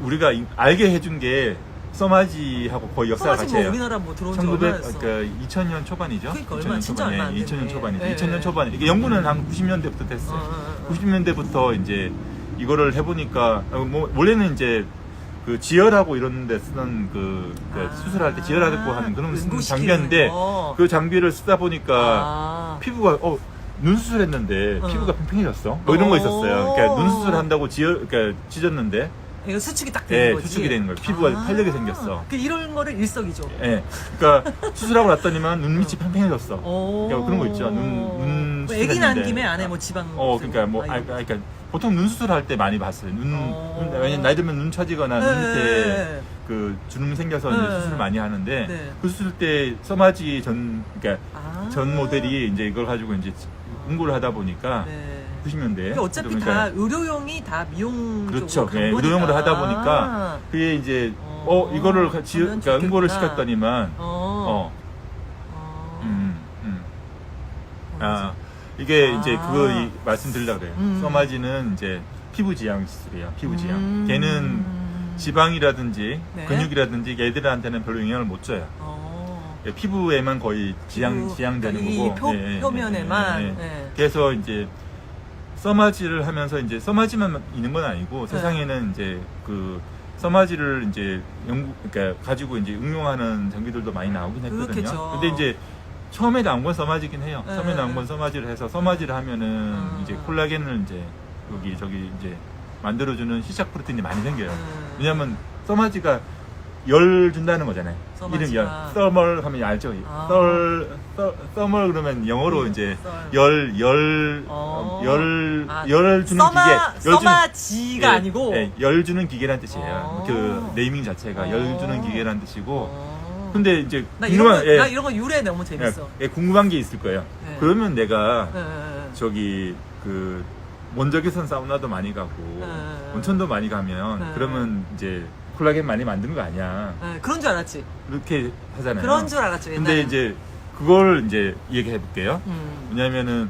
우리가 알게 해준 게 써마지하고 거의 역사가
써마지
같이
뭐
해요.
우리나라 뭐 들어온 지 얼마나 됐어?
그러니까 2000년 초반이죠.
그러니까 얼마 진짜 얼마 안
2000년
됐네.
초반이죠.
네,
2000년
네.
초반에 이게 연구는 한 90년대부터 됐어요. 90년대부터 이제 이거를 해보니까 뭐 원래는 이제 그 지혈하고 이런 데 쓰는 그 수술할 때 지혈하고 하는 그런 쓰는 장비인데 그 장비를 쓰다 보니까 피부가 눈 수술했는데 피부가 팽팽해졌어. 뭐 이런 거 있었어요. 그러니까 눈 수술한다고 그러니까 찢었는데
이거 수축이 딱 되는 거지.
수축이 되는 거예요. 피부가 탄력이 생겼어.
그 이런 거를 일석이조.
예. 그러니까 수술하고 났더니만 눈 밑이 팽팽해졌어. 그러니까 그런 거 있죠. 눈
애기
수술했는데.
난 김에 안에 뭐 지방.
그러니까 뭐 그러니까 보통 눈 수술할 때 많이 봤어요. 왜냐면 나이 들면 눈 처지거나 눈 밑에 그 주름 생겨서 이제 수술을 많이 하는데 그 수술 때 써마지 그러니까 전 모델이 이제 이걸 가지고 이제 공부를 하다 보니까 90년대.
어차피 다 의료용이 다 미용
그렇죠.
쪽으로
네,
간
의료용으로
거니까.
하다 보니까 그게 이제 이거를 같이 그러니까 홍보를 시켰더니만 이게 이제 그거 말씀드리려고 그래요. 써마지는 이제 피부 지향 시술이에요. 피부 지향. 걔는 지방이라든지
네.
근육이라든지 얘들한테는 별로 영향을 못 줘요. 예, 피부에만 거의 지향되는
그러니까
거고.
이 표면에만.
예.
예.
그래서 이제 써마지를 하면서 이제 써마지만 있는 건 아니고
네.
세상에는 이제 그 써마지를 이제 그러니까 가지고 이제 응용하는 장비들도 많이 나오긴 했거든요.
그렇겠죠.
근데 이제 처음에 나온 건 써마지긴 해요.
네.
처음에 나온 건 써마지를 해서 써마지를 하면은 이제
음.
콜라겐을 이제 저기 이제 만들어주는 시작 프로틴이 많이 생겨요.
음.
왜냐면 써마지가 열 준다는 거잖아요.
써마지가.
이름 열, 써멀 하면 알죠?
아.
써멀 그러면 영어로 이제
썰.
열
아,
주는 기계.
써마지가 아니고.
예, 열 주는 기계란 뜻이에요. 그 네이밍 자체가 열 주는 기계란 뜻이고. 근데 이제
나
궁금한
이런 거 유래 너무 재밌어.
궁금한 게 있을 거예요.
네.
그러면 내가
예, 예, 예.
저기 그 원적외선 사우나도 많이 가고 온천도 많이 가면
네.
그러면 이제 콜라겐 많이 만드는 거 아니야.
예, 그런 줄 알았지.
그렇게 하잖아요.
그런 줄 알았죠.
근데
옛날에.
이제 그걸 이제 얘기해 볼게요.
음.
왜냐면은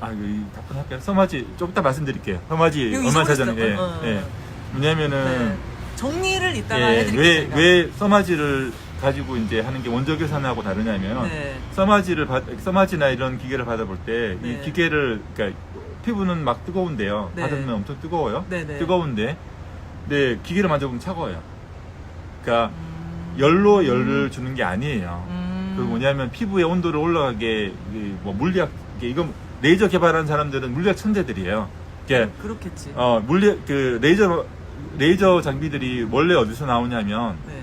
이거 답변할게요. 써마지 좀 이따 말씀드릴게요. 써마지
이거
얼마
잊어버렸어.
사전에 예. 왜냐면은
네. 정리를 이따가
예,
해드릴게요. 제가.
왜 써마지를 가지고 이제 하는 게 원적외선하고 다르냐면
네.
써마지나 이런 기계를 받아볼 때 이
네.
기계를 그러니까 피부는 막 뜨거운데요.
네.
받으면 엄청 뜨거워요.
네, 네.
뜨거운데 근데 기계를 만져보면 차가워요. 그러니까 열로 열을 주는 게 아니에요. 그 뭐냐면 피부의 온도를 올라가게 뭐 물리학 이건 레이저 개발한 사람들은 물리학 천재들이에요. 그러니까
그렇겠지.
물리 그 레이저 장비들이 원래 어디서 나오냐면
네.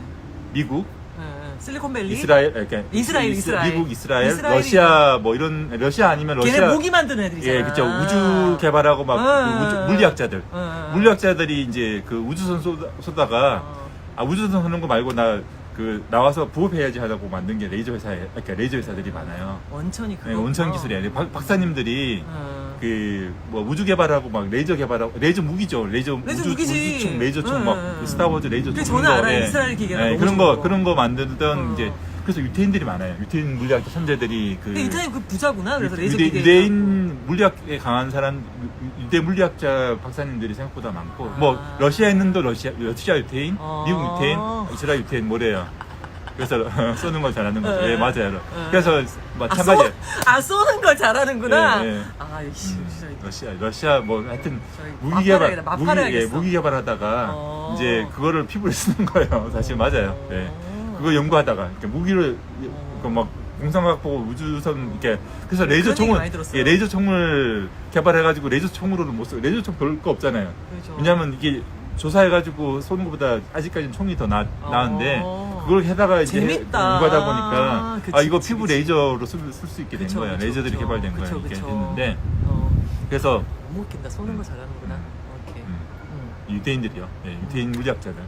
미국,
예, 예. 실리콘밸리.
이스라엘, 그러니까
이스라엘.
미국, 이스라엘,
이스라엘이죠.
러시아 뭐 이런 러시아 아니면
걔네
러시아
모기 만드는 애들이잖아.
예, 그쵸. 우주 개발하고 막 그 물리학자들. 물리학자들이 이제 그 우주선 쏘다가 우주선 쏘는 거 말고 나와서 부업해야지 하다고 만든 게 그러니까 레이저 회사들이 많아요.
원천이 그거.
네, 원천 기술이에요. 박사님들이 그 뭐 우주 개발하고 막 레이저 개발하고 레이저 무기죠.
무기지.
우주총 레이저총 막 스타워즈 레이저총
그게 저는 알아요. 이스라엘 기계가 너무
그런 거 만들던 이제 그래서 유태인들이 많아요. 유태인 물리학자 천재들이
근데 이탈리아 그 부자구나. 그래서 레이저 기계.
유대인 물리학에 강한 사람 유대 물리학자 박사님들이 생각보다 많고 뭐 러시아에는 러시아 유태인, 미국 유태인, 이스라엘 유태인 뭐래요. 그래서 쏘는 걸 잘하는 거죠. 예, 맞아요. 그래서 마찬가지예요.
쏘는 걸 잘하는구나.
예, 예.
진짜.
러시아 뭐 하여튼
마파라야겠어.
무기 개발하다가 이제 그거를 피부에 쓰는 거예요. 사실 맞아요. 예. 그거 연구하다가 무기를 막 공상과학 보고 우주선 이렇게 그래서 레이저 총을 개발해가지고 레이저 총으로는 못 써. 레이저 총 별거 없잖아요.
그렇죠.
왜냐면 이게 조사해가지고 쏘는 것보다 아직까지는 총이 더 나은데 그걸 해다가 이제 연구하다 보니까 이거 피부 레이저로 쓸 수 있게 된 거예요. 레이저들이 개발된 거예요. 이렇게 했는데 그래서
너무 웃긴다. 쏘는 거 잘하는구나. 오케이.
유태인들이요. 예, 유태인 물리학자들.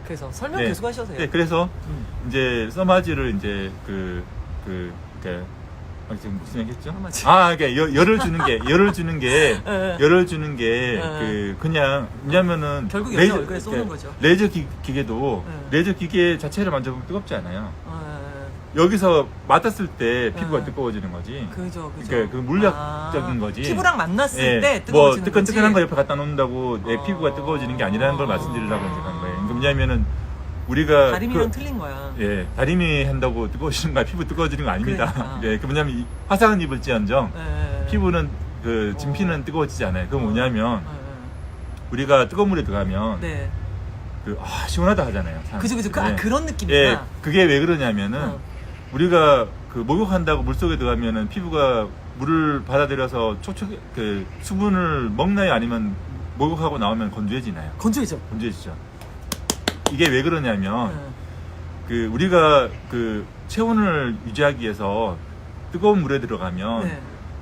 그래서 설명 계속 하셔도 돼요.
네, 그래서 이제 써마지를 이제 지금 무슨 얘기했죠? 그러니까 열을 주는 게 그냥 왜냐면은
결국 여기 얼굴에 쏘는 거죠.
레이저 기계도 레이저 기계 자체를 만져보면 뜨겁지 않아요. 여기서 맞았을 때 피부가 뜨거워지는 거지.
그죠.
그러니까 그 물리학적인 거지.
피부랑 만났을 때 뜨거워지는
뭐
거지.
뜨끈뜨끈한 거 옆에 갖다 놓는다고 피부가 뜨거워지는 게 아니라는 걸 말씀드리려고 이제 간 거예요. 왜냐면은 우리가
다리미랑 틀린 거야.
예, 다리미 한다고 뜨거워지는 거 피부 뜨거워지는 거 아닙니다.
그러니까.
예, 그 뭐냐면 화상은 입을지언정 피부는 진피는 뜨거워지지 않아요. 그건 뭐냐면 우리가 뜨거운 물에 들어가면 시원하다 하잖아요.
그죠. 그런 느낌이구나.
예, 그게 왜 그러냐면은 우리가 그 목욕한다고 물 속에 들어가면은 피부가 물을 받아들여서 수분을 먹나요? 아니면 목욕하고 나오면 건조해지나요?
건조해지죠.
이게 왜 그러냐면 우리가 체온을 유지하기 위해서 뜨거운 물에 들어가면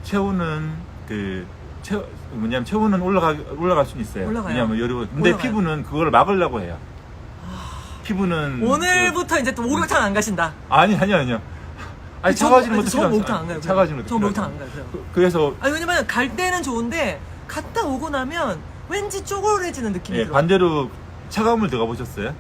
체온은 체온은 올라갈 수는 있어요.
올라가요.
근데 피부는 그걸 막으려고 해요. 피부는
오늘부터 이제 또 목욕탕 안 가신다.
아니요. 아니 차가워지는 것도
저 목욕탕 안 가요.
차가워지는 것도
저 목욕탕 안 가요.
그래서
왜냐면 갈 때는 좋은데 갔다 오고 나면 왠지 쪼그레지는 느낌이 들어.
반대로 차가운 물 들어가 보셨어요?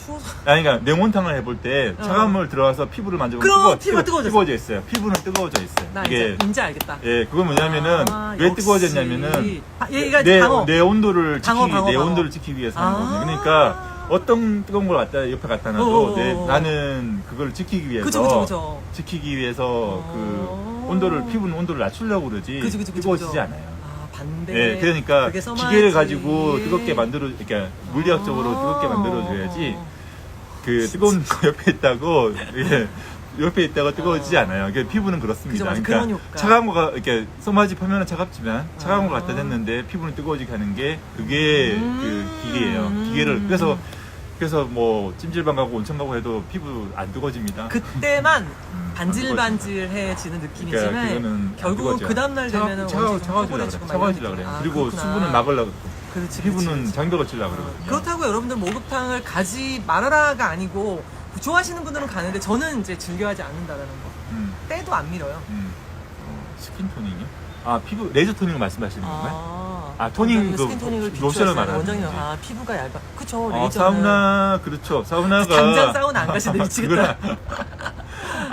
추워서.
아니, 그러니까 냉온탕을 해볼 때 차가운 물 들어가서 피부를 만져보면
피부가 뜨거워졌어.
뜨거워져 있어요. 피부는 뜨거워져 있어요.
나
이게
이제 알겠다.
예, 그건 뭐냐면은 왜
역시.
뜨거워졌냐면은
얘가
내
방어.
온도를
방어,
지키기
방어,
내
방어.
온도를 지키기 위해서 하는
아.
거거든요. 그러니까 어떤 뜨거운 걸 옆에 갖다 놔도
어어어어.
나는 그걸 지키기 위해서
그죠.
지키기 위해서 그 온도를 피부는 온도를 낮추려고 그러지
그죠.
뜨거워지지 않아요.
아, 반대.
예, 그러니까
그게 써마지.
기계를 가지고 뜨겁게 만들어, 물리학적으로 뜨겁게 만들어줘야지 그 뜨거운 거 옆에 있다고 예, 옆에 있다가 뜨거워지지 않아요. 그러니까 피부는 그렇습니다.
그죠, 맞아.
그러니까
그런 효과.
차가운 거가 이렇게 써마지 표면은 차갑지만 차가운 거 갖다 댔는데 피부는 뜨거워지게 하는 게 그게 그 기계예요. 기계를 그래서 뭐 찜질방 가고 온천 가고 해도 피부 안 뜨거워집니다.
그때만 반질반질해지는 느낌이지만
그러니까 그거는
결국 그 다음날 되면은
차가워지려 그래요. 그리고
그렇구나.
수분은 막으려고
그렇지,
피부는
그렇지.
장벽을 치려고 그러거든요.
그렇다고 여러분들 목욕탕을 가지 말아라가 아니고 좋아하시는 분들은 가는데 저는 이제 즐겨하지 않는다라는 거.
음,
때도 안 밀어요.
스킨 토닝이요? 아, 피부 레이저 토닝을 말씀하시는 건가요? 토닝
원장님은
그
스킨 토닝을
로션을
비추었어요.
말하는
원장님
거지.
피부가 얇아. 그쵸.
아,
레이저는
사우나 그렇죠. 사우나가
당장 사우나 안 가시는데 미치겠다.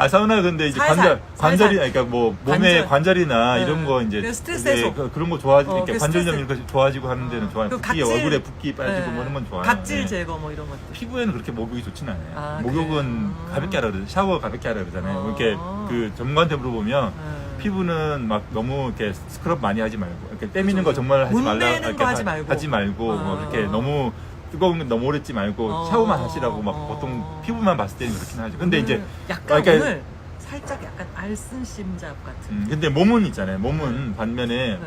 사우나 근데 이제
살살,
관절이 그러니까 뭐 몸의
관절.
관절이나
네.
이런 거 이제
그래서 스트레스
이제
해소.
그런 거 좋아지 이렇게
그
관절염
스트레스.
이런 거 좋아지고 하는 데는 좋아요.
그
붓기
각질.
얼굴에 붓기 빠지고 뭐 이런 건 좋아요.
각질
네.
제거 뭐 이런 것들.
피부에는 그렇게 목욕이 좋진 않아요.
아,
목욕은
그래요?
가볍게 하라 그러죠. 샤워 가볍게 하라 그러잖아요.
아.
이렇게 그 전문가한테 물어보면 피부는 막 너무 이렇게 스크럽 많이 하지 말고 이렇게 때미는 거 정말 하지 말라
문대는
이렇게
거 하지 말고.
하지 말고 뭐 이렇게 너무 뜨거운 거 너무 오래 했지 말고 샤워만 하시라고 막 보통 피부만 봤을 때는 그렇긴 하죠. 근데 이제
약간
그러니까
오늘 살짝 약간 알쓸심잡 같은.
근데 몸은 있잖아요. 몸은 반면에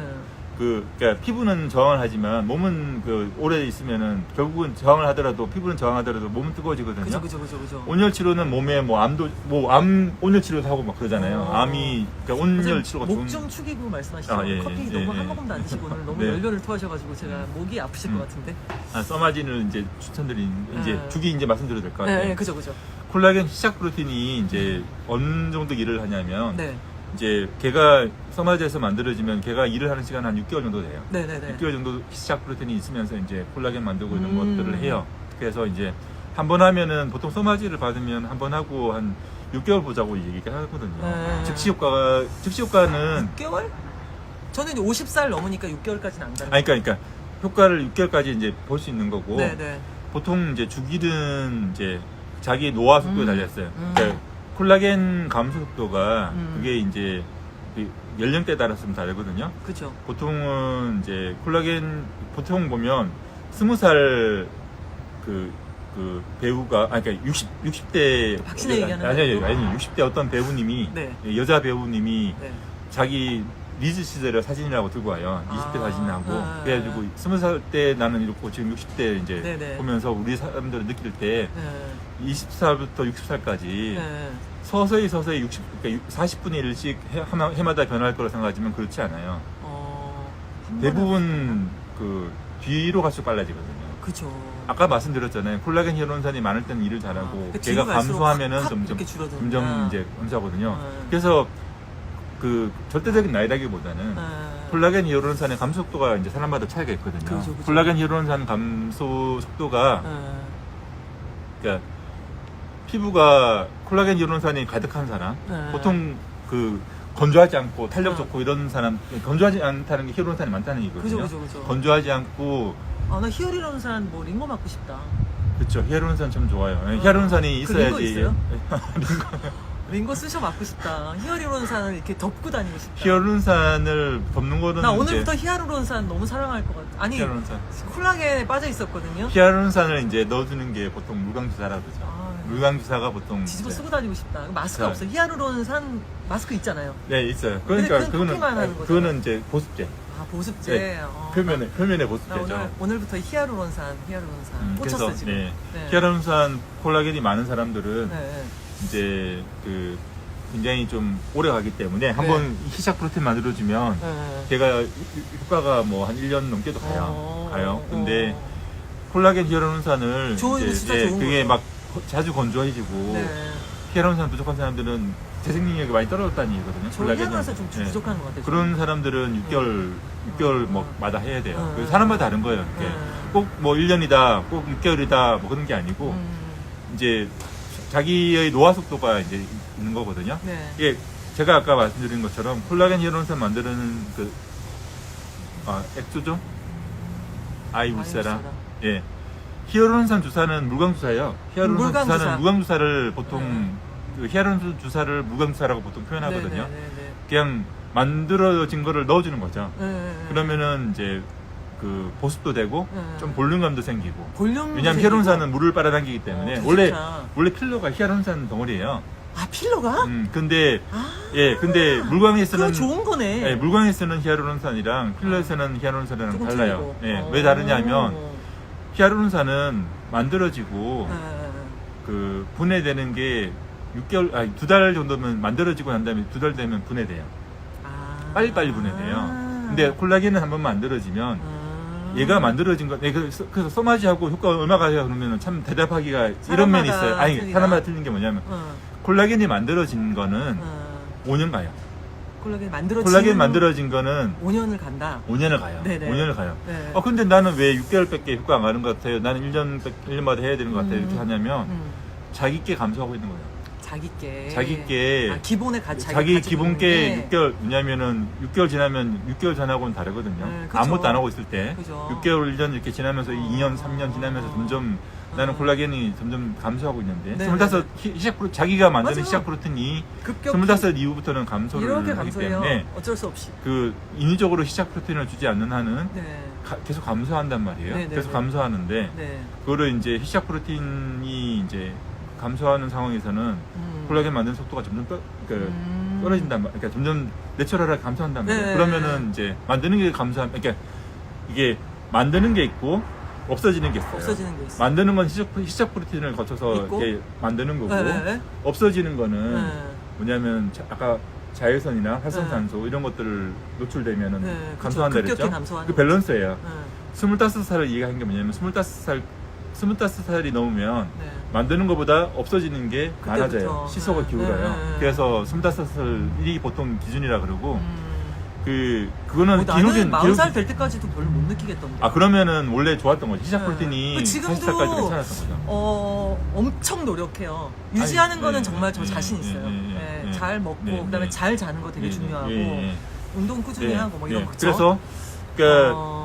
그러니까 피부는 저항을 하지만 몸은 그 오래 있으면은 결국은 저항을 하더라도 피부는 저항하더라도 몸은 뜨거워지거든요.
그죠.
온열 치료는 몸에 뭐 암도 뭐 암 온열 치료도 하고 막 그러잖아요. 암이 그러니까 온열 치료가 좋은.
목 좀 축이고 말씀하시죠.
아, 예,
커피
예,
너무
예,
한 모금도 안 드시고 오늘 너무
네.
열변을 토하셔가지고 제가 목이 아프실 것 같은데.
써마진을 이제 추천드린 이제 주기 이제 말씀드려도 될 것 같아요.
네, 그죠.
콜라겐 시작 프로틴이 이제 어느 정도 일을 하냐면
네.
이제 걔가 써마지에서 만들어지면 걔가 일을 하는 시간 한 6개월 정도 돼요.
네네네.
6개월 정도 시작 프로틴이 있으면서 이제 콜라겐 만들고 이런 것들을 해요. 그래서 이제 한 번 하면은 보통 써마지를 받으면 한 번 하고 한 6개월 보자고 얘기를 하거든요.
네.
즉시 효과는
6개월? 저는 이제 50살 넘으니까 6개월까지는 안 가는.
그러니까 효과를 6개월까지 이제 볼 수 있는 거고
네네.
보통 이제 주기는 이제 자기 노화 속도에 달렸어요. 그러니까 콜라겐 감소 속도가 그게 이제 그 연령대에 따라서 좀 다르거든요.
그죠.
보통은 이제 콜라겐 보통 보면 20살 그 배우가 그러니까 60대
박신혜 얘기하는
아니 60대 어떤 배우님이
네.
여자 배우님이
네.
자기 리즈 시절의 사진이라고 들고 와요. 20대 사진하고
아.
그래가지고 20살 때 나는 이렇고 지금 60대 이제
네네.
보면서 우리 사람들을 느낄 때
네.
20살부터 60살까지
네.
서서히 40분의 1씩 해마다 변할 거라 생각하지만 그렇지 않아요.
한
대부분 그 뒤로 갈수록 빨라지거든요.
그죠.
아까 말씀드렸잖아요. 콜라겐 히알루론산이 많을 때는 일을 잘하고
그
걔가
뒤로 갈수록
감소하면은
확
점점
이렇게 줄어드는구나.
이제 감소하거든요.
네.
그래서 그 절대적인 나이라기보다는 콜라겐 히알루론산의 감소 속도가 이제 사람마다 차이가 있거든요.
그죠.
콜라겐 히알루론산 감소 속도가 그러니까 피부가 콜라겐 히알루론산이 가득한 사람, 보통 그 건조하지 않고 탄력 좋고 이런 사람, 건조하지 않다는 게 히알루론산이 많다는 얘기거든요.
그죠.
건조하지 않고
아, 나 히어리론산 뭐 링거 맞고 싶다.
그렇죠. 히알루론산 참 좋아요. 히알루론산이
그 링거
있어야지.
있어요? 링거 쓰셔 맞고 싶다. 히어리론산을 이렇게 덮고 다니고 싶다.
히알루론산을 덮는 거는
나
이제
오늘부터 히아루론산 너무 사랑할 것 같아. 아니
히알루론산.
콜라겐에 빠져 있었거든요.
히알루론산을 이제 넣어주는 게 보통 물광주사라고 그러죠. 물광주사가 보통
뒤집어
이제-
쓰고 다니고 싶다. 마스크가
자.
없어. 히아루론산 마스크 있잖아요.
네 있어요.
근데
그러니까
그건 커피만 하는 거잖아요.
그거는 이제 보습제.
아 보습제.
네, 표면의
나
보습제죠.
오늘부터 히아루론산 꽂혔어
그래서
지금.
네.
네.
히알루론산 콜라겐이 많은 사람들은
네.
이제 그 굉장히 좀 오래 가기 때문에 한번 희작 프로틴 만들어주면
네.
걔가 효과가 뭐 한 1년 넘게도 가요. 근데
어.
콜라겐 히알루론산을
좋은,
이제
진짜 좋은
그게
거죠.
막 자주 건조해지고
네.
히알루론산 부족한 사람들은 재생 능력이 많이 떨어졌다는 얘기거든요.
저 히알루론산 좀 부족한 것 같아요.
그런 사람들은 6개월 마다 해야 돼요. 그 사람마다 다른 거예요. 꼭 뭐 1년이다, 꼭 6개월이다, 뭐 그런 게 아니고 이제 자기의 노화 속도가 이제 있는 거거든요.
네.
예, 제가 아까 말씀드린 것처럼 콜라겐 히알루론산 만드는 액조죠? 아이울사랑. 예. 히알루론산 주사는 물광 주사예요. 히알루론산
물광
주사는
주사.
물광 주사를 보통 그 히알루론산 주사를 물광 주사라고 보통 표현하거든요.
네네네네.
그냥 만들어진 거를 넣어주는 거죠.
네.
그러면은 이제 그 보습도 되고
네.
좀 볼륨감도 생기고.
볼륨.
왜냐하면 히알루론산은 물을 빨아당기기 때문에
되게
원래
좋다.
필러가 히알루론산 덩어리예요.
아, 필러가?
근데
아,
근데 물광에 쓰는
그거 좋은 거네.
예, 물광에 쓰는 히알루론산이랑 필러에 쓰는 히알루론산이랑
조금
달라요.
틀리고.
예, 왜 다르냐면 히알루론산은 만들어지고 그 분해되는 게 2달 정도면 만들어지고 난 다음에 2달 되면 분해돼요. 빨리빨리 분해돼요. 근데 콜라겐은 한번 만들어지면 얘가 만들어진 거, 그래서 써마지하고 효과가 얼마가 해요? 그러면 참 대답하기가 이런 면이 있어요. 아니,
틀리다.
사람마다 틀린 게 뭐냐면 콜라겐이 만들어진 거는 5년 가요. 콜라겐 만들어진 거는
5년을 간다.
5년을 가요.
네네.
5년을 가요.
네.
근데 나는 왜 6개월밖에 효과가 안 가는 것 같아요? 나는 1년마다 해야 되는 것 같아요. 이렇게 하냐면 자기께 감소하고 있는 거예요. 자기께
기본에
자기 기본께 6개월, 왜냐면은 6개월 지나면 6개월 전하고는 다르거든요.
네, 그쵸.
아무것도 안 하고 있을 때.
그죠.
6개월, 1년 이렇게 지나면서 2년, 3년 지나면서 점점 나는 콜라겐이 점점 감소하고 있는데.
네,
25 자기가 만드는
맞아요.
시작 프로틴이
급격히
25 이후부터는 감소를
이렇게
하기
감소해요.
때문에
어쩔 수 없이.
그 인위적으로 시작 프로틴을 주지 않는 한은
네.
계속 감소한단 말이에요.
네, 네,
계속
네.
감소하는데
네.
그거를 이제 시작 프로틴이 이제 감소하는 상황에서는 콜라겐 만드는 속도가 점점 떨어진단 말이에요. 그러니까 점점 내추럴하게 감소한단 말이에요.
네.
그러면은 이제 만드는 게 그러니까 이게 만드는 게 있고 없어지는 게 있어요.
없어지는 게 있어요.
만드는 건 시작 프로틴을 거쳐서
있고?
이렇게 만드는 거고
네.
없어지는 거는
네.
뭐냐면 아까 자외선이나 활성산소 이런 것들을 노출되면은
네, 그쵸.
감소한다
급격히
그랬죠.
감소하는
그 밸런스예요.
네.
25살을 이해한 게 뭐냐면 25살이 넘으면
네.
만드는 것보다 없어지는 게
그때부터.
많아져요. 시소가
네.
기울어요.
네.
그래서 25살이 보통 기준이라 그러고 그거는
나는 40살 될 때까지도 별로 못 느끼겠던데.
그러면은 원래 좋았던 거지. 시작
네.
프로틴이
지금도
40살까지 괜찮았던 거죠.
엄청 노력해요. 유지하는
아니,
거는
네,
정말 저
네,
자신
네,
있어요.
네,
네,
네,
잘 먹고
네,
그다음에
네.
잘 자는 거 되게 중요하고 운동 꾸준히 하고 뭐 이런 거.
그래서 그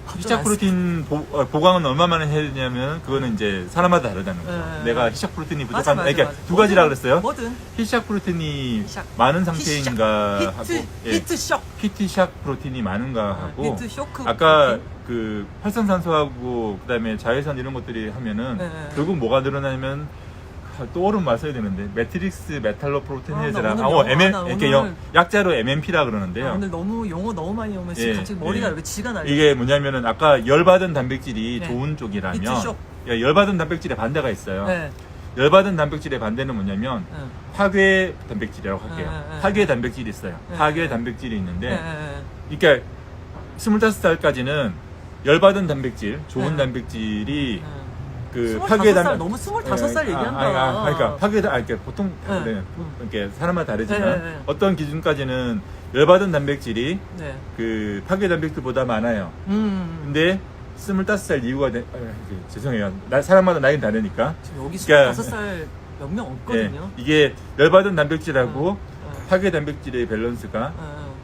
걱정
시작
안
프로틴 보강은 얼마만에 해야 되냐면 그거는 이제 사람마다 다르다는 거죠.
네.
내가 시작 프로틴이
맞아,
부족한
맞아,
그러니까
맞아.
두 가지라 그랬어요.
뭐든
히시작 프로틴이
히시작.
많은 상태인가 하고
히트쇼크.
히트샥 프로틴이 많은가 하고
히트쇼크
아까
프로틴?
그 활성산소하고 그다음에 자외선 이런 것들이 하면은
네.
결국 뭐가 늘어나냐면 또 오름 맞서야 되는데 매트릭스 메탈로 프로테인에즈랑
나 오늘
이렇게
오늘
약자로 MMP라 그러는데요.
오늘 너무 용어 너무 많이 오면서
예,
갑자기 머리가
예.
이렇게 지가 날려.
이게 뭐냐면은 아까 열받은 단백질이
네.
좋은 쪽이라면
히트쇼크.
열받은 단백질의 반대가 있어요.
네.
열받은 단백질의 반대는 뭐냐면
네.
파괴 단백질이라고 할게요.
네.
파괴 단백질이 있어요.
네.
파괴 단백질이 있는데
네.
그러니까 25살까지는 열받은 단백질, 좋은
네.
단백질이 그
25살 너무 25살 얘기한다.
그러니까 그러니까 보통
네.
그래. 이렇게 사람마다 다르지만
네.
어떤 기준까지는 열받은 단백질이
네.
그 파괴 단백질보다 많아요. 근데 25살 이후가 죄송해요. 사람마다 나이는 다르니까.
지금 여기
그러니까
25살 몇 명 없거든요.
이게 열받은 단백질하고 파괴 단백질의 밸런스가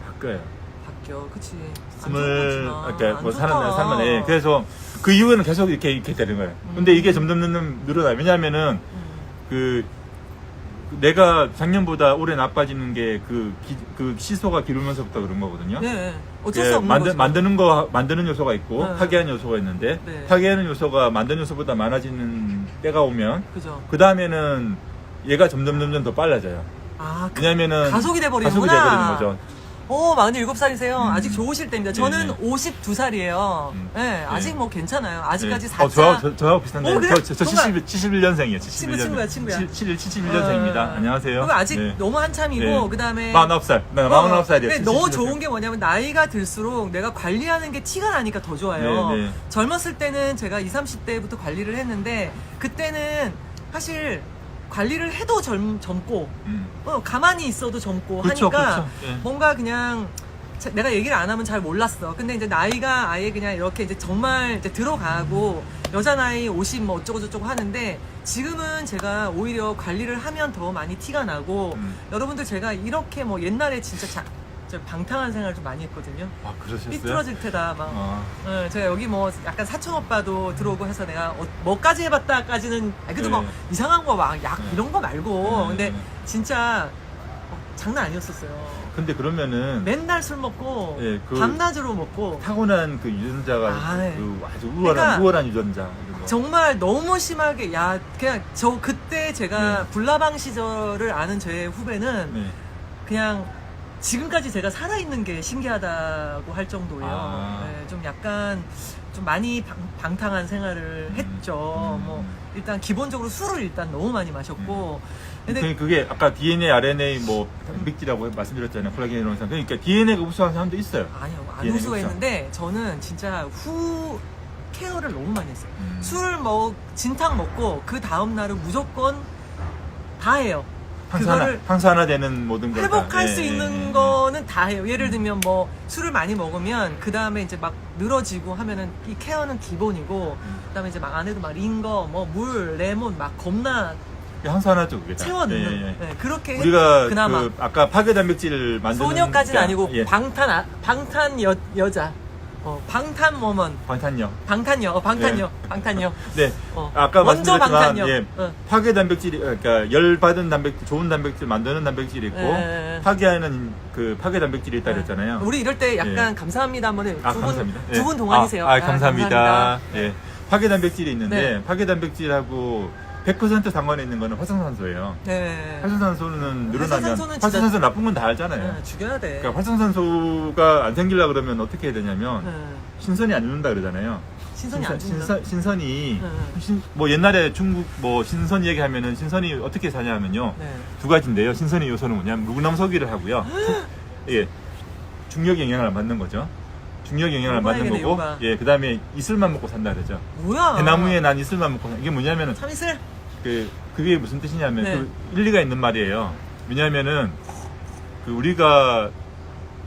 바뀌어요.
바뀌어, 그치.
그러니까 뭐 사는 그래서 그 이후에는 계속 이렇게 되는 거예요. 근데 이게 점점 늘어나요. 왜냐하면은 그 내가 작년보다 올해 나빠지는 게 그 시소가 기르면서부터 그런 거거든요.
네, 어쩔 수 없는 거죠.
만드는 요소가 있고
네.
파괴하는 요소가 있는데
네.
파괴하는 요소가 만드는 요소보다 많아지는 때가 오면
그죠.
그 다음에는 얘가 점점 더 빨라져요. 왜냐면은
가속이 돼버리는구나.
가속이 돼버리는 거죠.
47살이세요. 아직 좋으실 때입니다. 저는 52살이에요. 네, 아직 뭐 괜찮아요. 아직까지 4차.
저하고 비슷한데.
그래요?
저
정말?
71년생이에요. 71년생.
친구야.
71년생입니다. 안녕하세요.
그리고 아직
네.
너무 한참이고,
네.
그 다음에.
49살. 49살이에요.
근데 너무 좋은 게 뭐냐면, 나이가 들수록 내가 관리하는 게 티가 나니까 더 좋아요.
네, 네.
젊었을 때는 제가 20, 30대부터 관리를 했는데, 그때는 사실 관리를 해도 젊고 가만히 있어도 젊고
그렇죠,
하니까
그렇죠. 예.
뭔가 그냥 내가 얘기를 안 하면 잘 몰랐어. 근데 이제 나이가 아예 그냥 이렇게 이제 정말 이제 들어가고 여자 나이 50 뭐 어쩌고 저쩌고 하는데 지금은 제가 오히려 관리를 하면 더 많이 티가 나고 여러분들 제가 이렇게 뭐 옛날에 진짜 저 방탕한 생활 좀 많이 했거든요.
아, 그러셨어요?
삐뚤어질 테다 막.
아.
제가 여기 뭐 약간 사촌 오빠도 들어오고 해서 내가 뭐까지 해봤다까지는 그래도
네.
뭐 이상한 거 막 약 이런 거 말고 근데
네.
진짜 장난 아니었었어요.
근데 그러면은
맨날 술 먹고
예, 그
밤낮으로 먹고
타고난 그 유전자가
아, 네.
그 아주
그러니까
우월한 유전자. 이런 거.
정말 너무 심하게 그냥 저 그때 제가
네.
불나방 시절을 아는 제 후배는
네.
그냥 지금까지 제가 살아있는 게 신기하다고 할 정도예요.
아.
네, 좀 약간 좀 많이 방탕한 생활을 했죠. 뭐 일단 기본적으로 술을 일단 너무 많이 마셨고 근데
그게 아까 DNA, RNA 뭐 단백질이라고 말씀드렸잖아요. 콜라겐 이런 상. 그러니까 DNA가 우수한 사람도 있어요.
아니요 안
DNA 가
우수했는데 저는 진짜 후 케어를 너무 많이 했어요.
음.
술 진탕 먹고 그 다음 날은 무조건 다 해요. 그거를
항산화되는 모든 걸
회복할
다.
수
예,
있는
예,
거는 다 해요. 예를 들면 뭐 술을 많이 먹으면 그 다음에 이제 막 늘어지고 하면은 이 케어는 기본이고 그다음에 이제 막 안에도 막 링거, 뭐 물, 레몬 막 겁나
예. 항산화죠 그게 다.
채워 넣는
예, 예.
네, 그렇게
우리가
그나마
그 아까 파괴 단백질을 만드는
소녀까지는 아니고
예.
방탄 여자 방탄 워먼
방탄요.
방탄요 방탄요
네.
어.
아까
원조
말씀드렸지만
방탄요.
예,
어.
파괴 단백질이 그러니까 열 받은 단백질, 좋은 단백질 만드는 단백질이 있고
예.
파괴하는 그 파괴 단백질이 있다 그랬잖아요.
우리 이럴 때 약간 감사합니다 한번 해요.
감사합니다. 예.
두 분 동안이세요.
감사합니다.
감사합니다.
예. 파괴 단백질이 있는데
네.
파괴 단백질하고 100% 상관에 있는 거는 활성산소예요.
네.
활성산소는 늘어나면
활성산소는 진짜-
활성산소 나쁜 건 다 알잖아요.
네, 죽여야 돼.
그러니까 활성산소가 안 생기려 그러면 어떻게 해야 되냐면
네.
신선이 안 죽는다 그러잖아요.
신선이 안 죽는다.
신선이
네.
뭐 옛날에 중국 뭐 신선 얘기하면은 신선이 어떻게 사냐면요.
네.
두 가지인데요. 신선의 요소는 뭐냐면 무구남서기를 하고요. 예, 중력 영향을 받는 거죠. 중력 영향을 받는
요가이네,
거고,
요가.
예, 그다음에 이슬만 먹고 산다 그러죠.
뭐야?
대나무에 난 이슬만 먹고 이게 뭐냐면은
참이슬?
그게 무슨 뜻이냐면
네.
그 일리가 있는 말이에요. 왜냐하면은 그 우리가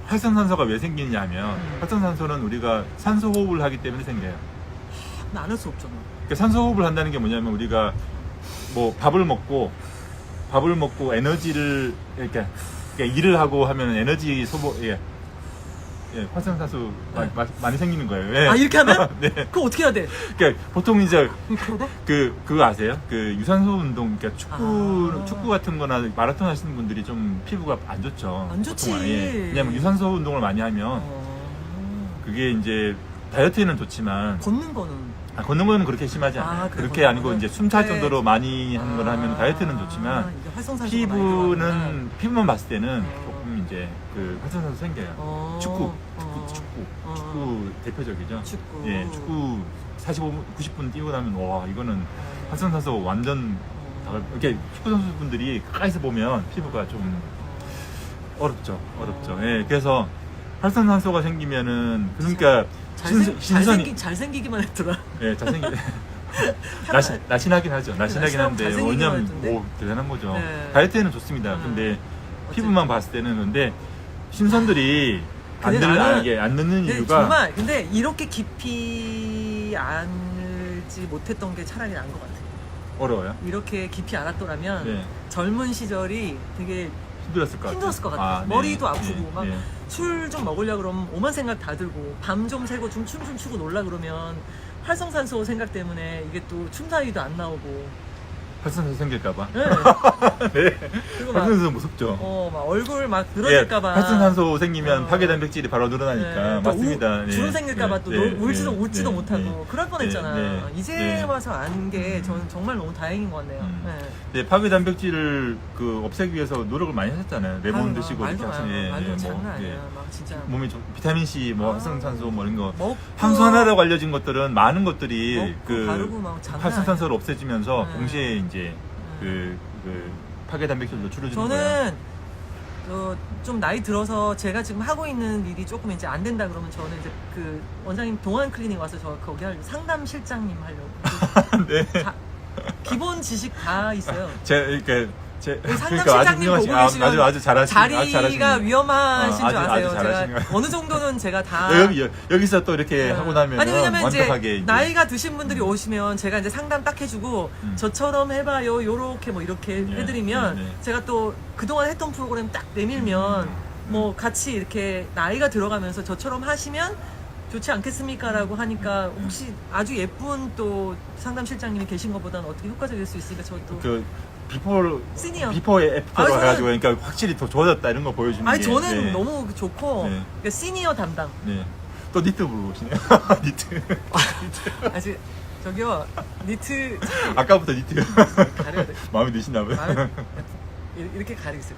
활성산소가 왜 생기냐면 활성산소는 우리가 산소 호흡을 하기 때문에 생겨요.
나눌 수 없잖아.
그러니까 산소 호흡을 한다는 게 뭐냐면 우리가 뭐 밥을 먹고 에너지를 그러니까 일을 하고 하면 에너지 소모 활성산소 많이 생기는 거예요. 예.
아 이렇게 하면?
네.
그거 어떻게 해야 돼?
그러니까 보통 이제
이렇게 해야 돼?
그거 아세요? 그 유산소 운동, 그러니까
아.
축구 같은 거나 마라톤 하시는 분들이 좀 피부가 안 좋죠.
안 좋지.
보통은. 예. 왜냐면 유산소 운동을 많이 하면 그게 이제 다이어트에는 좋지만
걷는 거는
걷는 거는 그렇게 심하지 않아요.
아, 그래,
그렇게
걷는
아니고
거는?
이제 숨 찰
네.
정도로 많이 하는 걸 하면 다이어트는 좋지만
이게 활성산소가 많이 들어가구나.
피부만 봤을 때는
어.
조금 이제 그 활성산소 생겨요. 축구 대표적이죠.
축구.
예, 축구 45분, 90분 뛰고 나면 와 이거는 활성산소 완전 이렇게 축구 선수분들이 가까이서 보면 피부가 좀 어렵죠. 예, 그래서 활성산소가 생기면은 그러니까
잘생기기만 했더라.
예, 잘생기. 날씬하긴 하죠. 날씬하긴 한데
잘생기기만
왜냐면
했던데.
오 대단한 거죠.
네.
다이어트에는 좋습니다. 근데 피부만 봤을 때는 근데 신선들이 안
근데 나는-
늦는
근데
이유가
정말 근데 이렇게 깊이 알지 못했던 게 차라리 나은 것 같아.
어려워요.
이렇게 깊이 알았더라면
네.
젊은 시절이 되게
힘들었을 것 같아요.
힘들었을 것 같아.
네.
머리도 아프고 막
네.
술 좀 먹으려고 그러면 오만 생각 다 들고 밤 좀 새고 좀 춤 좀 추고 놀라 그러면 활성산소 생각 때문에 이게 또 춤사위도 안 나오고
활성산소 생길까봐.
네.
네.
그리고 막
활성산소 무섭죠.
막 얼굴 막 늘어질까봐
활성산소 생기면
어.
파괴 단백질이 바로 늘어나니까
또
맞습니다.
주름 생길까봐 또 웃지도 못하고 그럴 뻔했잖아.
네.
이제 와서 아는 게 저는 정말 너무 다행인 것 같네요. 네.
네, 파괴 단백질을 없애기 위해서 노력을 많이 하셨잖아요. 레몬
아유,
드시고
말도
이렇게
마.
하시는
말도 장난 아니야. 막 진짜
몸이 비타민 C, 활성산소 이런 거
먹고
항산화라고 알려진 것들은 많은 것들이
먹고 바르고 막 장난
활성산소를 없애주면서
네.
동시에 이제 그 파괴 단백질도 줄여주는 거예요.
저는 좀 나이 들어서 제가 지금 하고 있는 일이 조금 이제 안 된다 그러면 저는 이제 그 원장님 동안 클리닉 와서 저 거기 할 상담 실장님 하려고
네.
기본 지식 다 있어요.
그러니까
상담 실장님 보고 계시면
아주 잘하시는
자리가 위험하신 줄
아주
아세요.
잘하시는
제가
거예요.
어느 정도는 제가 다
여기서 또 이렇게 하고 나면
아니 왜냐면
완벽하게
이제 나이가 드신 분들이 오시면 제가 이제 상담 딱 해주고 저처럼 해봐요 요렇게 뭐 이렇게 해드리면 제가 또 그동안 했던 프로그램 딱 내밀면 뭐 같이 이렇게 나이가 들어가면서 저처럼 하시면 좋지 않겠습니까? 라고 하니까 혹시 아주 예쁜 또 상담 실장님이 계신 것보다는 어떻게 효과적일 수 있으니까 저도
그
시니어.
비포에 애프터가
저는-
가지고 그러니까 확실히 더 좋아졌다 이런 거 보여주는
아니
게
저는
네.
너무 좋고
네.
그러니까 시니어 담당
네. 또 니트 물어보시네요. 니트.
아직 저기요 니트
아까부터 니트
가려야 돼
마음에 드시나 봐요.
이렇게 가리겠어요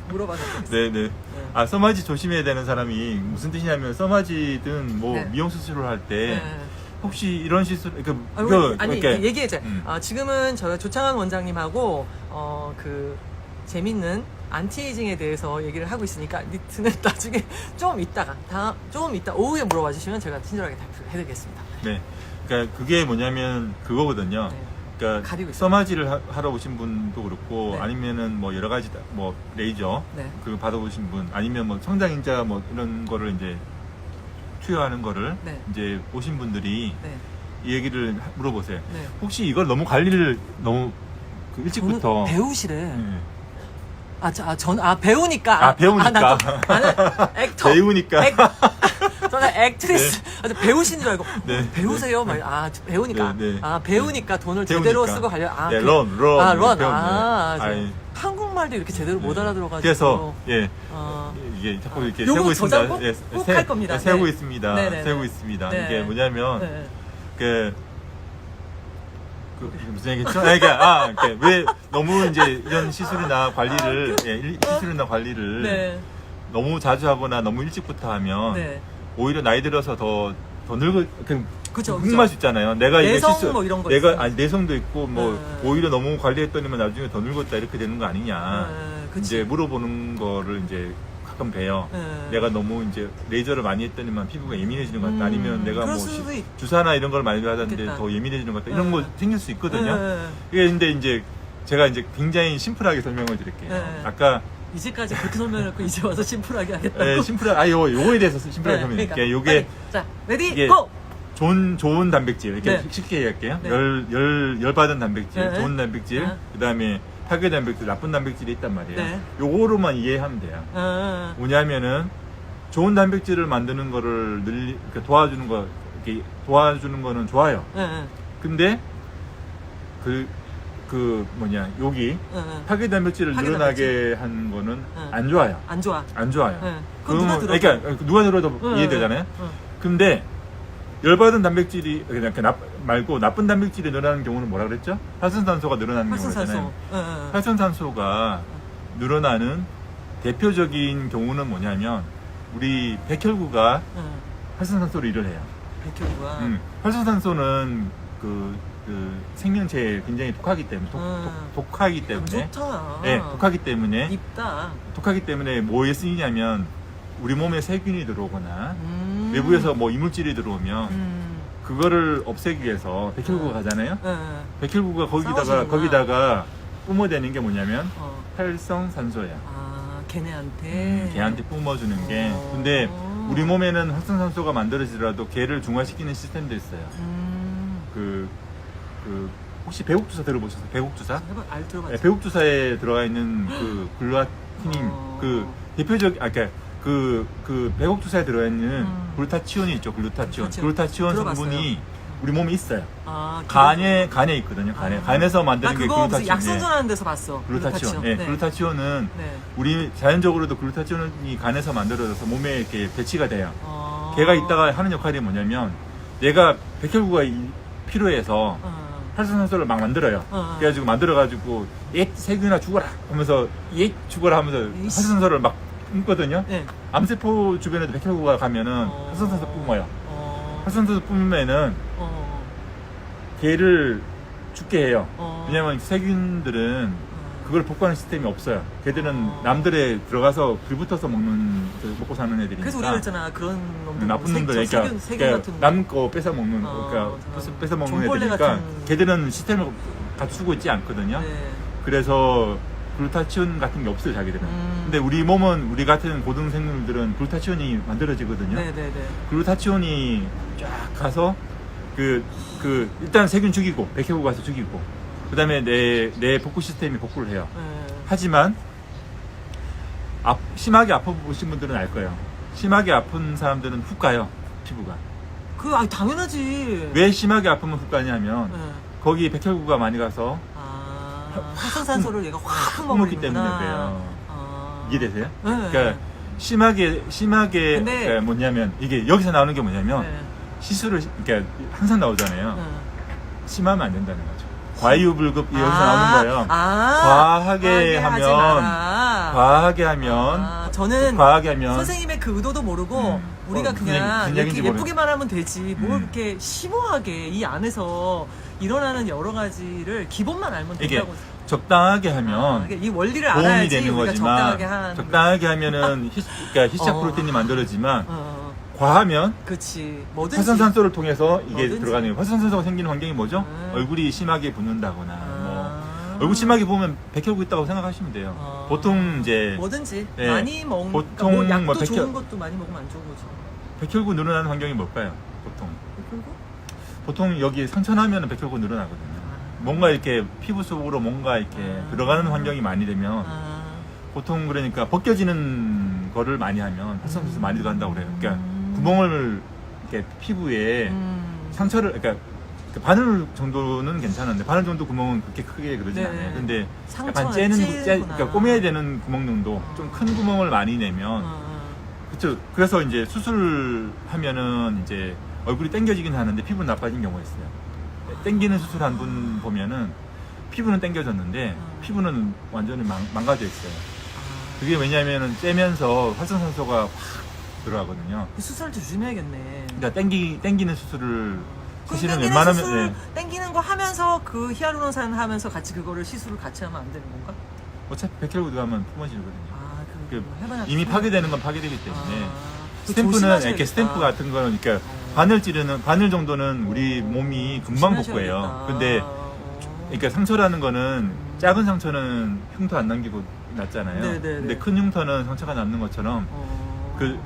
물어봐서
네네. 아 써마지 조심해야 되는 사람이 무슨 뜻이냐면 써마지든 뭐
네.
미용 수술을 할 때
네.
혹시 이런 시술
아니
이렇게
얘기해줘. 지금은 저희 조창환 원장님하고 그 재밌는 안티에이징에 대해서 얘기를 하고 있으니까 니트는 나중에 좀 이따 오후에 물어봐 주시면 제가 친절하게 답해드리겠습니다.
네. 그러니까 그게 뭐냐면 그거거든요.
네.
그러니까
가리고 있어요.
써마지를 하러 오신 분도 그렇고
네.
아니면은 뭐 여러 가지 뭐 레이저
네.
그 받아보신 분 아니면 뭐 성장인자 뭐 이런 거를 이제 투여하는 거를
네.
이제 오신 분들이
네.
이 얘기를 물어보세요.
네.
혹시 이걸 너무 관리를 너무 그 일찍부터
배우시래.
네.
배우니까.
배우니까.
나는 액터.
배우니까.
저는 액트리스. 배우신 줄 알고.
네.
배우세요? 배우니까.
네, 네.
배우니까 돈을
배우니까.
제대로 쓰고 가려.
네, 런.
런.
아이.
한국말도 이렇게 제대로 못
네.
알아들어가지고.
그래서, 예.
어,
이게 자꾸 이렇게
요거
세우고 있습니다.
저장 꼭 할 겁니다.
세우고
네.
있습니다.
네네네.
세우고 있습니다.
네.
이게 뭐냐면,
네.
무슨 얘기죠? 그러니까 왜 너무 이제 이런 시술이나 관리를, 시술이나 관리를
네.
너무 자주 하거나 너무 일찍부터 하면
네.
오히려 나이 들어서 더 늙어,
그죠,
궁금할 수 있잖아요. 내가 이게
내성
시술,
뭐 이런 거
내가,
있어요.
아니, 내성도 있고, 뭐,
네.
오히려 너무 관리했더니만 나중에 더 늙었다 이렇게 되는 거 아니냐.
그치.
이제 물어보는 거를 이제 가끔 봬요.
네.
내가 너무 이제 레이저를 많이 했더니만 피부가 예민해지는 것 같다. 아니면 내가
그럴
뭐
수도
주사나 이런 걸 많이 받았는데
있겠다.
더 예민해지는 것 같다. 이런 거 생길 수 있거든요.
네.
이게 근데 이제 제가 이제 굉장히 심플하게 설명을 드릴게요.
네.
아까
이제까지 그렇게 설명했고 이제 와서 심플하게 하겠다고.
요거에 대해서 심플하게 설명드릴게요. 요게
자, 레디
이게
고!
좋은 단백질 이렇게
네.
쉽게 얘기할게요.
네.
열 받은 단백질,
네.
좋은 단백질,
네.
그다음에 파괴 단백질, 나쁜 단백질이 있단 말이에요.
네.
요거로만 이해하면 돼요. 뭐냐면은 좋은 단백질을 만드는 거를 그러니까 도와주는 거 이렇게 도와주는 거는 좋아요. 근데 여기 파괴 단백질을
파괴
늘어나게 한 거는
네.
안 좋아요.
안 좋아.
안 좋아요.
그건 누가 들어도.
그러니까 누가 들어도 이해되잖아요. 근데 열받은 단백질이 말고 나쁜 단백질이 늘어나는 경우는 뭐라 그랬죠? 활성산소가 늘어나는 경우잖아요. 활성산소가 늘어나는 대표적인 경우는 뭐냐면 우리 백혈구가 활성산소로 일을 해요.
백혈구가.
활성산소는 그 생명체에 굉장히 독하기 때문에 독하기 때문에
좋다.
네, 독하기 때문에
입다.
독하기 때문에 뭐에 쓰이냐면 우리 몸에 세균이 들어오거나 외부에서 뭐 이물질이 들어오면 그거를 없애기 위해서 백혈구가 가잖아요. 백혈구가 거기다가 뿜어대는 게 뭐냐면 활성산소야.
걔네한테
뿜어주는 게. 근데 우리 몸에는 활성산소가 만들어지더라도 걔를 중화시키는 시스템도 있어요. 혹시 배국주사 들어보셨어요? 배국주사?
들어봤죠.
네, 배국주사에 들어가 있는 그 글루타틴 대표적 그 배국주사에 들어가 있는 글루타치온이 있죠. 글루타치온
들어봤어요.
성분이 우리 몸에 있어요.
아,
간에 있거든요. 간에서 만드는 게
그거 무슨
글루타치온.
약선전하는 데서 봤어.
글루타치온.
네.
글루타치온은
네.
우리 자연적으로도 글루타치온이 간에서 만들어져서 몸에 이렇게 배치가 돼요.
어.
걔가 이따가 하는 역할이 뭐냐면 얘가 백혈구가 필요해서 활성산소를 막 만들어요. 그래가지고 만들어가지고 옛 세균아 죽어라 하면서 옛 죽어라 하면서 활성산소를 막 뿜거든요.
네.
암세포 주변에도 백혈구가 가면은 활성산소 뿜어요. 활성산소 뿜으면은 걔를 죽게 해요. 왜냐면 세균들은 그걸 복구하는 시스템이 없어요. 걔들은 남들에 들어가서 불붙어서 먹는 먹고 사는 애들이니까.
그래서 우리가 했잖아 그런 놈들
나쁜 놈들
세균
그러니까
같은
남 거 뺏어 먹는
어,
그러니까 뺏어 먹는
종벌레
애들이니까
같은-
걔들은 시스템을 갖추고 있지 않거든요.
네.
그래서 글루타치온 같은 게 없어요, 자기들은. 근데 우리 몸은 우리 같은 고등 생물들은 글루타치온이 만들어지거든요.
네네네.
글루타치온이 쫙 가서 일단 세균 죽이고 백혈구 가서 죽이고 그다음에 내 복구 시스템이 복구를 해요.
네.
하지만 심하게 아파 보신 분들은 알 거예요. 심하게 아픈 사람들은 훅 가요, 피부가.
아니 당연하지.
왜 심하게 아프면 훅 가냐면
네.
거기 백혈구가 많이 가서
활성산소를 얘가 확
먹기
먹어버리는구나.
때문에 그래요. 이해되세요?
네.
그러니까 심하게
근데-
그러니까 뭐냐면 이게 여기서 나오는 게 뭐냐면
네.
시술을 그러니까 항상 나오잖아요.
네.
심하면 안 된다는 거죠. 과유불급 여기서 나오는 거예요. 과하게
하지
하면
마라.
과하게 하면
저는
과하게 하면
선생님의 그 의도도 모르고 우리가
무슨
그냥
무슨
이렇게
얘기인지 모르-
예쁘게만 하면 되지 뭘
음.
이렇게 심오하게 이 안에서 일어나는 여러 가지를 기본만 알면
이게
된다고.
적당하게 하면
이 원리를
도움이
알아야지
되는
우리가
거지만
적당하게
하면은 그러니까 희착 프로틴이 만들어지만 과하면
그렇지 뭐든지
활성산소를 통해서 이게
뭐든지.
들어가는 거예요. 활성산소가 생기는 환경이 뭐죠? 얼굴이 심하게 붓는다거나 뭐 얼굴 심하게 보면 백혈구 있다고 생각하시면 돼요. 보통 이제
뭐든지
네.
많이 먹는
보통
뭐 약도
뭐
좋은 것도 많이 먹으면 안 좋은 거죠.
백혈구 늘어나는 환경이 뭘까요? 보통
그리고
보통 여기 상처 나면 백혈구 늘어나거든요. 뭔가 이렇게 피부 속으로 뭔가 이렇게 들어가는 환경이 많이 되면 보통 그러니까 벗겨지는 거를 많이 하면 활성산소 많이 들어간다고 그래요. 그러니까 구멍을 이렇게 피부에 상처를 그러니까 바늘 정도는 괜찮은데 바늘 정도 구멍은 그렇게 크게 그러진
네.
않아요. 근데
상처가
약간 째는
찌구나.
그러니까 꼬매야 되는 구멍 정도 좀 큰 구멍을 많이 내면 그렇죠. 그래서 이제 수술하면은 이제 얼굴이 당겨지긴 하는데 피부는 나빠진 경우가 있어요. 당기는 수술 한 분 보면은 피부는 당겨졌는데 피부는 완전히 망가져 있어요. 그게 왜냐면은 째면서 활성산소가 확 들어가거든요.
그 수술도 조심해야겠네.
그러니까 당기는 수술을 사실은
땡기는
웬만하면
수술
예.
땡기는 거 하면서 그 히알루론산 하면서 같이 그거를 시술을 같이 하면 안 되는 건가?
어차피 백혈구 들어가면 품어지거든요.
그 해봐야
이미 파괴되는 건 파괴되기 때문에
그
스탬프는
조심하셔야겠다.
이렇게 스탬프 같은 거는 그러니까 바늘 정도는 우리 몸이 금방 복구해요. 근데 그러니까 상처라는 거는 작은 상처는 흉터 안 남기고 낫잖아요.
네네네.
근데 큰 흉터는 상처가 남는 것처럼 그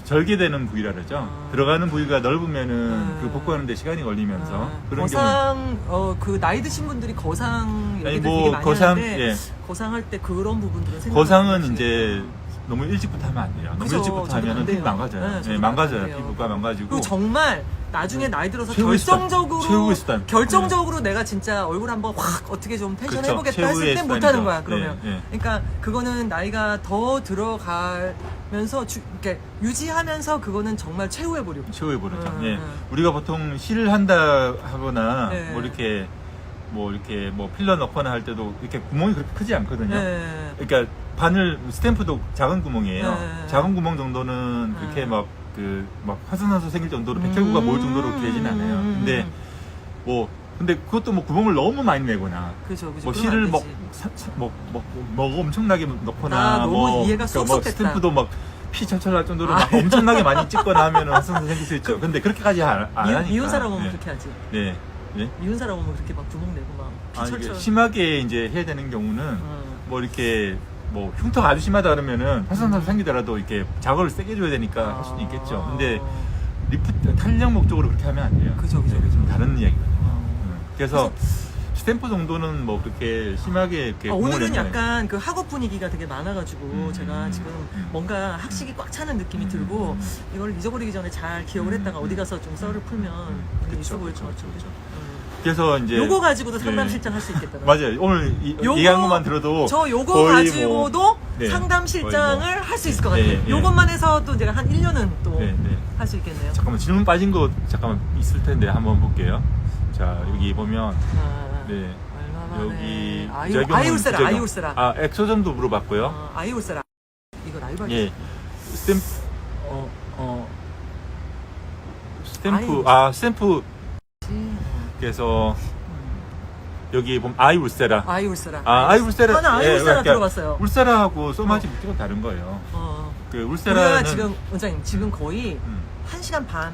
절개되는 부위라 그러죠. 들어가는 부위가 넓으면은 그 복구하는 데 시간이 걸리면서 그런 경우
그 나이 드신 분들이 거상
아니,
얘기들
뭐
되게 많이
거상,
하는데
예.
거상할 때 그런 부분들은 생각
거상은 이제 너무 일찍부터 하면 안 돼요. 너무
그죠.
일찍부터
저도
하면
안
피부
돼요.
망가져요.
네,
예,
저도
망가져요.
안 돼요.
피부가 망가지고.
그리고 정말 나중에 나이 들어서
최후의 수단. 최후의 수단.
결정적으로 내가 진짜 얼굴 한번 확 어떻게 좀 텐션
그쵸.
해보겠다 했을
최후의
때
수단이죠.
못하는 거야 그러면.
예, 예.
그러니까 그거는 나이가 더 들어가면서 이렇게 유지하면서 그거는 정말 최후의 보류.
최후의 보루죠. 예. 우리가 보통 실을 한다 하거나
네.
뭐 이렇게 뭐 필러 넣거나 할 때도 이렇게 구멍이 그렇게 크지 않거든요.
네.
그러니까 바늘 스탬프도 작은 구멍이에요.
네.
작은 구멍 정도는 그렇게 막 활성산소 생길 정도로 백혈구가 모일 정도로 길진 않아요. 근데 그것도 뭐 구멍을 너무 많이 내거나
그죠.
뭐
그러면
실을
안
뭐
되지.
엄청나게 넣거나
너무
뭐
이해가
그러니까
쏙쏙 됐다.
스탬프도 막 피 철철 날 정도로 막 엄청나게 많이 찍거나 하면 활성산소 생길 수 있죠. 근데 그렇게까지 안 하니까.
미운 사람 오면
네.
그렇게 하지.
네. 네.
미운 사람 오면 그렇게 막 구멍 내고 막
이게
피철철.
심하게 이제 해야 되는 경우는 뭐 이렇게 뭐 흉터가 아주 심하다 그러면은 활성산소 생기더라도 이렇게 작업을 세게 줘야 되니까 할 수도 있겠죠. 근데 탄력 목적으로 그렇게 하면 안 돼요.
그죠.
좀 다른 이야기거든요. 그래서 스탬프 정도는 뭐 그렇게 심하게 이렇게
오늘은
공을
약간 그 학업 분위기가 되게 많아가지고 제가 지금 뭔가 학식이 꽉 차는 느낌이 들고 이걸 잊어버리기 전에 잘 기억을 했다가 어디 가서 좀 썰을 풀면
그쵸,
있어 보일 것
그쵸,
같아요.
그쵸. 그래서 이제
요거 가지고도 상담
네.
실장 할 수 있겠다.
맞아요. 오늘 얘기한 것만 들어도
저 요거
거의
가지고도
뭐, 네.
상담 실장을
거의 뭐.
할 수 있을 것
네,
같아요.
네.
요것만 해서도 제가 한 1년은 또 할 수
네.
있겠네요.
잠깐만 질문 빠진 거 잠깐만 있을 텐데 한번 볼게요. 자 여기 보면 네. 여기
아이울세라 아이울세라
엑소점도 물어봤고요.
아이울세라 이거 라이브
예. 스탬프
아이고.
스탬프 그래서 여기 보면 아이 울세라.
아이 울세라.
아이 울세라.
저는 아이 울세라
그러니까
들어봤어요.
울세라하고 소마지 물기가 다른 거예요. 그
우리가
울세라는
지금 원장님 지금 거의
음.
1시간 반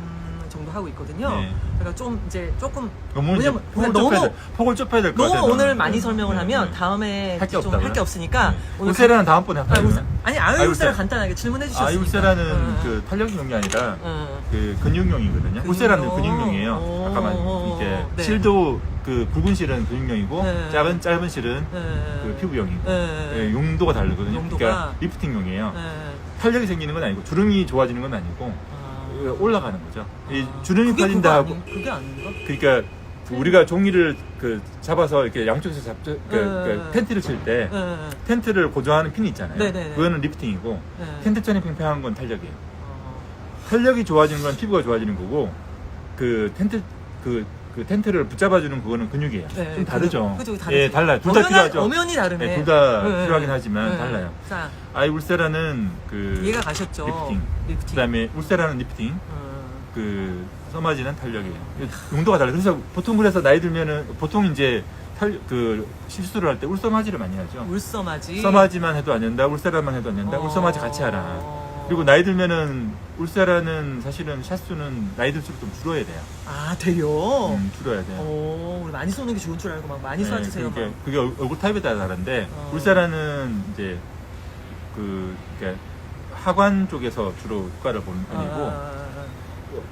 정도 하고 있거든요.
네.
그러니까 좀 이제 조금
너무 이제
왜냐면
폭을
너무
좁혀야 될 것
너무
같아요.
오늘 많이 설명을 하면 다음에
할게
좀
없다고요?
할 게 없으니까 오늘
울세라는 다음번에 할까요?
아니
아이
아이 울세라
울세라.
간단하게 질문해 주셨으니까.
아이 울세라는 그 탄력용이 아니라 그 근육용이거든요. 울세라는 근육용이에요. 아까 이게
네.
실도 그 굵은 실은 근육용이고
네.
짧은 실은 그 피부용이고 예, 용도가 다르거든요.
용도가.
그러니까 리프팅용이에요. 탄력이 생기는 건 아니고 주름이 좋아지는 건 아니고 올라가는 거죠. 이 주름이 펴진다 하고
그게 아닌가?
그러니까 우리가 종이를 그 잡아서 이렇게 양쪽에서 잡죠. 그 텐트를 칠 때 텐트를 고정하는 핀이 있잖아요.
네네네.
그거는 리프팅이고
네.
텐트천이 팽팽한 건 탄력이에요. 탄력이 좋아지는 건 피부가 좋아지는 거고 그 텐트를 붙잡아주는 그거는 근육이에요.
네,
좀 다르죠.
그죠, 다르죠.
예, 달라요. 둘 다 필요하죠.
엄연히 다르네.
네, 둘 다 필요하긴 하지만
네.
달라요.
자,
아이 울세라는 그
이해가 가셨죠?
리프팅.
리프팅.
그다음에 울세라는 리프팅. 그 써마지는 탄력이에요. 용도가 달라요. 그래서 보통 그래서 나이 들면은 보통 이제 그 실수를 할 때 울써마지를 많이 하죠.
울써마지.
써마지만 해도 안 된다. 울세라만 해도 안 된다. 울써마지 같이 하라. 그리고 나이 들면은 울세라는 사실은 샷수는 나이 들수록 좀 줄어야 돼요.
아, 돼요?
줄어야 돼요.
우리 많이 쏘는 게 좋은 줄 알고 막 많이 쏴주세요.
그게 얼굴 타입에 따라 다른데 울세라는 이제 그러니까 하관 쪽에서 주로 효과를 보는 편이고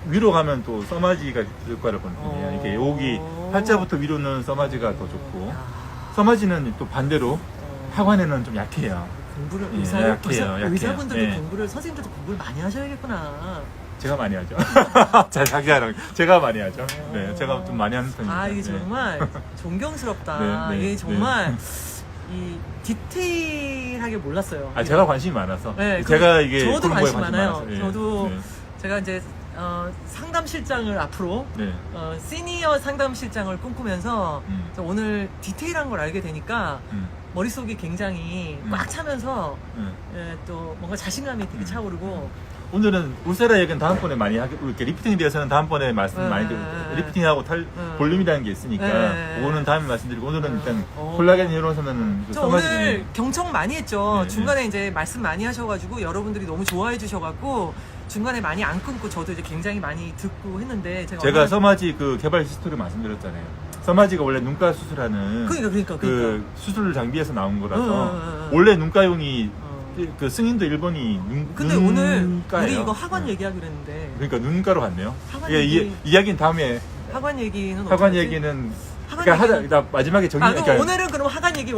위로 가면 또 써마지가 효과를 보는 편이에요. 이게 여기 팔자부터 위로는 써마지가 더 좋고 써마지는 또 반대로 하관에는 좀 약해요.
공부를
약해요.
의사분들도
예.
공부를 선생님들도 공부를 많이 하셔야겠구나.
제가 많이 하죠. 제가 많이 하죠. 네, 제가 좀 많이 하는 편입니다.
이게
네.
정말 존경스럽다.
네, 네,
이게 정말 이 디테일하게 몰랐어요.
제가 관심이 많아서.
네,
제가 이게
저도
그런 거에
관심 많아요.
많아서. 예.
저도
네.
제가 이제 상담실장을 앞으로
네.
시니어 상담실장을 꿈꾸면서 오늘 디테일한 걸 알게 되니까 머릿속이 굉장히 꽉 차면서 또 뭔가 자신감이 되게 차오르고
오늘은 울세라 얘기는 다음번에 많이 이렇게 리프팅에 대해서는 다음번에 말씀 많이 드리고 리프팅하고 볼륨이라는 게 있으니까 그거는 다음에 말씀드리고 오늘은 일단 콜라겐 히알루론산은
저 오늘 경청 많이 했죠.
네,
중간에 이제 말씀 많이 하셔가지고 여러분들이 너무 좋아해 주셔갖고 중간에 많이 안 끊고 저도 이제 굉장히 많이 듣고 했는데
제가 써마지 그 개발 히스토리 말씀드렸잖아요. 써마지가 원래 눈가 수술하는
그러니까.
그 수술 장비에서 나온 거라서 원래 눈가용이 그 승인도 일본이
근데
눈가예요.
오늘 우리 이거 하관 얘기하기로 했는데
그러니까 눈가로 갔네요.
하관
예,
얘기-
이야기는 다음에
하관 얘기는
하관
어떡하지?
얘기는
하관
그러니까
얘기는-
나 마지막에 정리.
그럼 오늘은 그럼 하관 얘기 1.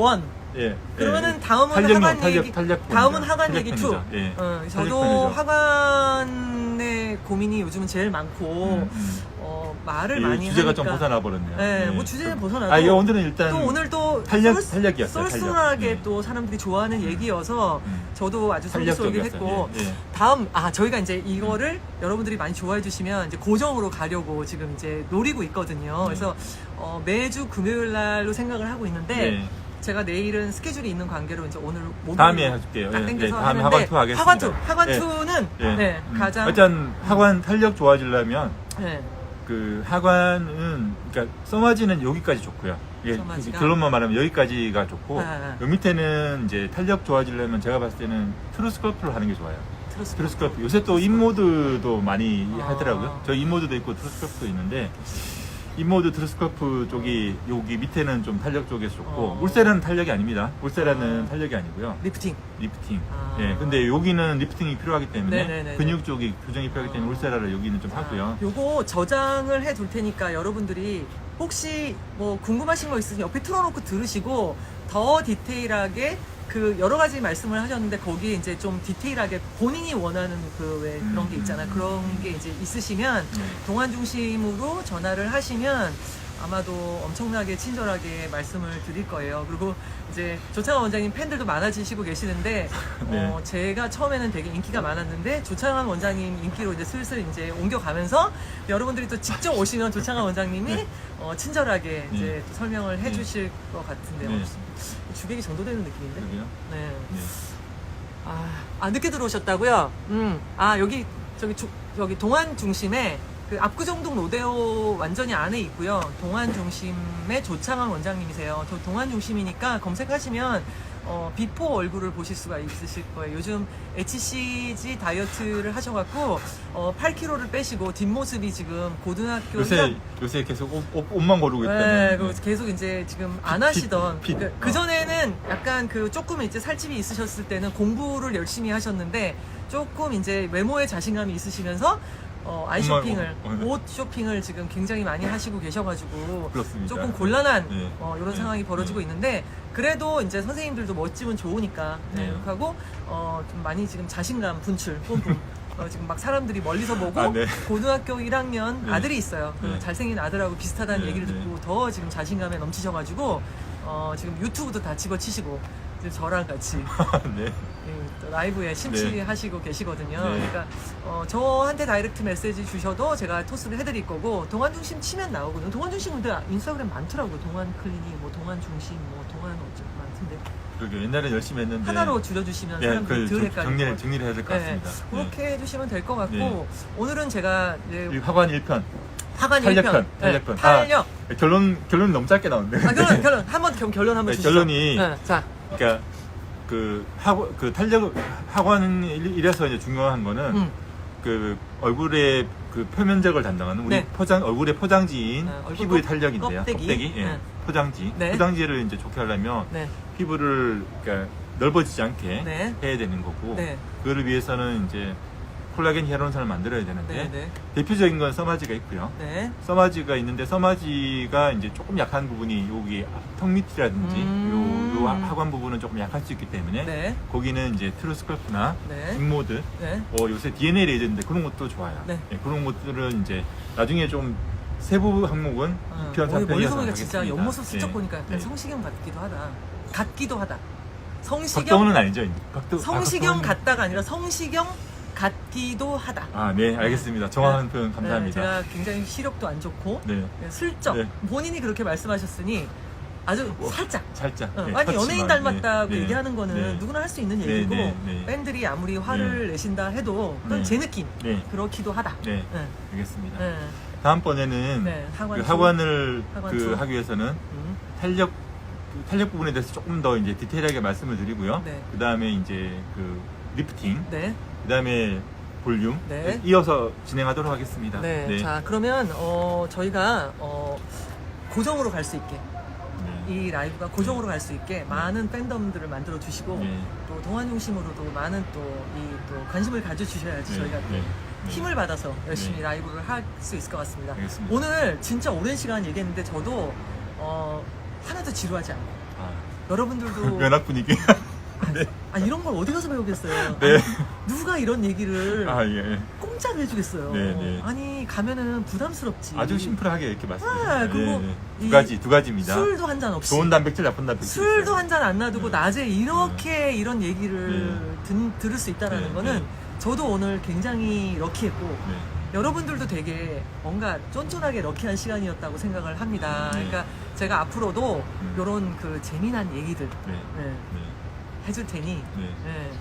예.
그러면은
예.
다음은
탄력용,
하관 얘기.
탄력
다음은 하관 얘기 2.
탄력편이죠. 예.
저도
탄력편이죠.
하관의 고민이 요즘은 제일 많고 말을
이
많이
주제가
하니까.
좀 벗어나 버렸네요.
네,
예.
뭐 주제는 벗어나도.
이거 오늘은 일단
또 오늘 또
탄력이었어요.
쏠쏠하게
탄력.
또 사람들이 좋아하는 얘기여서 저도 아주
탄력적이었어요.
솔깃솔깃했고
예, 예.
다음 저희가 이제 이거를 여러분들이 많이 좋아해 주시면 이제 고정으로 가려고 지금 이제 노리고 있거든요. 그래서 매주 금요일 날로 생각을 하고 있는데
네.
제가 내일은 스케줄이 있는 관계로 이제 오늘 목요일
다음에 해줄게요.
딱
예,
땡겨서
예, 다음에
하는데
하관 2 하겠습니다.
하관
예.
2는
예.
네, 가장
일단 하관 탄력 좋아지려면
네.
그 하관은 그러니까 써마지는 여기까지 좋고요. 예,
써마지가?
결론만 말하면 여기까지가 좋고
네.
여 밑에는 이제 탄력 좋아지려면 제가 봤을 때는 트루스컬프를 하는 게 좋아요. 트루스컬프 요새 또 인모드도 많이 하더라고요. 저 인모드도 있고 트루스컬프도 있는데 인모드 트루스컬프 쪽이 여기 밑에는 좀 탄력 쪽에서 좋고 울세라는 탄력이 아닙니다. 울세라는 탄력이 아니고요.
리프팅.
예, 근데 여기는 리프팅이 필요하기 때문에
네네네네.
근육 쪽이 교정이 필요하기 때문에 울세라를 여기는 좀 하고요.
요거 저장을 해 둘 테니까 여러분들이 혹시 뭐 궁금하신 거 있으시면 옆에 틀어놓고 들으시고 더 디테일하게 그 여러 가지 말씀을 하셨는데 거기에 이제 좀 디테일하게 본인이 원하는 그 왜 그런 게 있잖아. 그런 게 이제 있으시면 동안 중심으로 전화를 하시면 아마도 엄청나게 친절하게 말씀을 드릴 거예요. 그리고 이제 조창환 원장님 팬들도 많아지시고 계시는데
네.
제가 처음에는 되게 인기가 많았는데 조창환 원장님 인기로 이제 슬슬 이제 옮겨가면서 여러분들이 또 직접 오시면 조창환 원장님이
네.
친절하게 이제 또 설명을 해주실 것 같은데요.
네.
주객이 전도되는 느낌인데.
여기요?
네.
네.
늦게 들어오셨다고요? 여기 저기 동안 중심에 그 압구정동 로데오 완전히 안에 있고요. 동안 중심의 조창환 원장님이세요. 저 동안 중심이니까 검색하시면 비포 얼굴을 보실 수가 있으실 거예요. 요즘 HCG 다이어트를 하셔갖고 8kg를 빼시고 뒷모습이 지금 고등학교
요새 계속 옷만 고르고
네,
있다는.
그리고 계속 이제 지금 안
핏,
하시던
핏.
그 전에는 약간 그 조금 이제 살집이 있으셨을 때는 공부를 열심히 하셨는데 조금 이제 외모에 자신감이 있으시면서 아이 쇼핑을 옷 쇼핑을 지금 굉장히 많이 하시고 계셔가지고
그렇습니다.
조금 곤란한
네.
이런
네.
상황이 벌어지고
네.
있는데 그래도 이제 선생님들도 멋지면 좋으니까
네.
이렇게 하고 좀 많이 지금 자신감 분출 뿜뿜 지금 막 사람들이 멀리서 보고
네.
고등학교 1학년
네.
아들이 있어요. 그
네.
잘생긴 아들하고 비슷하다는
네.
얘기를 듣고
네.
더 지금 자신감에 넘치셔가지고 지금 유튜브도 다 집어치시고 이제 저랑 같이
네.
또 라이브에 심취하시고 계시거든요.
네.
그러니까 저한테 다이렉트 메시지 주셔도 제가 토스를 해드릴 거고 동안중심 치면 나오거든요. 동안중심 근데 인스타그램 많더라고요. 동안클리닉, 뭐 동안중심, 뭐 동안 어쩌고 많던데
그러게 옛날에 열심히 했는데
하나로 줄여주시면
네,
사람들이 덜 헷갈리고
정리를 해야 될 것 같습니다.
그렇게 해주시면 될 것 같고
네.
오늘은 제가
이
이제
화관 1편
화관
탄력편
1편
탄력편.
탄력
결론 너무 짧게 나왔네.
결론 한번 결론 한번
네,
주시죠.
결론이
자
그러니까 그 탄력 학원 이래서 이제 중요한 거는 그 얼굴의 그 표면적을 담당하는 우리
네.
얼굴의 포장지인
얼굴
피부의 탄력인데요.
껍데기.
예.
네.
포장지.
네.
포장지를 이제 좋게 하려면
네.
피부를 그러니까 넓어지지 않게
네.
해야 되는 거고
네.
그거를 위해서는 이제 콜라겐 히알루론산을 만들어야 되는데
네. 네.
대표적인 건 써마지가 있고요.
네.
써마지가 있는데 써마지가 이제 조금 약한 부분이 여기 턱 밑이라든지 요 하관 부분은 조금 약할 수 있기 때문에
네.
거기는 이제 트루스컬프나
네.
빅모드
네.
요새 DNA 레이저인데 그런 것도 좋아요.
네.
예, 그런 것들은 이제 나중에 좀 세부 항목은 2편, 3편
멀리서 보니까 진짜 옆모습 슬쩍
네.
보니까 약간
네.
성시경 같기도 하다. 성시경
박도훈은 아니죠.
성시경 같다가 아니라 성시경 같기도 하다.
아, 네, 알겠습니다. 정확한 표현
네,
감사합니다.
제가 굉장히 시력도 안 좋고
네,
슬쩍
네.
본인이 그렇게 말씀하셨으니 아주 살짝
살짝. 네,
아니 연예인
터치만.
닮았다고
네,
얘기하는 거는
네.
누구나 할 수 있는
네,
얘기고
네, 네.
팬들이 아무리 화를 내신다 해도 그건
네.
제 느낌
네,
그렇기도 하다.
네,
네.
알겠습니다.
네.
다음번에는
네, 하관
그
투.
하관을
하관 투.
하기 위해서는
음.
탄력 부분에 대해서 조금 더 이제 디테일하게 말씀을 드리고요.
네.
그 다음에 이제 그 리프팅,
네.
그 다음에 볼륨
네.
이어서 진행하도록 하겠습니다.
네. 자 그러면 저희가 고정으로 갈 수 있게
네.
이 라이브가 고정으로 갈 수 있게 많은 팬덤들을 만들어 주시고
네.
또 동안중심으로도 많은 또 관심을 가져 주셔야지
네.
저희가 또
네.
힘을 받아서 열심히
네.
라이브를 할 수 있을 것 같습니다.
알겠습니다.
오늘 진짜 오랜 시간 얘기했는데 저도 하나도 지루하지 않고
아,
여러분들도
면학 분위기. 네.
이런 걸 어디 가서 배우겠어요.
네.
아니, 누가 이런 얘기를
아, 예.
공짜로 해주겠어요.
네, 네.
아니 가면은 부담스럽지.
아주 심플하게 이렇게 말씀드립니다.
그리고
두
이
가지, 두 가지입니다.
술도 한 잔 없이
좋은 단백질, 나쁜 단백질.
술도
있어요.
한 잔 안 놔두고
네.
낮에 이렇게 이런 얘기를 들을 수 있다는
네,
거는
네.
저도 오늘 굉장히 럭키했고
네.
여러분들도 되게 뭔가 쫀쫀하게 럭키한 시간이었다고 생각을 합니다.
네.
그러니까 제가 앞으로도
음.
이런 그 재미난 얘기들
네.
네,
네.
해줄 테니
네.
네,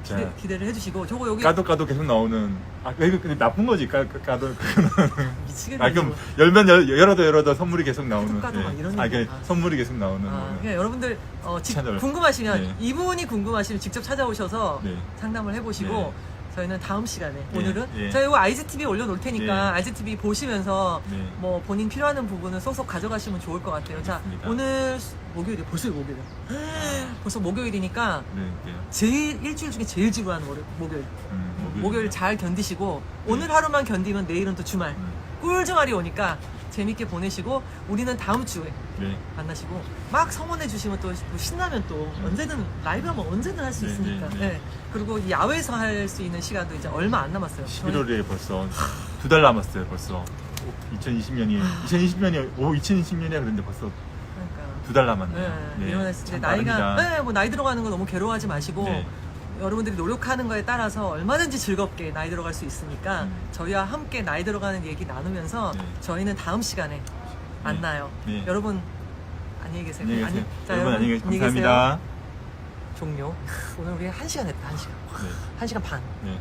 자,
기대를 해주시고 저거 여기
까도 계속 나오는. 이거 근데 나쁜 거지. 까도.
미치겠네.
그럼 열어도 선물이 계속 나오는.
까도 막 이런
그러니까
얘기가.
선물이 계속 나오는.
그러니까 여러분들
채널.
궁금하시면
네.
이분이 궁금하시면 직접 찾아오셔서
네.
상담을 해보시고
네.
저희는 다음 시간에
네.
오늘은
네.
저희 이거 IGTV 올려놓을 테니까
네.
IGTV 보시면서
네.
뭐 본인 필요한 부분은 쏙쏙 가져가시면 좋을 것 같아요. 자
알겠습니다.
오늘 목요일이 벌써 목요일이야. 벌써 목요일이니까
네. 네.
제일 일주일 중에 제일 지루한 목요일. 목요일 잘 견디시고 오늘 하루만 견디면 내일은 또 주말 꿀주말이 오니까 재밌게 보내시고 우리는 다음 주에
네.
만나시고 막 성원해 주시면 또 신나면 또 언제든 라이브 하면 언제든 할 수
네,
있으니까
네, 네.
네. 그리고 이 야외에서 할 수 있는 시간도 이제 얼마 안 남았어요.
11월에 벌써 2달 남았어요. 벌써 2020년이 2020년이야 그런데 벌써
그러니까
2달 남았네요.
일어났을 때
참
나이가
빠릅니다.
뭐 나이 들어가는 거 너무 괴로워하지 마시고
네.
여러분들이 노력하는 거에 따라서 얼마든지 즐겁게 나이 들어갈 수 있으니까
음.
저희와 함께 나이 들어가는 얘기 나누면서
네.
저희는 다음 시간에 만나요.
네.
여러분 안녕히 계세요.
안녕히 계세요.
자,
여러분 안녕히 계세요.
계세요.
감사합니다.
종료. 오늘 우리 1시간 했다. 1시간.
네.
1시간 반.
네.